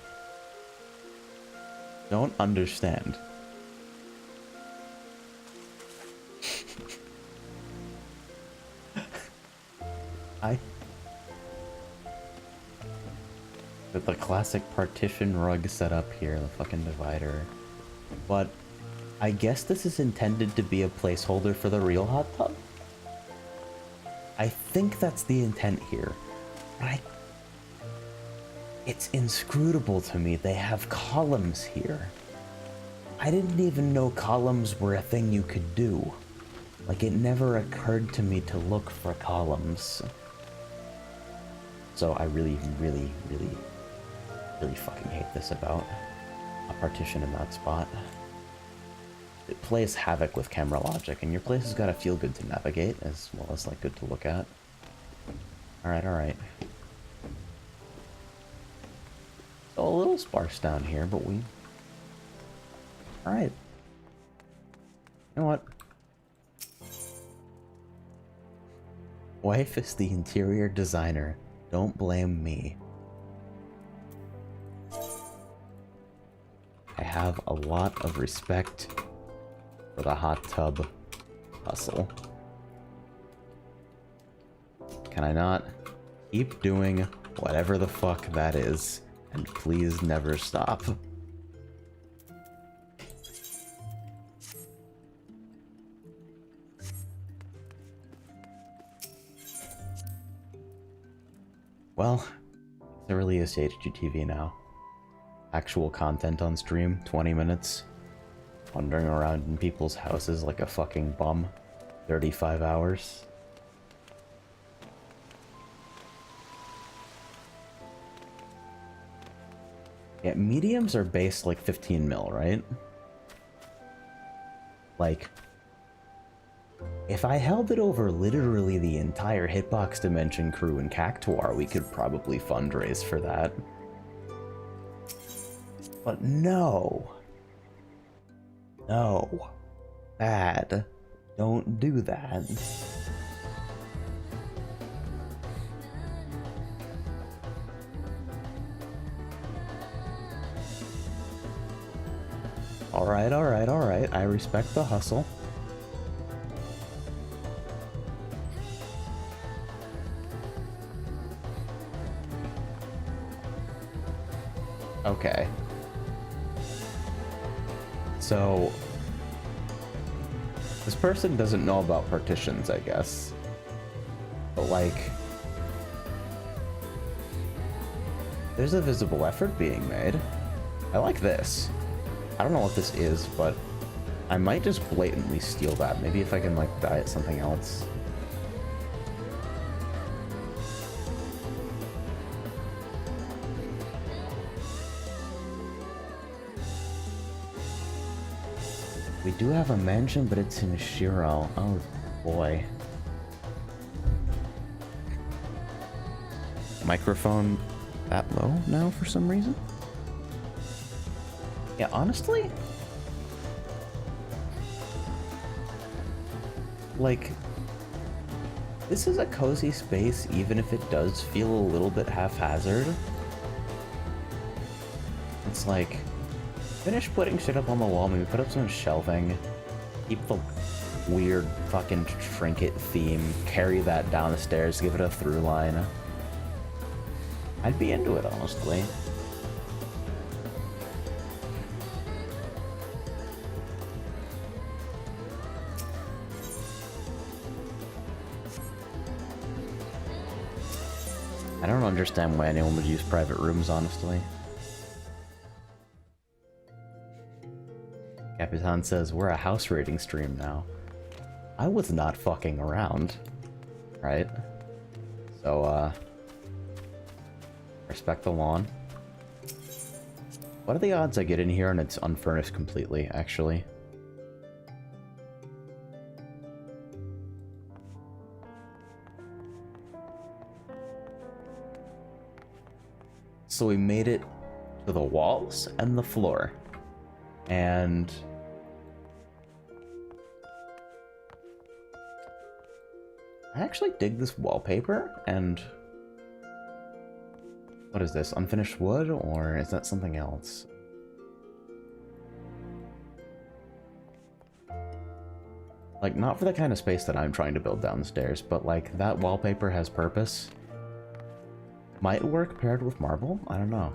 don't understand. With the classic partition rug set up here, the fucking divider. But I guess this is intended to be a placeholder for the real hot tub? I think that's the intent here. But it's inscrutable to me. They have columns here. I didn't even know columns were a thing you could do. Like, it never occurred to me to look for columns. So I really fucking hate this about a partition in that spot. It plays havoc with camera logic, and your place has got to feel good to navigate, as well as, like, good to look at. Alright, alright. So a little sparse down here, but we... Alright. You know what? Wife is the interior designer. Don't blame me. I have a lot of respect for the hot tub hustle. Can I not keep doing whatever the fuck that is, and please never stop? Well, there really is HGTV now. Actual content on stream, 20 minutes. Wandering around in people's houses like a fucking bum. 35 hours. Yeah, mediums are based like 15 mil, right? Like, if I held it over literally the entire Hitbox Dimension crew in Cactuar, we could probably fundraise for that. But no. No. Bad. Don't do that. Alright, alright, alright. I respect the hustle. Okay. So, this person doesn't know about partitions, I guess. But, like, there's a visible effort being made. I like this. I don't know what this is, but I might just blatantly steal that. Maybe if I can, like, dye it something else. We do have a mansion, but it's in Shiro. Oh, boy. Microphone that low now for some reason? Yeah, honestly? Like, this is a cozy space, even if it does feel a little bit haphazard. It's like, finish putting shit up on the wall, maybe put up some shelving, keep the weird fucking trinket theme, carry that down the stairs, give it a through line. I'd be into it, honestly. I don't understand why anyone would use private rooms, honestly. Capitan says, we're a house rating stream now. I was not fucking around. Right? So, respect the lawn. What are the odds I get in here and it's unfurnished completely, actually? So we made it to the walls and the floor. And I actually dig this wallpaper, and what is this? Unfinished wood, or is that something else? Like, not for the kind of space that I'm trying to build downstairs, but like, that wallpaper has purpose. Might work paired with marble? I don't know.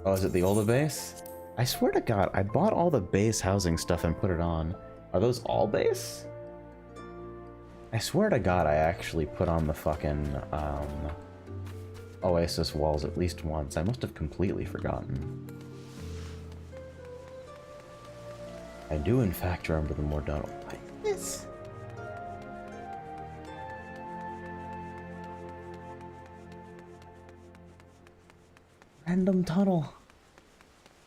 Oh, is it the older base? I swear to God, I bought all the base housing stuff and put it on. Are those all base? I swear to God, I actually put on the fucking, Oasis walls at least once. I must have completely forgotten. I do, in fact, remember the more done. What is this? Random tunnel.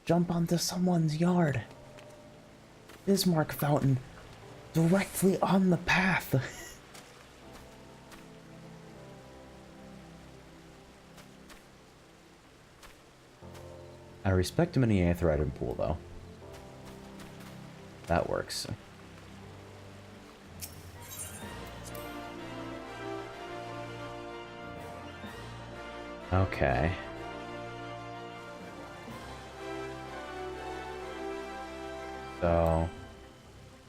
Jump onto someone's yard. Bismarck fountain. Directly on the path. I respect him in the Aetheridum pool, though. That works. Okay. So,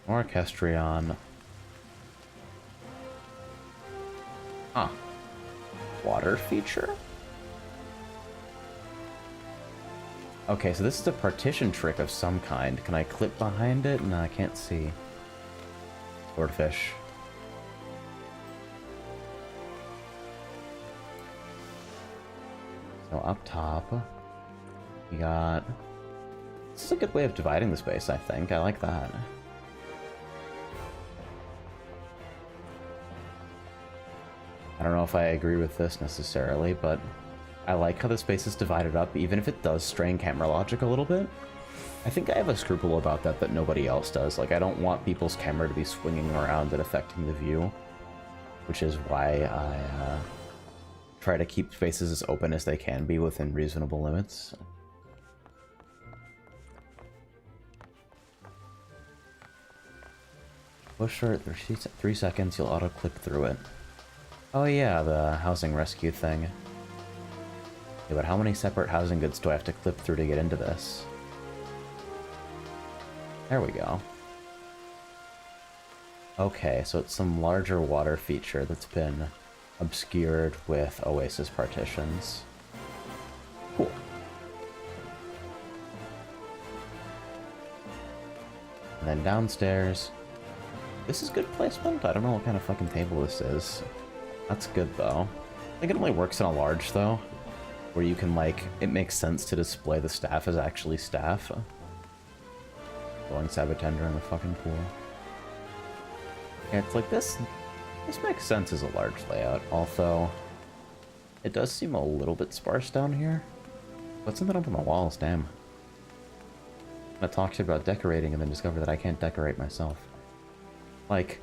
Orchestrion. Huh. Water feature? Okay, so this is a partition trick of some kind. Can I clip behind it? No, I can't see. Swordfish. So up top, we got... This is a good way of dividing the space, I think. I like that. I don't know if I agree with this necessarily, but I like how the space is divided up, even if it does strain camera logic a little bit. I think I have a scruple about that that nobody else does. Like, I don't want people's camera to be swinging around and affecting the view, which is why I try to keep spaces as open as they can be within reasonable limits. Push her at 3 seconds, you'll auto-clip through it. Oh yeah, the housing rescue thing. Yeah, but how many separate housing goods do I have to clip through to get into this? There we go. Okay, so it's some larger water feature that's been obscured with Oasis partitions. Cool. And then downstairs... This is good placement? I don't know what kind of fucking table this is. That's good, though. I think it only works in a large, though. Where you can, like, it makes sense to display the staff as actually staff. Going Sabatender in the fucking pool. Yeah, it's like this. This makes sense as a large layout, although it does seem a little bit sparse down here. Put something up on the walls, damn. I'm gonna talk to you about decorating and then discover that I can't decorate myself. Like,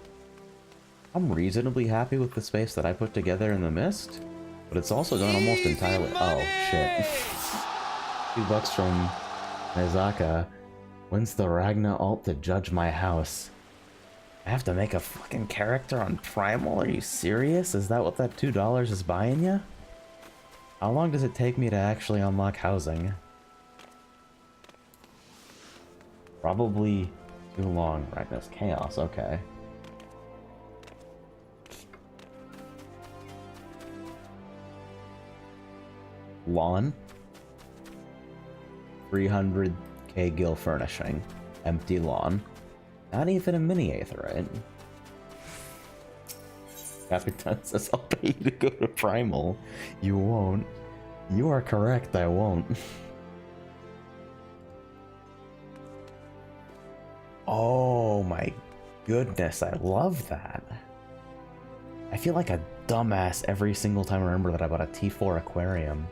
I'm reasonably happy with the space that I put together in the mist, but it's also done almost entirely. Oh shit. $2 from Mizaka. When's the Ragna alt to judge my house? I have to make a fucking character on Primal? Are you serious? Is that what that $2 is buying you? How long does it take me to actually unlock housing? Probably too long. Ragna's Chaos, okay. Lawn. 300k gil furnishing. Empty lawn. Not even a mini aetheryte. Capitan says, I'll pay you to go to Primal. You won't. You are correct, I won't. Oh my goodness, I love that. I feel like a dumbass every single time I remember that I bought a T4 aquarium.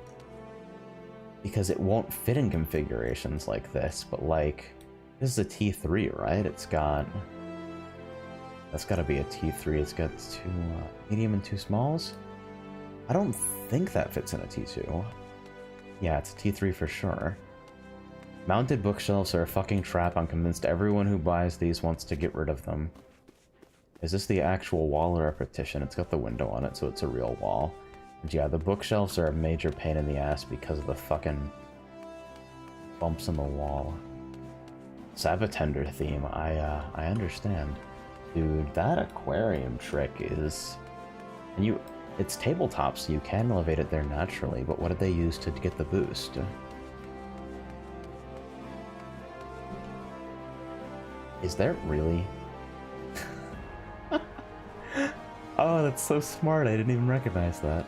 Because it won't fit in configurations like this, but like, this is a T3, right? It's got... That's gotta be a T3. It's got 2 medium and 2 smalls. I don't think that fits in a T2. Yeah, it's a T3 for sure. Mounted bookshelves are a fucking trap. I'm convinced everyone who buys these wants to get rid of them. Is this the actual wall or a partition? It's got the window on it, so it's a real wall. And yeah, the bookshelves are a major pain in the ass because of the fucking bumps in the wall. Sabatender theme, I understand. Dude, that aquarium trick is... And it's tabletop, so you can elevate it there naturally, but what did they use to get the boost? Is there really? Oh, that's so smart, I didn't even recognize that.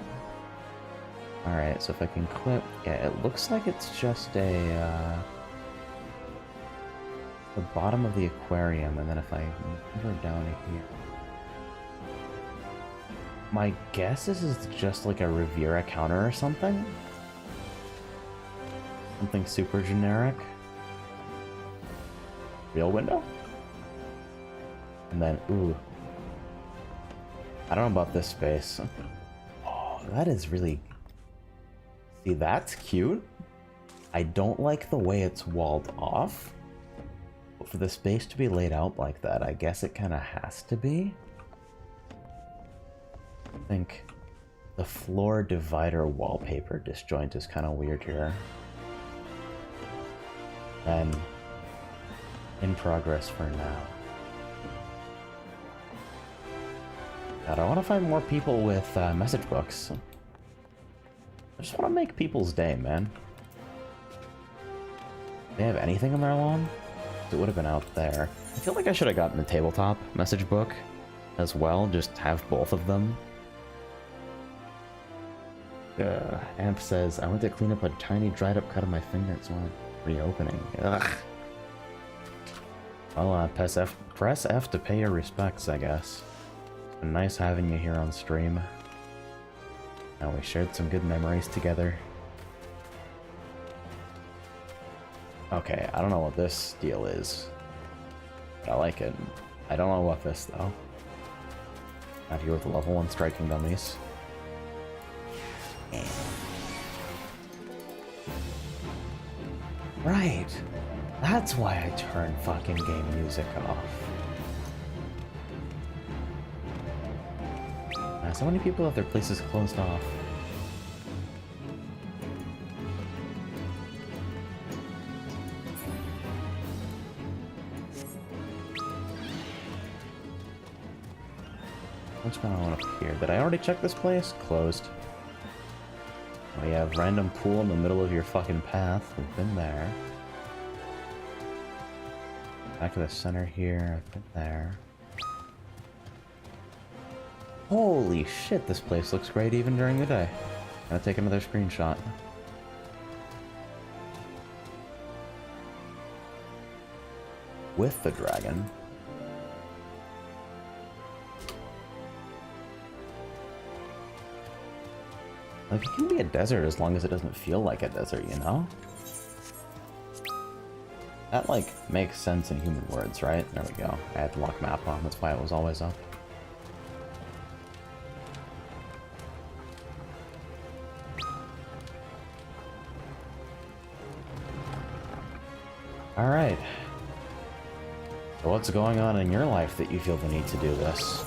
Alright, so if I can clip... Yeah, it looks like it's just a... the bottom of the aquarium, and then if I move her down to here... My guess is it's just like a Riviera counter or something? Something super generic. Real window? And then, ooh. I don't know about this space. Oh, that is really... See, that's cute. I don't like the way it's walled off. But for the space to be laid out like that, I guess it kind of has to be. I think the floor divider wallpaper disjoint is kind of weird here. And in progress for now. God, I want to find more people with message books. I just want to make people's day, man. Do they have anything on their lawn? It would have been out there. I feel like I should have gotten the tabletop message book as well, just have both of them. Amp says, I went to clean up a tiny dried up cut of my finger. It's not reopening. Ugh. Well, press F to pay your respects, I guess. It's been nice having you here on stream. And we shared some good memories together. Okay, I don't know what this deal is, but I like it. I don't know what this, though. Out here with the level 1 striking dummies. Right! That's why I turned fucking game music off. So many people have their places closed off. What's going on up here? Did I already check this place? Closed. Oh, you have random pool in the middle of your fucking path. We've been there. Back to the center here. I've been there. Holy shit, this place looks great even during the day. Gonna take another screenshot. With the dragon. Like, it can be a desert as long as it doesn't feel like a desert, you know? That, like, makes sense in human words, right? There we go. I had to lock map on, that's why it was always up. Alright. So what's going on in your life that you feel the need to do this?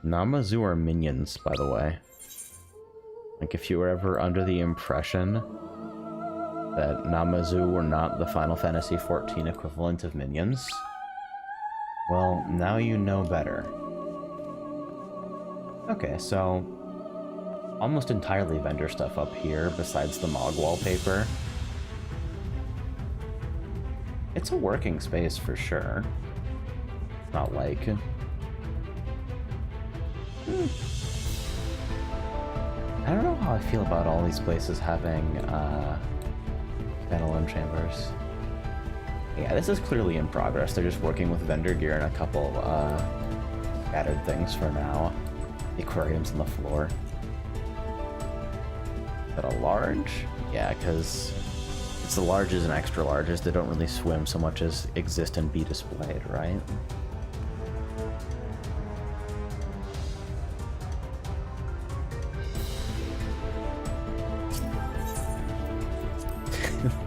Namazu are minions, by the way. Like, if you were ever under the impression that Namazu were not the Final Fantasy XIV equivalent of minions, well, now you know better. Okay, so almost entirely vendor stuff up here besides the Mog wallpaper. It's a working space for sure. It's not like... I don't know how I feel about all these places having standalone chambers. Yeah, this is clearly in progress. They're just working with vendor gear and a couple scattered things for now. The aquariums on the floor. Is that a large? Yeah, because it's the larges and extra larges that don't really swim so much as exist and be displayed, right?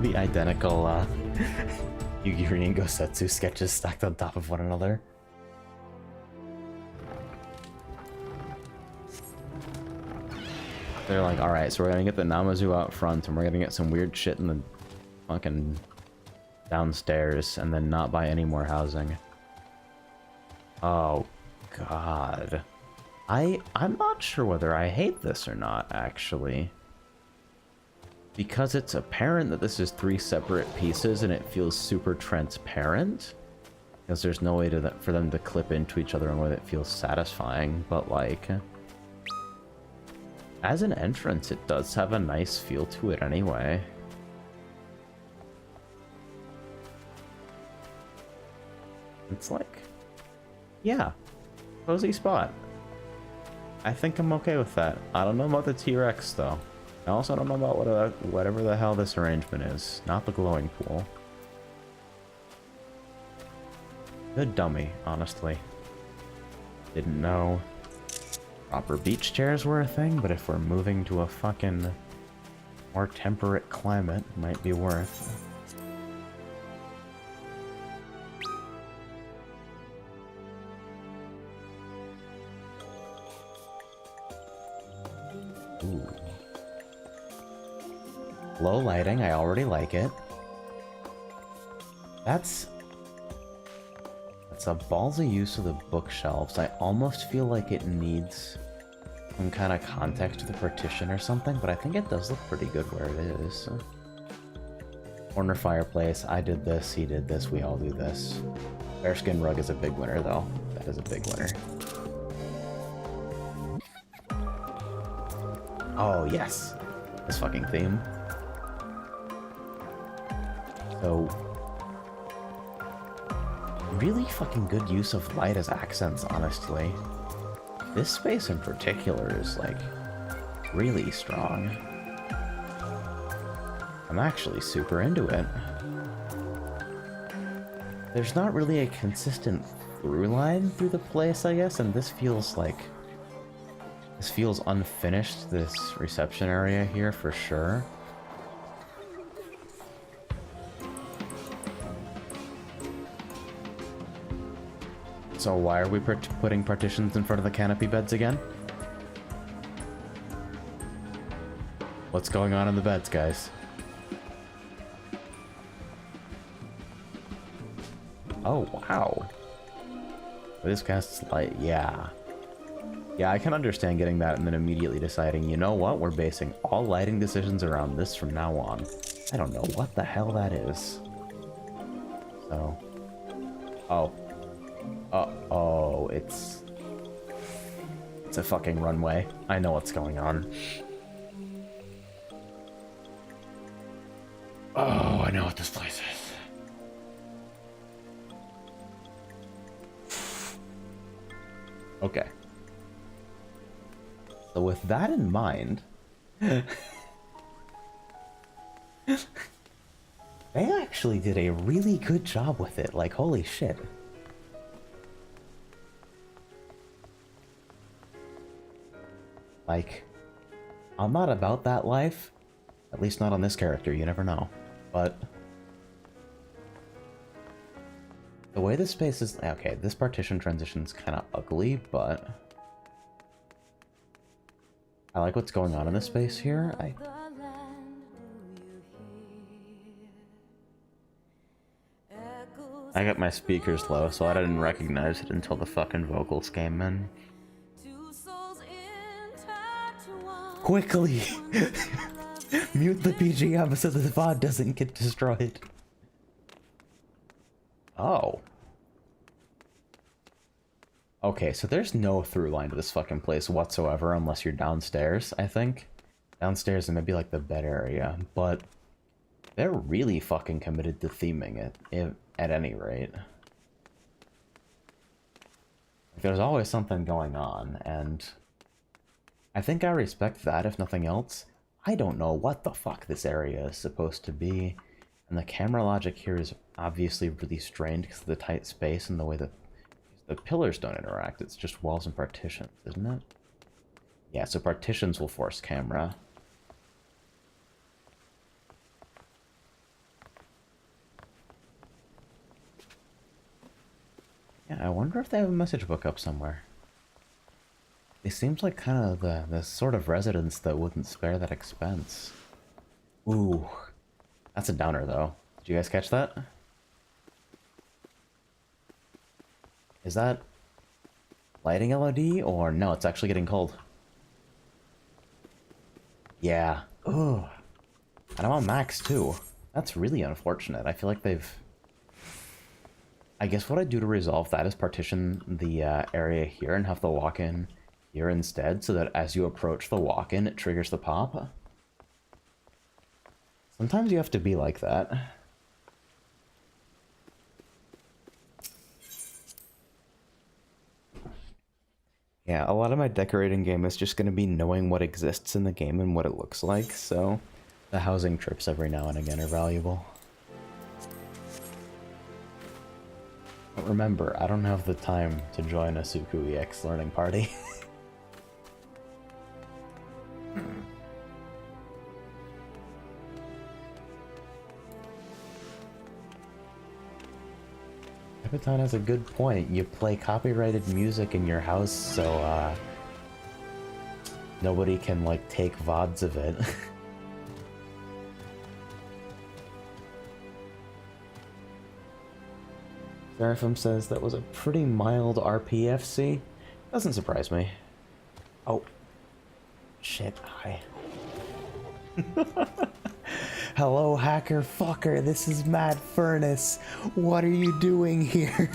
The identical Yugiri and Gosetsu sketches stacked on top of one another. They're like, alright, so we're gonna get the Namazu out front and we're gonna get some weird shit in the fucking downstairs and then not buy any more housing. Oh, God. I'm not sure whether I hate this or not, actually. Because it's apparent that this is 3 separate pieces and it feels super transparent. Because there's no way for them to clip into each other in a way that feels satisfying, but like... as an entrance, it does have a nice feel to it anyway. It's like... yeah. Cozy spot. I think I'm okay with that. I don't know about the T-Rex, though. I also don't know about whatever the hell this arrangement is. Not the glowing pool. Good dummy, honestly. Didn't know proper beach chairs were a thing, but if we're moving to a fucking more temperate climate, it might be worth. Ooh. Low lighting, I already like it. That's a ballsy use of the bookshelves. I almost feel like it needs some kind of context to the partition or something, but I think it does look pretty good where it is. Corner fireplace, I did this, he did this, we all do this. Bearskin rug is a big winner though. That is a big winner. Oh yes! This fucking theme. So, really fucking good use of light as accents, honestly. This space in particular is, like, really strong. I'm actually super into it. There's not really a consistent through line through the place, I guess, and this feels like... this feels unfinished, this reception area here, for sure. So why are we putting partitions in front of the canopy beds again? What's going on in the beds, guys? Oh, wow. This casts light, yeah. Yeah, I can understand getting that and then immediately deciding, you know what, we're basing all lighting decisions around this from now on. I don't know what the hell that is. So... oh. Uh-oh, it's a fucking runway. I know what's going on. Oh, I know what this place is. Okay. So with that in mind... they actually did a really good job with it, like, holy shit. Like, I'm not about that life. At least not on this character, you never know. But... the way this space is... okay, this partition transition's kind of ugly, but... I like what's going on in this space here. I got my speakers low, so I didn't recognize it until the fucking vocals came in. Quickly! Mute the BGM so that the VOD doesn't get destroyed. Oh. Okay, so there's no through line to this fucking place whatsoever unless you're downstairs, I think. Downstairs and maybe like the bed area, but they're really fucking committed to theming it, at any rate. There's always something going on, and I think I respect that, if nothing else. I don't know what the fuck this area is supposed to be, and the camera logic here is obviously really strained because of the tight space and the way that the pillars don't interact. It's just walls and partitions, isn't it? Yeah, so partitions will force camera. Yeah, I wonder if they have a message book up somewhere. It seems like kind of the sort of residence that wouldn't spare that expense. Ooh, that's a downer though. Did you guys catch that? Is that lighting LED or no, it's actually getting cold. Yeah. Ooh. And I'm on max too. That's really unfortunate. I feel like they've... I guess what I'd do to resolve that is partition the area here and have the walk-in here instead, so that as you approach the walk-in, it triggers the pop. Sometimes you have to be like that. Yeah, a lot of my decorating game is just going to be knowing what exists in the game and what it looks like, so the housing trips every now and again are valuable. But remember, I don't have the time to join a Suku EX learning party. Epiton has a good point. You play copyrighted music in your house, so nobody can like take VODs of it. Seraphim says that was a pretty mild RPFC. Doesn't surprise me. Oh. Shit, hi. Hello, hacker fucker, this is Mad Furnace. What are you doing here?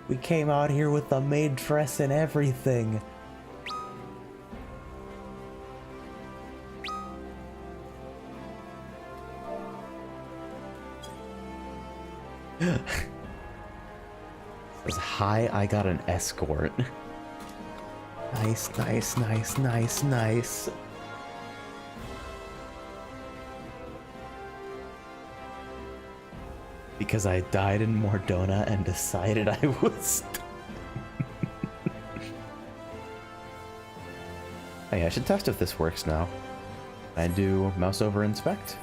We came out here with the maid dress and everything. Says, hi, I got an escort. Nice, nice, nice, nice, nice. Because I died in Mordona and decided I was... Hey, I should test if this works now. I do mouse over inspect.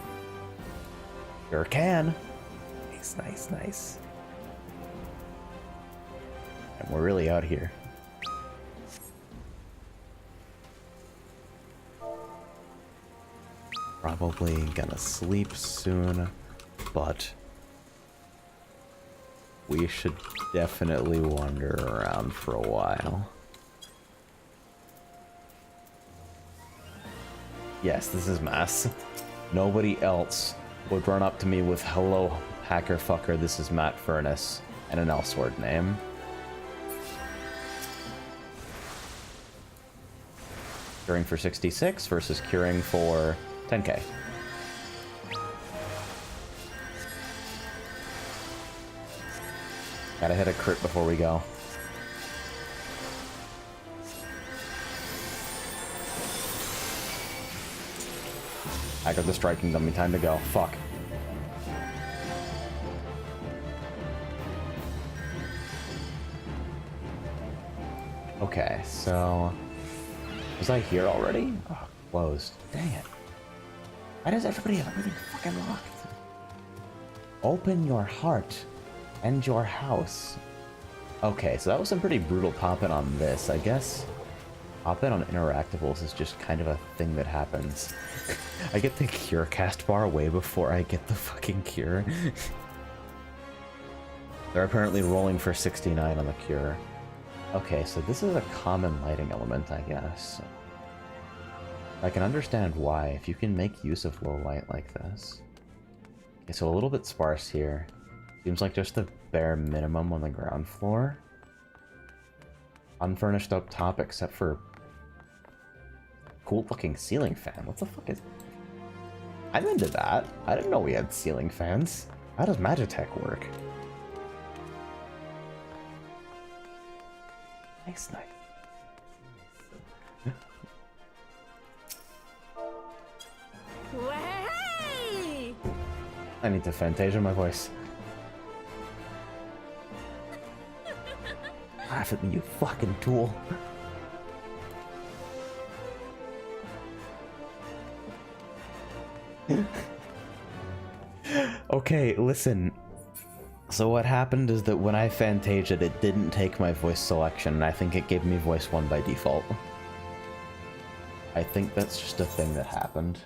Sure can. Nice, nice, nice. And we're really out here. Probably gonna sleep soon, but we should definitely wander around for a while. Yes, this is Mass. Nobody else would run up to me with hello, hacker fucker, this is Matt Furnace, and an L-sword name. Curing for 66 versus curing for 10k. Gotta hit a crit before we go. I got the striking dummy, time to go. Fuck. Okay, so... Was I here already? Oh, closed. Dang it. Why does everybody have everything fucking locked? Open your heart and your house. Okay, so that was some pretty brutal pop-in on this, I guess. Pop-in on interactables is just kind of a thing that happens. I get the cure cast bar way before I get the fucking cure. They're apparently rolling for 69 on the cure. Okay, so this is a common lighting element, I guess. I can understand why, if you can make use of low light like this. Okay, so a little bit sparse here. Seems like just the bare minimum on the ground floor. Unfurnished up top except for cool looking ceiling fan. What the fuck is... I'm into that. I didn't know we had ceiling fans. How does Magitech work? Nice, nice. Way! I need to Fantasia my voice. Laugh at me, you fucking tool. Okay, listen. So what happened is that when I Fantasia'd, it didn't take my voice selection, and I think it gave me voice 1 by default. I think that's just a thing that happened.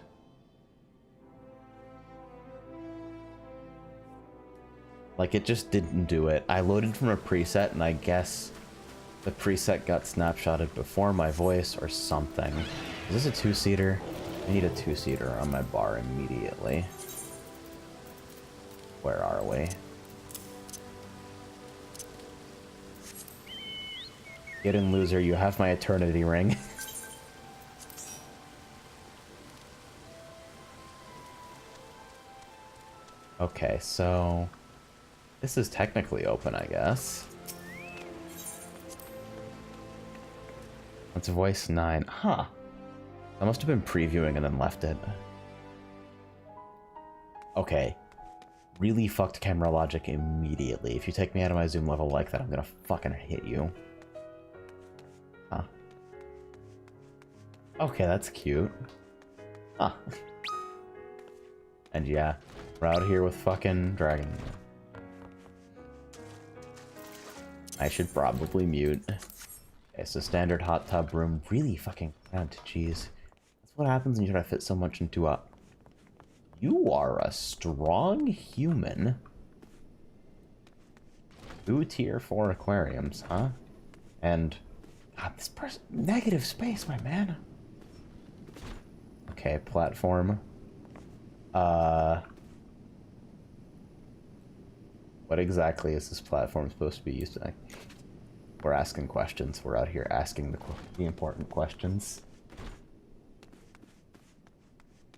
Like, it just didn't do it. I loaded from a preset, and I guess the preset got snapshotted before my voice or something. Is this a 2-seater? I need a 2-seater on my bar immediately. Where are we? Get in, loser. You have my eternity ring. Okay, so... this is technically open, I guess. It's voice 9. Huh. I must have been previewing and then left it. Okay. Really fucked camera logic immediately. If you take me out of my zoom level like that, I'm gonna fucking hit you. Huh. Okay, that's cute. Huh. And yeah, we're out here with fucking Dragon. I should probably mute. Okay, so standard hot tub room. Really fucking cramped, jeez. That's what happens when you try to fit so much into a... You are a strong human. 2 tier 4 aquariums, huh? And... God, this person... Negative space, my man. Okay, platform. What exactly is this platform supposed to be used to? We're asking questions. We're out here asking the important questions.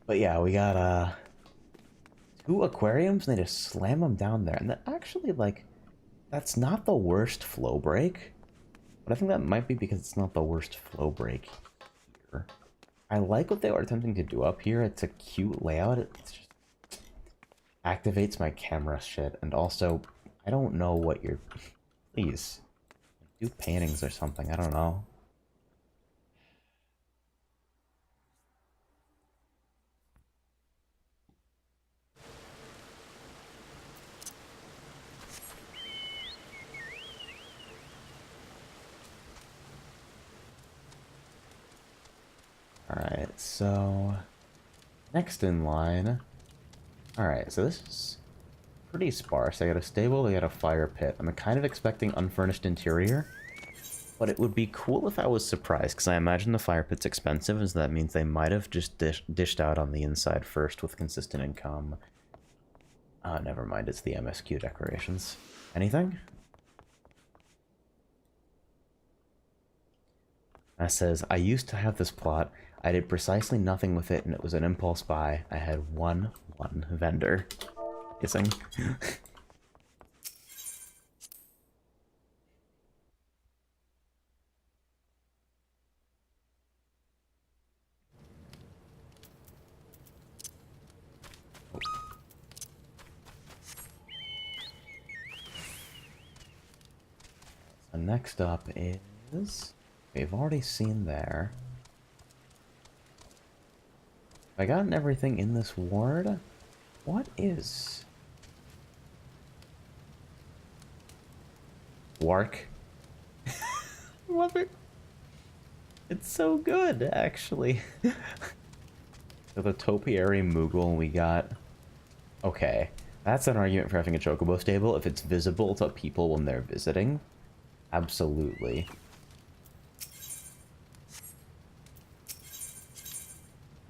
But yeah, we got 2 aquariums and they just slam them down there. And that actually, like, that's not the worst flow break. But I think that might be because it's not the worst flow break here. I like what they were attempting to do up here. It's a cute layout. It's just activates my camera shit. And also, I don't know what you're... Please. Do paintings or something. I don't know. Alright, so... next in line... Alright, so this is pretty sparse. I got a stable, I got a fire pit. I'm kind of expecting unfurnished interior, but it would be cool if I was surprised, because I imagine the fire pit's expensive, and so that means they might have just dished out on the inside first with consistent income. Never mind, it's the MSQ decorations. Anything? That says, I used to have this plot. I did precisely nothing with it, and it was an impulse buy. I had one vendor. Kissing. So next up is... we've already seen there. Have I gotten everything in this ward? What is... Wark? Love it. It's so good, actually. So the topiary Moogle we got... Okay. That's an argument for having a chocobo stable. If it's visible to people when they're visiting, absolutely.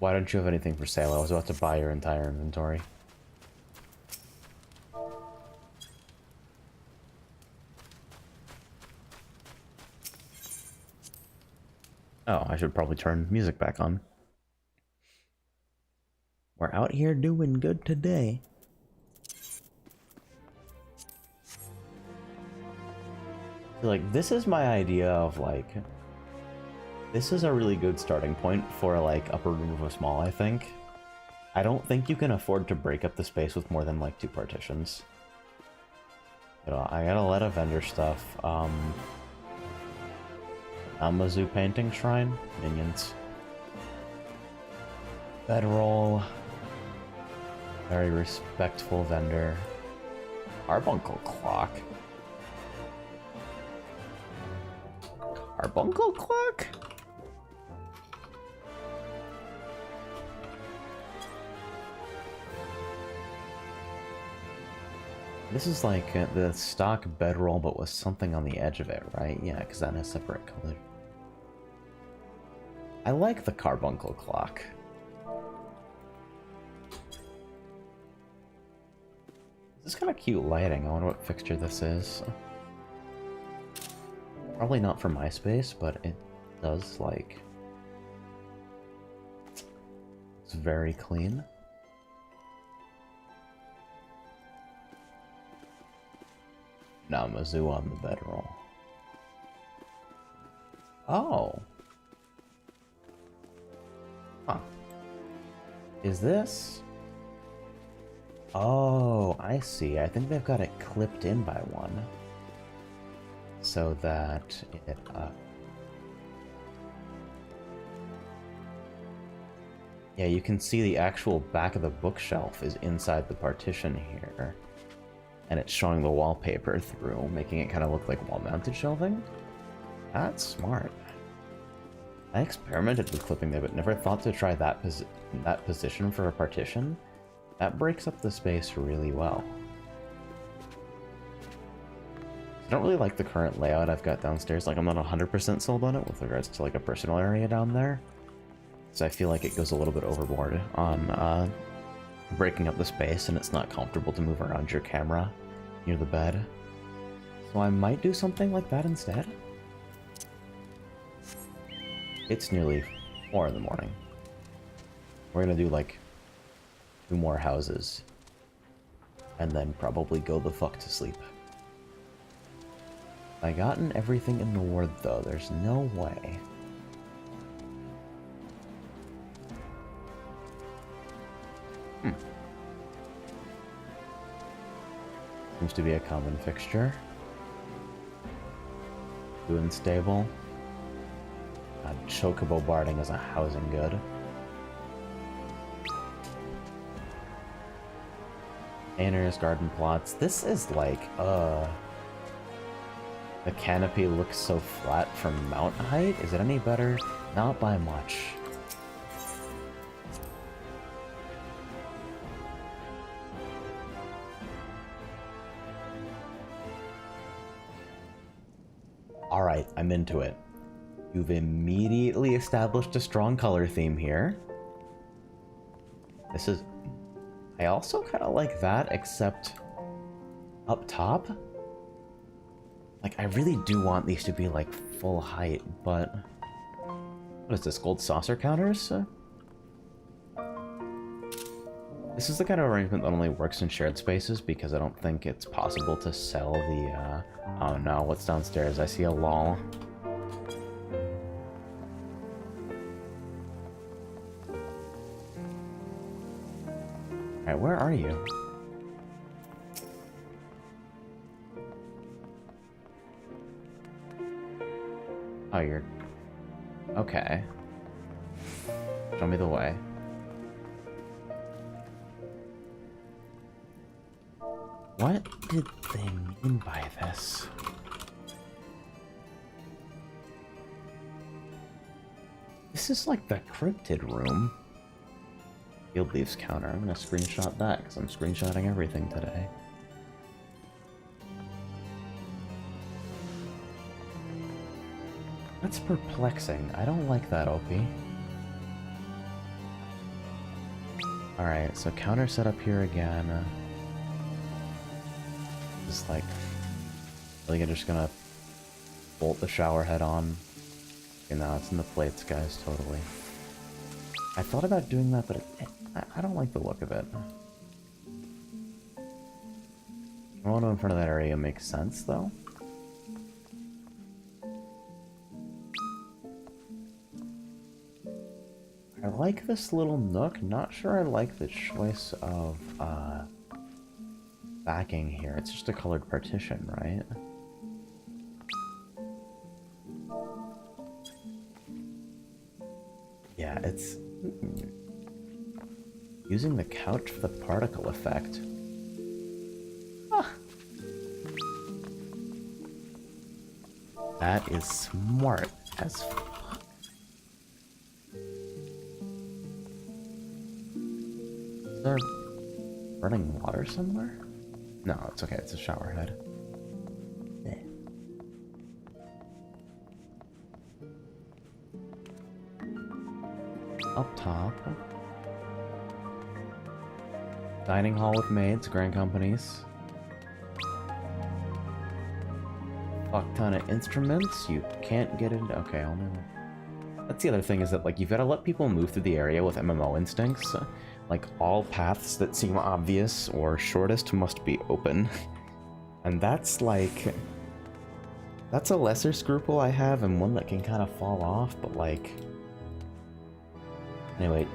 Why don't you have anything for sale? I was about to buy your entire inventory. Oh, I should probably turn music back on. We're out here doing good today. Like, this is my idea of, like... This is a really good starting point for, like, upper room of a small, I think. I don't think you can afford to break up the space with more than, like, 2 partitions. You know, I got a lot of vendor stuff. Amazu painting shrine, minions. Bedroll. Very respectful vendor. Carbuncle clock. Carbuncle clock? This is like the stock bedroll, but with something on the edge of it, right? Yeah, because that has separate color. I like the carbuncle clock. This is kind of cute lighting. I wonder what fixture this is. Probably not for my space, but it does, like... It's very clean. Namazu on the bedroll. Oh. Huh. Is this? Oh, I see. I think they've got it clipped in by one. So that it, yeah, you can see the actual back of the bookshelf is inside the partition here. And it's showing the wallpaper through, making it kind of look like wall-mounted shelving. That's smart. I experimented with clipping there, but never thought to try that position for a partition. That breaks up the space really well. I don't really like the current layout I've got downstairs. Like, I'm not 100% sold on it with regards to, like, a personal area down there. So I feel like it goes a little bit overboard on, breaking up the space, and it's not comfortable to move around your camera near the bed. So I might do something like that instead. It's nearly 4 in the morning. We're gonna do like 2 more houses and then probably go the fuck to sleep. I gotten everything in the ward though, there's no way. Seems to be a common fixture. Doing stable. Chocobo barding is a housing good. Painters, garden plots. This is like, the canopy looks so flat from mount height. Is it any better? Not by much. Alright, I'm into it. You've immediately established a strong color theme here. This is... I also kind of like that, except up top. Like, I really do want these to be, like, full height, but... What is this, gold saucer counters? This is the kind of arrangement that only works in shared spaces, because I don't think it's possible to sell the, Oh no, what's downstairs? I see a lull. Alright, where are you? Oh, you're... Okay. Show me the way. What did they mean by this? This is like the cryptid room. Field leaves counter. I'm gonna screenshot that because I'm screenshotting everything today. That's perplexing. I don't like that, OP. Alright, so counter set up here again. Just like... I think I'm just gonna bolt the shower head on. Okay, now it's in the plates, guys, totally. I thought about doing that, but I don't like the look of it. Auto in front of that area makes sense, though. I like this little nook. Not sure I like the choice of backing here. It's just a colored partition, right? Yeah, it's... using the couch for the particle effect. Ah. That is smart as fuck. Is there running water somewhere? No, it's okay, it's a shower head. Up top. Dining hall with maids, grand companies. Fuck ton of instruments, you can't get into... Okay, only... That's the other thing, is that, like, you've got to let people move through the area with MMO instincts. Like, all paths that seem obvious or shortest must be open. And that's, like... That's a lesser scruple I have, and one that can kind of fall off, but, like... Anyway,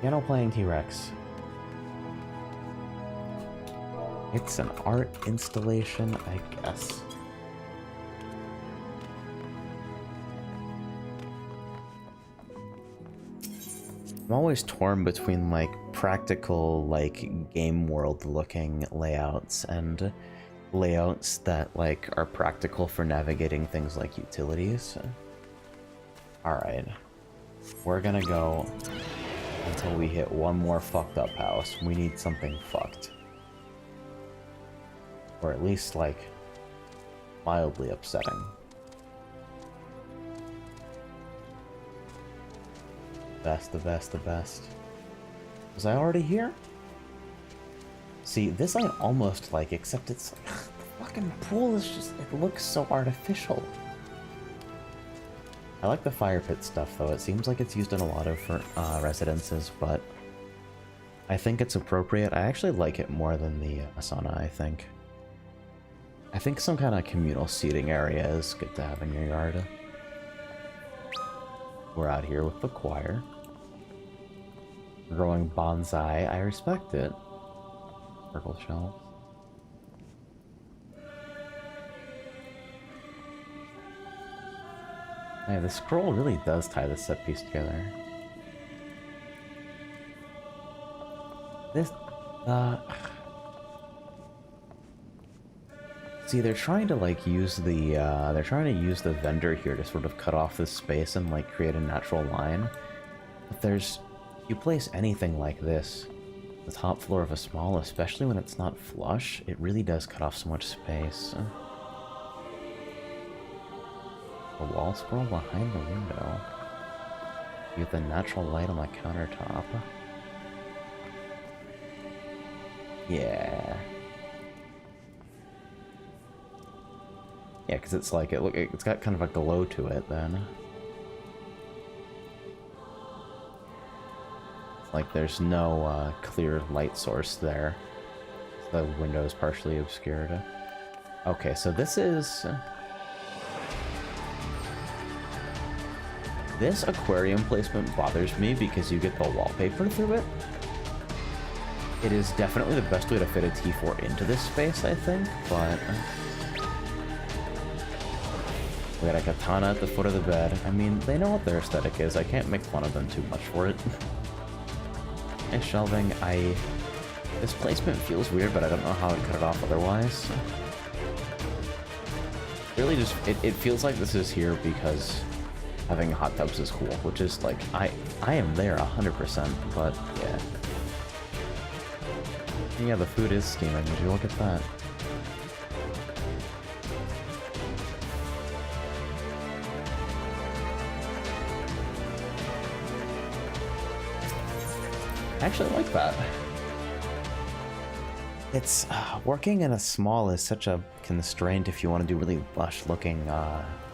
piano playing T-Rex. It's an art installation, I guess. I'm always torn between, like, practical, like, game world looking layouts and layouts that, like, are practical for navigating things like utilities. Alright. We're gonna go until we hit one more fucked up house. We need something fucked. Or at least, like, mildly upsetting. Best, the best, the best. Was I already here? See, this I almost like, except it's like, the fucking pool is just, it looks so artificial. I like the fire pit stuff, though. It seems like it's used in a lot of residences, but I think it's appropriate. I actually like it more than the sauna, I think. I think some kind of communal seating area is good to have in your yard. We're out here with the choir. We're growing bonsai. I respect it. Purple shells. Yeah, the scroll really does tie this set piece together. This, see, they're trying to, like, use the, they're trying to use the vendor here to sort of cut off this space and, like, create a natural line. But there's, if you place anything like this, the top floor of a small, especially when it's not flush, it really does cut off so much space. A wall scroll behind the window. You get the natural light on the countertop. Yeah. Yeah, because it's like, it's got kind of a glow to it then. It's like there's no clear light source there. The window is partially obscured. Okay, so this is... This aquarium placement bothers me because you get the wallpaper through it. It is definitely the best way to fit a T4 into this space, I think, but... We got a katana at the foot of the bed. I mean, they know what their aesthetic is. I can't make fun of them too much for it. And shelving, this placement feels weird, but I don't know how to cut it off otherwise. Really just, it feels like this is here because having hot tubs is cool, which is like, I am there 100%, but yeah. Yeah, the food is steaming. Would you look at that? I actually like that. It's working in a small is such a constraint if you want to do really lush looking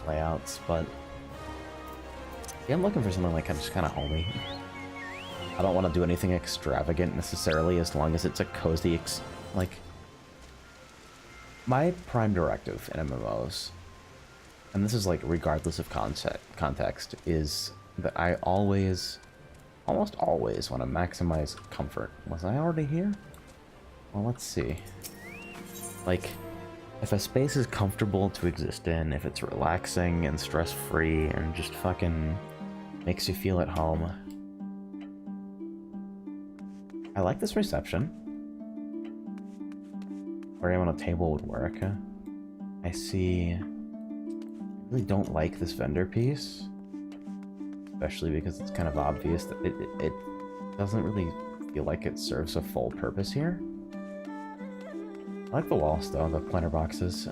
layouts, but yeah, I'm looking for something like just kind of homey. I don't want to do anything extravagant necessarily, as long as it's a cozy like, my prime directive in MMOs, and this is like regardless of context, is that I almost always want to maximize comfort. Was I already here? Well, let's see. Like, if a space is comfortable to exist in, if it's relaxing and stress-free and just fucking makes you feel at home. I like this reception. Where on a table would work. I see... I really don't like this vendor piece. Especially because it's kind of obvious that it doesn't really feel like it serves a full purpose here. I like the walls though, the planter boxes.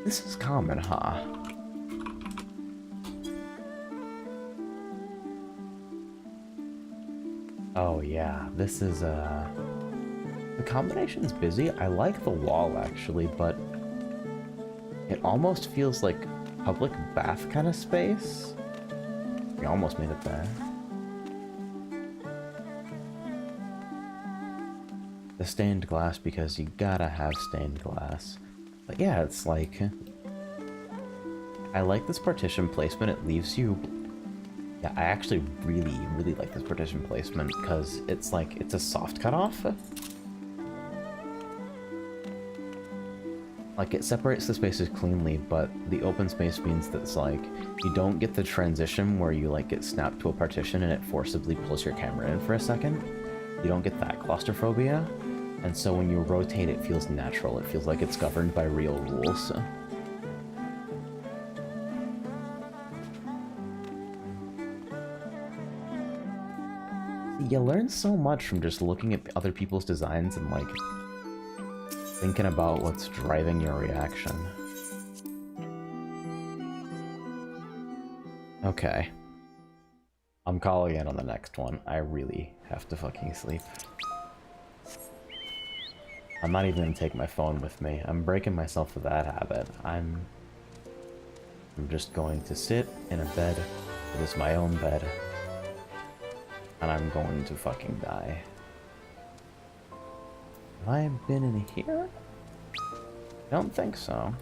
This is common, huh? Oh yeah, this is the combination's busy. I like the wall actually, but it almost feels like public bath kind of space. We almost made it there. The stained glass, because you gotta have stained glass. But yeah, it's like... I like this partition placement. It leaves you... Yeah, I actually really, really like this partition placement, because it's like, it's a soft cutoff. Like, it separates the spaces cleanly, but the open space means that it's like, you don't get the transition where you like get snapped to a partition and it forcibly pulls your camera in for a second. You don't get that claustrophobia. And so when you rotate, it feels natural. It feels like it's governed by real rules. You learn so much from just looking at other people's designs and, like, thinking about what's driving your reaction. Okay. I'm calling in on the next one. I really have to fucking sleep. I'm not even gonna take my phone with me. I'm breaking myself of that habit. I'm just going to sit in a bed. It is my own bed. And I'm going to fucking die. Have I been in here? I don't think so.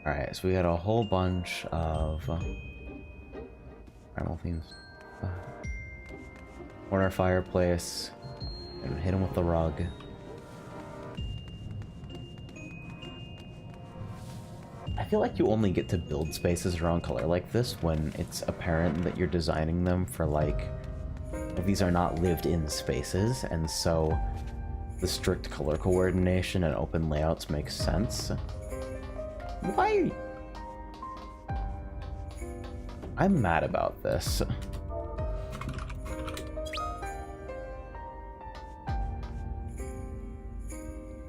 Alright, so we got a whole bunch of primal themes. Corner fireplace, and hit him with the rug. I feel like you only get to build spaces around color like this when it's apparent that you're designing them for, like, these are not lived-in spaces, and so the strict color coordination and open layouts make sense. Why? I'm mad about this.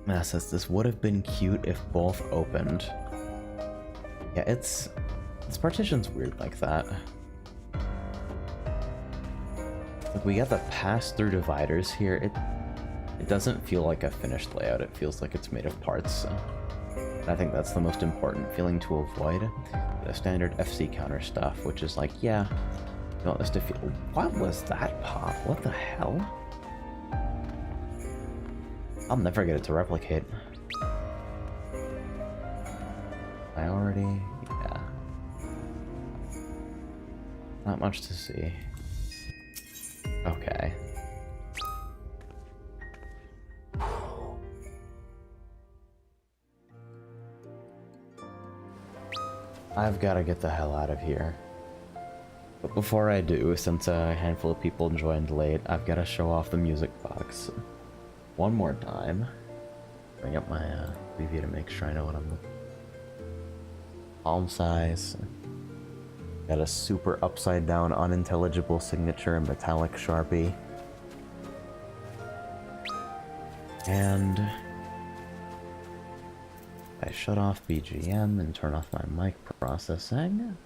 Matt says this would have been cute if both opened. Yeah, this partition's weird like that. Like, we got the pass-through dividers here. It doesn't feel like a finished layout. It feels like it's made of parts. I think that's the most important feeling to avoid. The standard FC counter stuff, which is like, yeah, you want this to feel... What was that pop? What the hell? I'll never get it to replicate. I already... yeah. Not much to see. Okay. I've got to get the hell out of here. But before I do, since a handful of people joined late, I've got to show off the music box one more time. Bring up my preview to make sure I know what I'm looking for. Palm size. Got a super upside down unintelligible signature in metallic Sharpie. And I shut off BGM and turn off my mic processing.